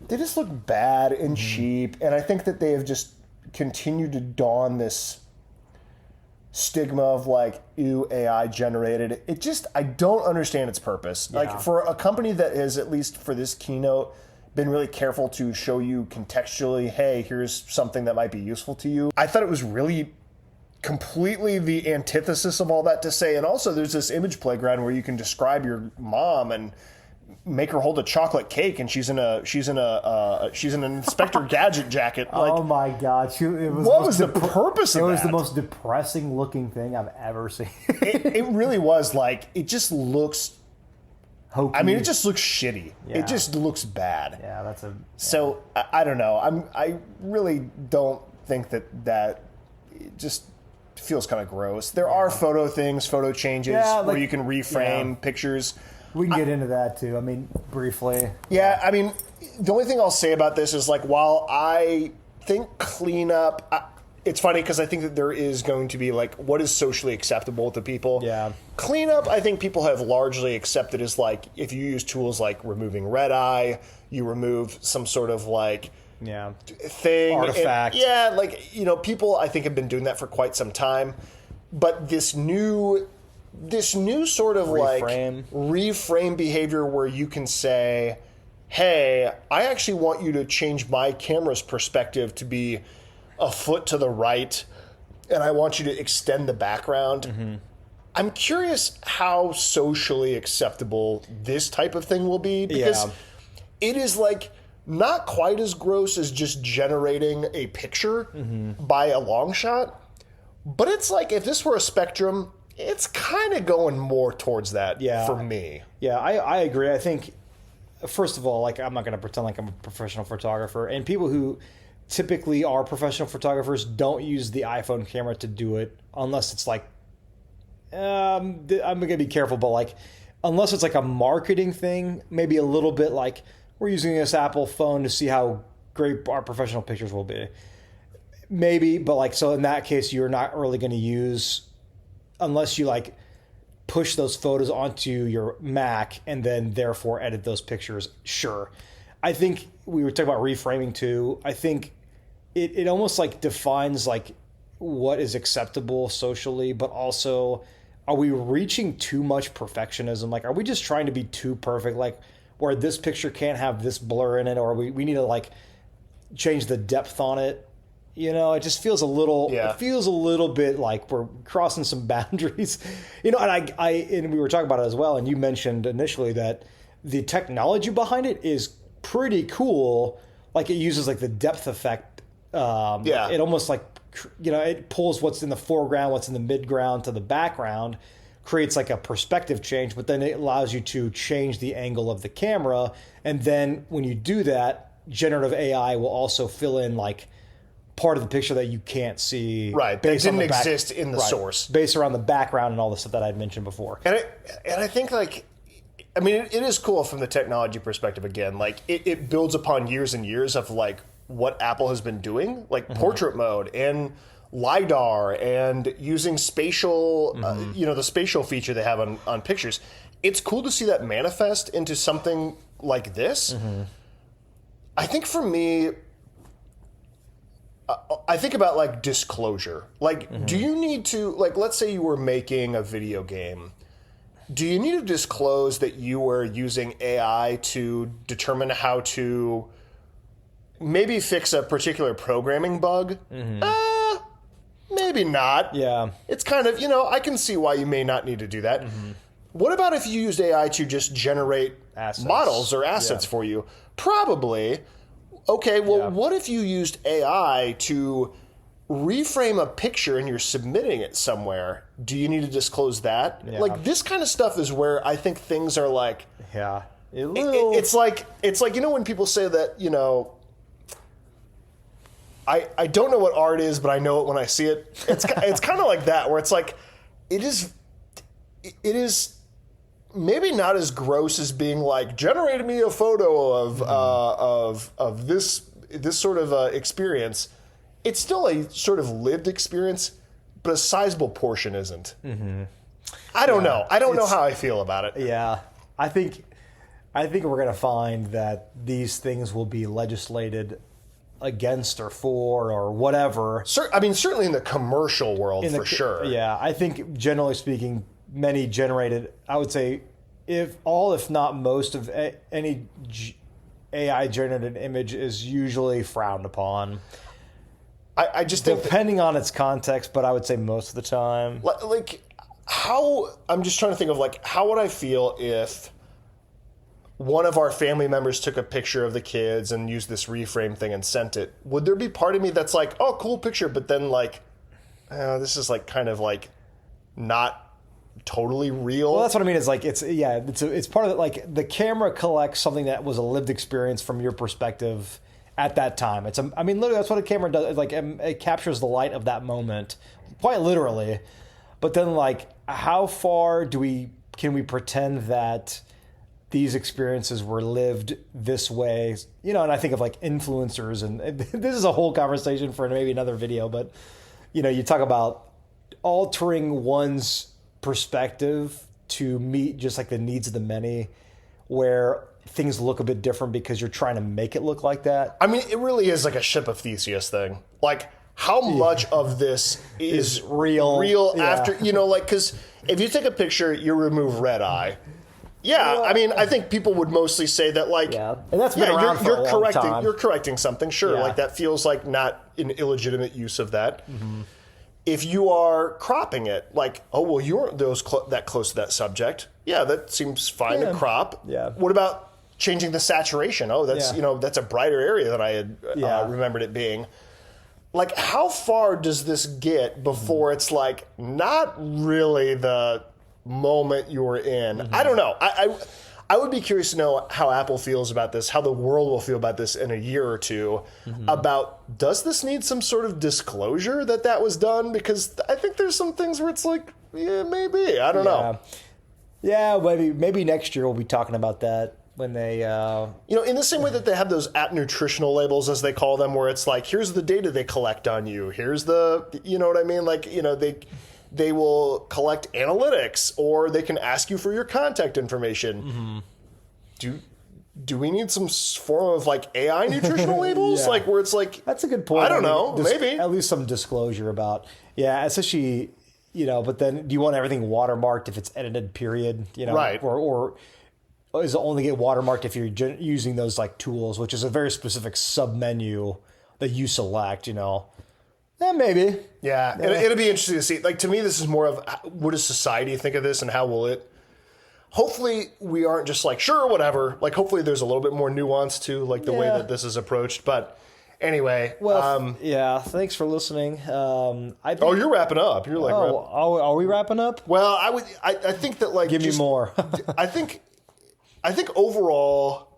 [SPEAKER 1] they just look bad and cheap, and I think that they have just continued to don this stigma of like, ew, AI generated. I don't understand its purpose. Yeah. Like for a company that has, at least for this keynote, been really careful to show you contextually, hey, here's something that might be useful to you. I thought it was really completely the antithesis of all that to say. And also there's this image playground where you can describe your mom and make her hold a chocolate cake, and she's in an Inspector Gadget jacket. Like,
[SPEAKER 2] oh my God!
[SPEAKER 1] What was the purpose of that?
[SPEAKER 2] It was the most depressing looking thing I've ever seen.
[SPEAKER 1] It really was. Like, it just looks
[SPEAKER 2] hokey.
[SPEAKER 1] I mean, it just looks shitty.
[SPEAKER 2] Yeah.
[SPEAKER 1] It just looks bad.
[SPEAKER 2] Yeah,
[SPEAKER 1] So I don't know. I really don't think that it just feels kind of gross. There are photo changes where you can reframe pictures.
[SPEAKER 2] We can get into that too. I mean, briefly.
[SPEAKER 1] Yeah, I mean, the only thing I'll say about this is like, while I think cleanup, it's funny because I think that there is going to be like, what is socially acceptable to people?
[SPEAKER 2] Yeah.
[SPEAKER 1] Cleanup, I think people have largely accepted as like, if you use tools like removing red eye, you remove some sort of like thing.
[SPEAKER 2] Artifact.
[SPEAKER 1] People I think have been doing that for quite some time. But this new sort of reframe behavior where you can say, hey, I actually want you to change my camera's perspective to be a foot to the right, and I want you to extend the background. Mm-hmm. I'm curious how socially acceptable this type of thing will be, because it is like not quite as gross as just generating a picture by a long shot, but it's like, if this were a spectrum, it's kind of going more towards that for me.
[SPEAKER 2] Yeah, I agree. I think, first of all, like, I'm not going to pretend like I'm a professional photographer. And people who typically are professional photographers don't use the iPhone camera to do it unless it's like, I'm going to be careful, but like, unless it's like a marketing thing, maybe a little bit like, we're using this Apple phone to see how great our professional pictures will be. Maybe, but like, so in that case, you're not really going to use, unless you like push those photos onto your Mac and then therefore edit those pictures. Sure. I think we were talking about reframing too. I think it almost like defines like what is acceptable socially, but also, are we reaching too much perfectionism? Like, are we just trying to be too perfect? Like, where this picture can't have this blur in it, or we need to like change the depth on it. You know, it just feels a little.
[SPEAKER 1] Yeah.
[SPEAKER 2] It feels a little bit like we're crossing some boundaries. You know, and and we were talking about it as well. And you mentioned initially that the technology behind it is pretty cool. Like, it uses like the depth effect. It almost like, you know, it pulls what's in the foreground, what's in the midground to the background, creates like a perspective change, but then it allows you to change the angle of the camera. And then when you do that, generative AI will also fill in like part of the picture that you can't see.
[SPEAKER 1] Right. That didn't exist in the source.
[SPEAKER 2] Based around the background and all the stuff that I'd mentioned before.
[SPEAKER 1] And I think like, I mean, it is cool from the technology perspective again. Like, it builds upon years and years of like what Apple has been doing, like portrait mode and LiDAR and using spatial, the spatial feature they have on pictures. It's cool to see that manifest into something like this. I think for me, I think about like disclosure. Like, do you need to, like, let's say you were making a video game. Do you need to disclose that you were using AI to determine how to maybe fix a particular programming bug? Maybe not.
[SPEAKER 2] Yeah.
[SPEAKER 1] It's kind of, I can see why you may not need to do that. What about if you used AI to just generate models or assets for you? Probably. Okay, well, what if you used AI to reframe a picture and you're submitting it somewhere? Do you need to disclose that?
[SPEAKER 2] Yeah.
[SPEAKER 1] Like, this kind of stuff is where I think things are like...
[SPEAKER 2] Yeah.
[SPEAKER 1] It's like, when people say that, I don't know what art is, but I know it when I see it. It's kind of like that, where it's like, it is maybe not as gross as being like, generate me a photo of this sort of experience. It's still a sort of lived experience, but a sizable portion isn't. I don't know. I don't know how I feel about it.
[SPEAKER 2] Yeah, I think we're going to find that these things will be legislated against or for or whatever.
[SPEAKER 1] I mean, certainly in the commercial world, for sure.
[SPEAKER 2] Yeah, I think generally speaking, many generated, I would say, if not most of any AI generated image is usually frowned upon.
[SPEAKER 1] I just think
[SPEAKER 2] depending on its context, but I would say most of the time.
[SPEAKER 1] Like, I'm just trying to think of like, how would I feel if one of our family members took a picture of the kids and used this reframe thing and sent it? Would there be part of me that's like, oh, cool picture, but then like, this is like kind of like not totally real?
[SPEAKER 2] Well, that's what I mean. Is like, it's part of it. Like, the camera collects something that was a lived experience from your perspective at that time. Literally, that's what a camera does. Like, it captures the light of that moment, quite literally. But then, like, how far can we pretend that these experiences were lived this way? And I think of like influencers, and this is a whole conversation for maybe another video. But you talk about altering one's perspective to meet just like the needs of the many, where things look a bit different because you're trying to make it look like that.
[SPEAKER 1] I mean, it really is like a Ship of Theseus thing. Like, how much of this is real after, because if you take a picture, you remove red eye. Yeah, I mean, I think people would mostly say that, like,
[SPEAKER 2] and that's been around for a long time.
[SPEAKER 1] You're correcting something, sure. Like, that feels like not an illegitimate use of that. If you are cropping it, like, oh, well, you weren't that close to that subject. Yeah, that seems fine to crop.
[SPEAKER 2] Yeah.
[SPEAKER 1] What about changing the saturation? Oh, that's that's a brighter area than I had remembered it being. Like, how far does this get before it's like not really the moment you were in? I don't know. I would be curious to know how Apple feels about this, how the world will feel about this in a year or two, about, does this need some sort of disclosure that was done? Because I think there's some things where it's like, yeah, maybe. I don't know.
[SPEAKER 2] Yeah, maybe next year we'll be talking about that when they
[SPEAKER 1] in the same way that they have those app nutritional labels, as they call them, where it's like, here's the data they collect on you, here's the, you know what I mean, like, they will collect analytics, or they can ask you for your contact information. Do we need some form of like AI nutritional labels?
[SPEAKER 2] Yeah.
[SPEAKER 1] Like where it's like,
[SPEAKER 2] that's a good point.
[SPEAKER 1] I don't know, maybe
[SPEAKER 2] at least some disclosure about, especially, but then do you want everything watermarked if it's edited, period,
[SPEAKER 1] right.
[SPEAKER 2] Or is it only get watermarked if you're using those like tools, which is a very specific sub menu that you select, maybe.
[SPEAKER 1] Yeah. It'll be interesting to see. Like, to me, this is more of, what does society think of this, and how will it, hopefully we aren't just like, sure, whatever. Like, hopefully there's a little bit more nuance to like the way that this is approached. But anyway.
[SPEAKER 2] Well, thanks for listening. I think,
[SPEAKER 1] you're wrapping up. You're like,
[SPEAKER 2] are we wrapping up?
[SPEAKER 1] Well, I think that like,
[SPEAKER 2] give me more.
[SPEAKER 1] I think overall,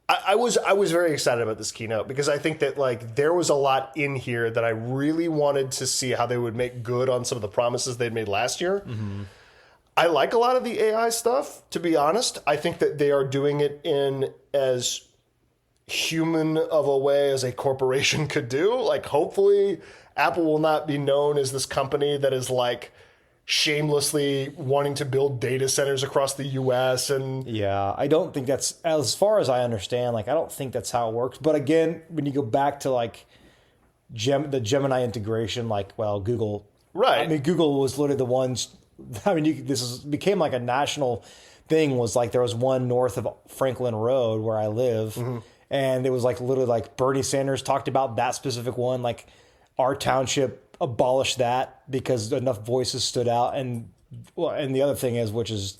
[SPEAKER 1] I was very excited about this keynote, because I think that like there was a lot in here that I really wanted to see how they would make good on some of the promises they'd made last year. Mm-hmm. I like a lot of the AI stuff, to be honest. I think that they are doing it in as human of a way as a corporation could do. Like, hopefully Apple will not be known as this company that is like shamelessly wanting to build data centers across the US. And
[SPEAKER 2] I don't think that's, as far as I understand, like, I don't think that's how it works. But again, when you go back to like the Gemini integration, like, well, Google,
[SPEAKER 1] right?
[SPEAKER 2] I mean, Google was literally the ones. I mean, became like a national thing. Was like, there was one north of Franklin Road where I live, mm-hmm. and it was like literally like Bernie Sanders talked about that specific one. Like, our township abolished that because enough voices stood out. And the other thing is, which is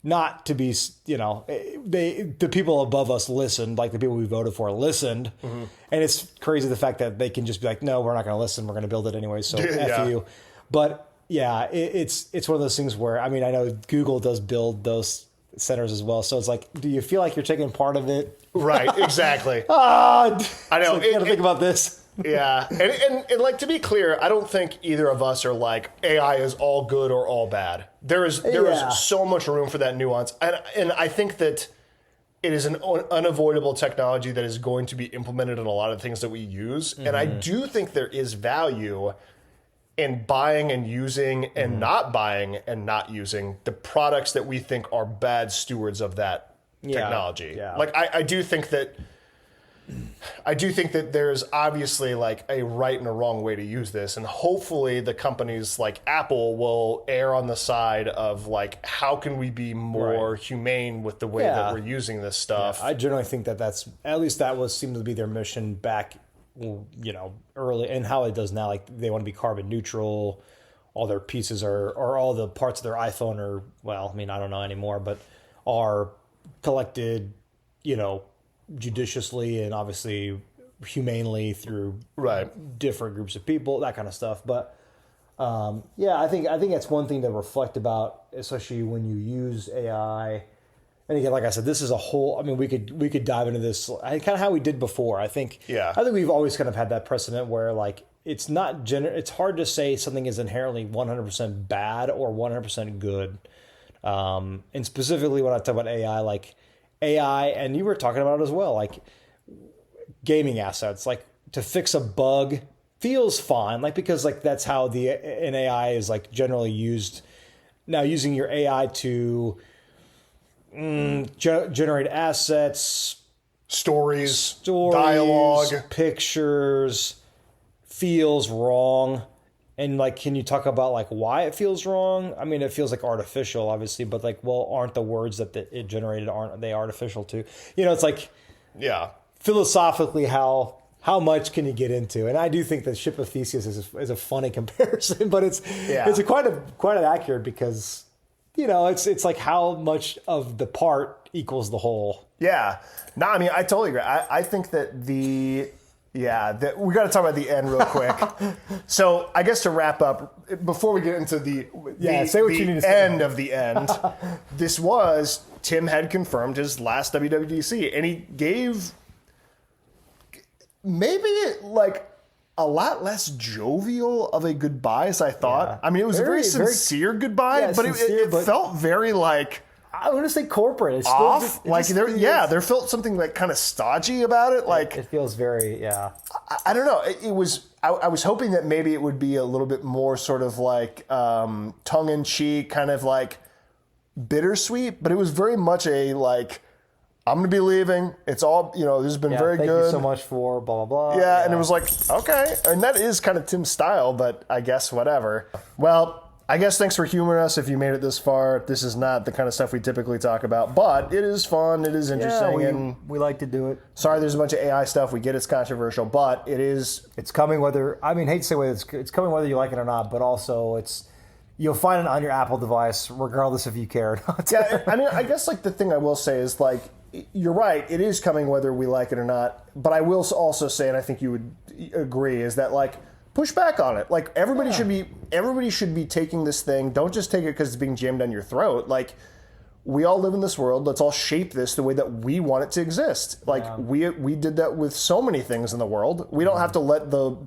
[SPEAKER 2] not to be, the people above us listened, like the people we voted for listened. Mm-hmm. And it's crazy the fact that they can just be like, no, we're not going to listen. We're going to build it anyway. So F you. But it's one of those things where, I mean, I know Google does build those centers as well. So it's like, do you feel like you're taking part of it?
[SPEAKER 1] Right. Exactly.
[SPEAKER 2] I know.
[SPEAKER 1] Like,
[SPEAKER 2] you got to think about this.
[SPEAKER 1] Yeah. And like, to be clear, I don't think either of us are like, AI is all good or all bad. There is so much room for that nuance. And I think that it is an unavoidable technology that is going to be implemented in a lot of things that we use. Mm-hmm. And I do think there is value in buying and using and mm-hmm. not buying and not using the products that we think are bad stewards of that technology. Yeah. Like, I do think that there's obviously like a right and a wrong way to use this, and hopefully the companies like Apple will err on the side of like, how can we be more humane with the way that we're using this stuff. I
[SPEAKER 2] generally think that's, at least that seemed to be their mission back, early, and how it does now. Like, they want to be carbon neutral. All their pieces or all the parts of their iPhone are, well, I mean, I don't know anymore, but are collected, judiciously and obviously humanely through different groups of people, that kind of stuff. But I think that's one thing to reflect about, especially when you use AI. And again, like I said, this is a whole, I mean, we could dive into this kind of how we did before. I think we've always kind of had that precedent where like, it's not it's hard to say something is inherently 100% bad or 100% good. And specifically when I talk about AI, like AI, and you were talking about it as well, like gaming assets, like to fix a bug feels fine, like, because like that's how an AI is like generally used. Now, using your AI to generate assets,
[SPEAKER 1] stories, dialogue,
[SPEAKER 2] pictures feels wrong. And like, can you talk about like why it feels wrong? I mean, it feels like artificial, obviously, but like, well, aren't the words that it generated, aren't they artificial too? It's like, philosophically, how much can you get into? And I do think that Ship of Theseus is a funny comparison, but it's quite accurate, because it's like how much of the part equals the whole.
[SPEAKER 1] Yeah. No, I mean, I totally agree. I think that we got to talk about the end real quick. So I guess to wrap up, before we get into the end of the end, Tim had confirmed his last WWDC, and he gave maybe like a lot less jovial of a goodbye as I thought. Yeah. I mean, it was a very sincere goodbye, but it felt very like,
[SPEAKER 2] I'm going to say corporate. It's still
[SPEAKER 1] off. There felt something like kind of stodgy about it. Like
[SPEAKER 2] it feels very,
[SPEAKER 1] I don't know. It was. I was hoping that maybe it would be a little bit more sort of like tongue in cheek, kind of like bittersweet. But it was very much a like, I'm going to be leaving. It's all, this has been very
[SPEAKER 2] thank
[SPEAKER 1] good.
[SPEAKER 2] You so much for blah, blah, blah.
[SPEAKER 1] Yeah, and it was like, okay. And that is kind of Tim's style, but I guess whatever. Well, I guess thanks for humoring us if you made it this far. This is not the kind of stuff we typically talk about, but it is fun. It is interesting.
[SPEAKER 2] Yeah, we like to do it.
[SPEAKER 1] Sorry, there's a bunch of AI stuff. We get it's controversial, but it is.
[SPEAKER 2] It's coming whether, I mean, hate to say whether it's coming whether you like it or not, but also you'll find it on your Apple device, regardless if you care or not.
[SPEAKER 1] Yeah, I mean, I guess like the thing I will say is like, you're right. It is coming whether we like it or not. But I will also say, and I think you would agree, is that like push back on it. Like everybody should be taking this thing. Don't just take it because it's being jammed down your throat. Like we all live in this world. Let's all shape this the way that we want it to exist. Like we did that with so many things in the world. We don't have to let the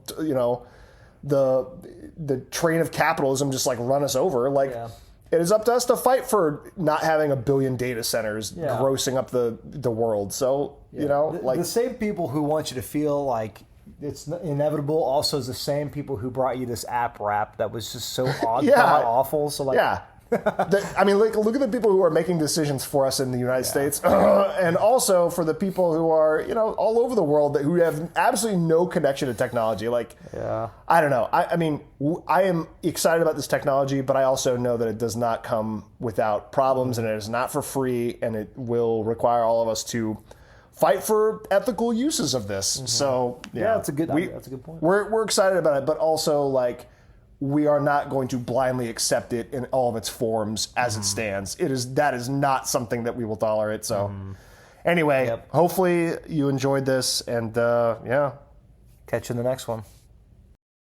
[SPEAKER 1] train of capitalism just like run us over. Like. Yeah. It is up to us to fight for not having 1 billion data centers grossing up the world. So,
[SPEAKER 2] the same people who want you to feel like it's inevitable also is the same people who brought you this app rap that was just so awful. So like,
[SPEAKER 1] I mean, look at the people who are making decisions for us in the United States, and also for the people who are, all over the world who have absolutely no connection to technology. Like, I don't know. I mean, I am excited about this technology, but I also know that it does not come without problems, and it is not for free, and it will require all of us to fight for ethical uses of this. Mm-hmm. So,
[SPEAKER 2] that's a good point.
[SPEAKER 1] We're excited about it, but also like. We are not going to blindly accept it in all of its forms as it stands. That is not something that we will tolerate. So anyway, hopefully you enjoyed this and
[SPEAKER 2] catch you in the next one.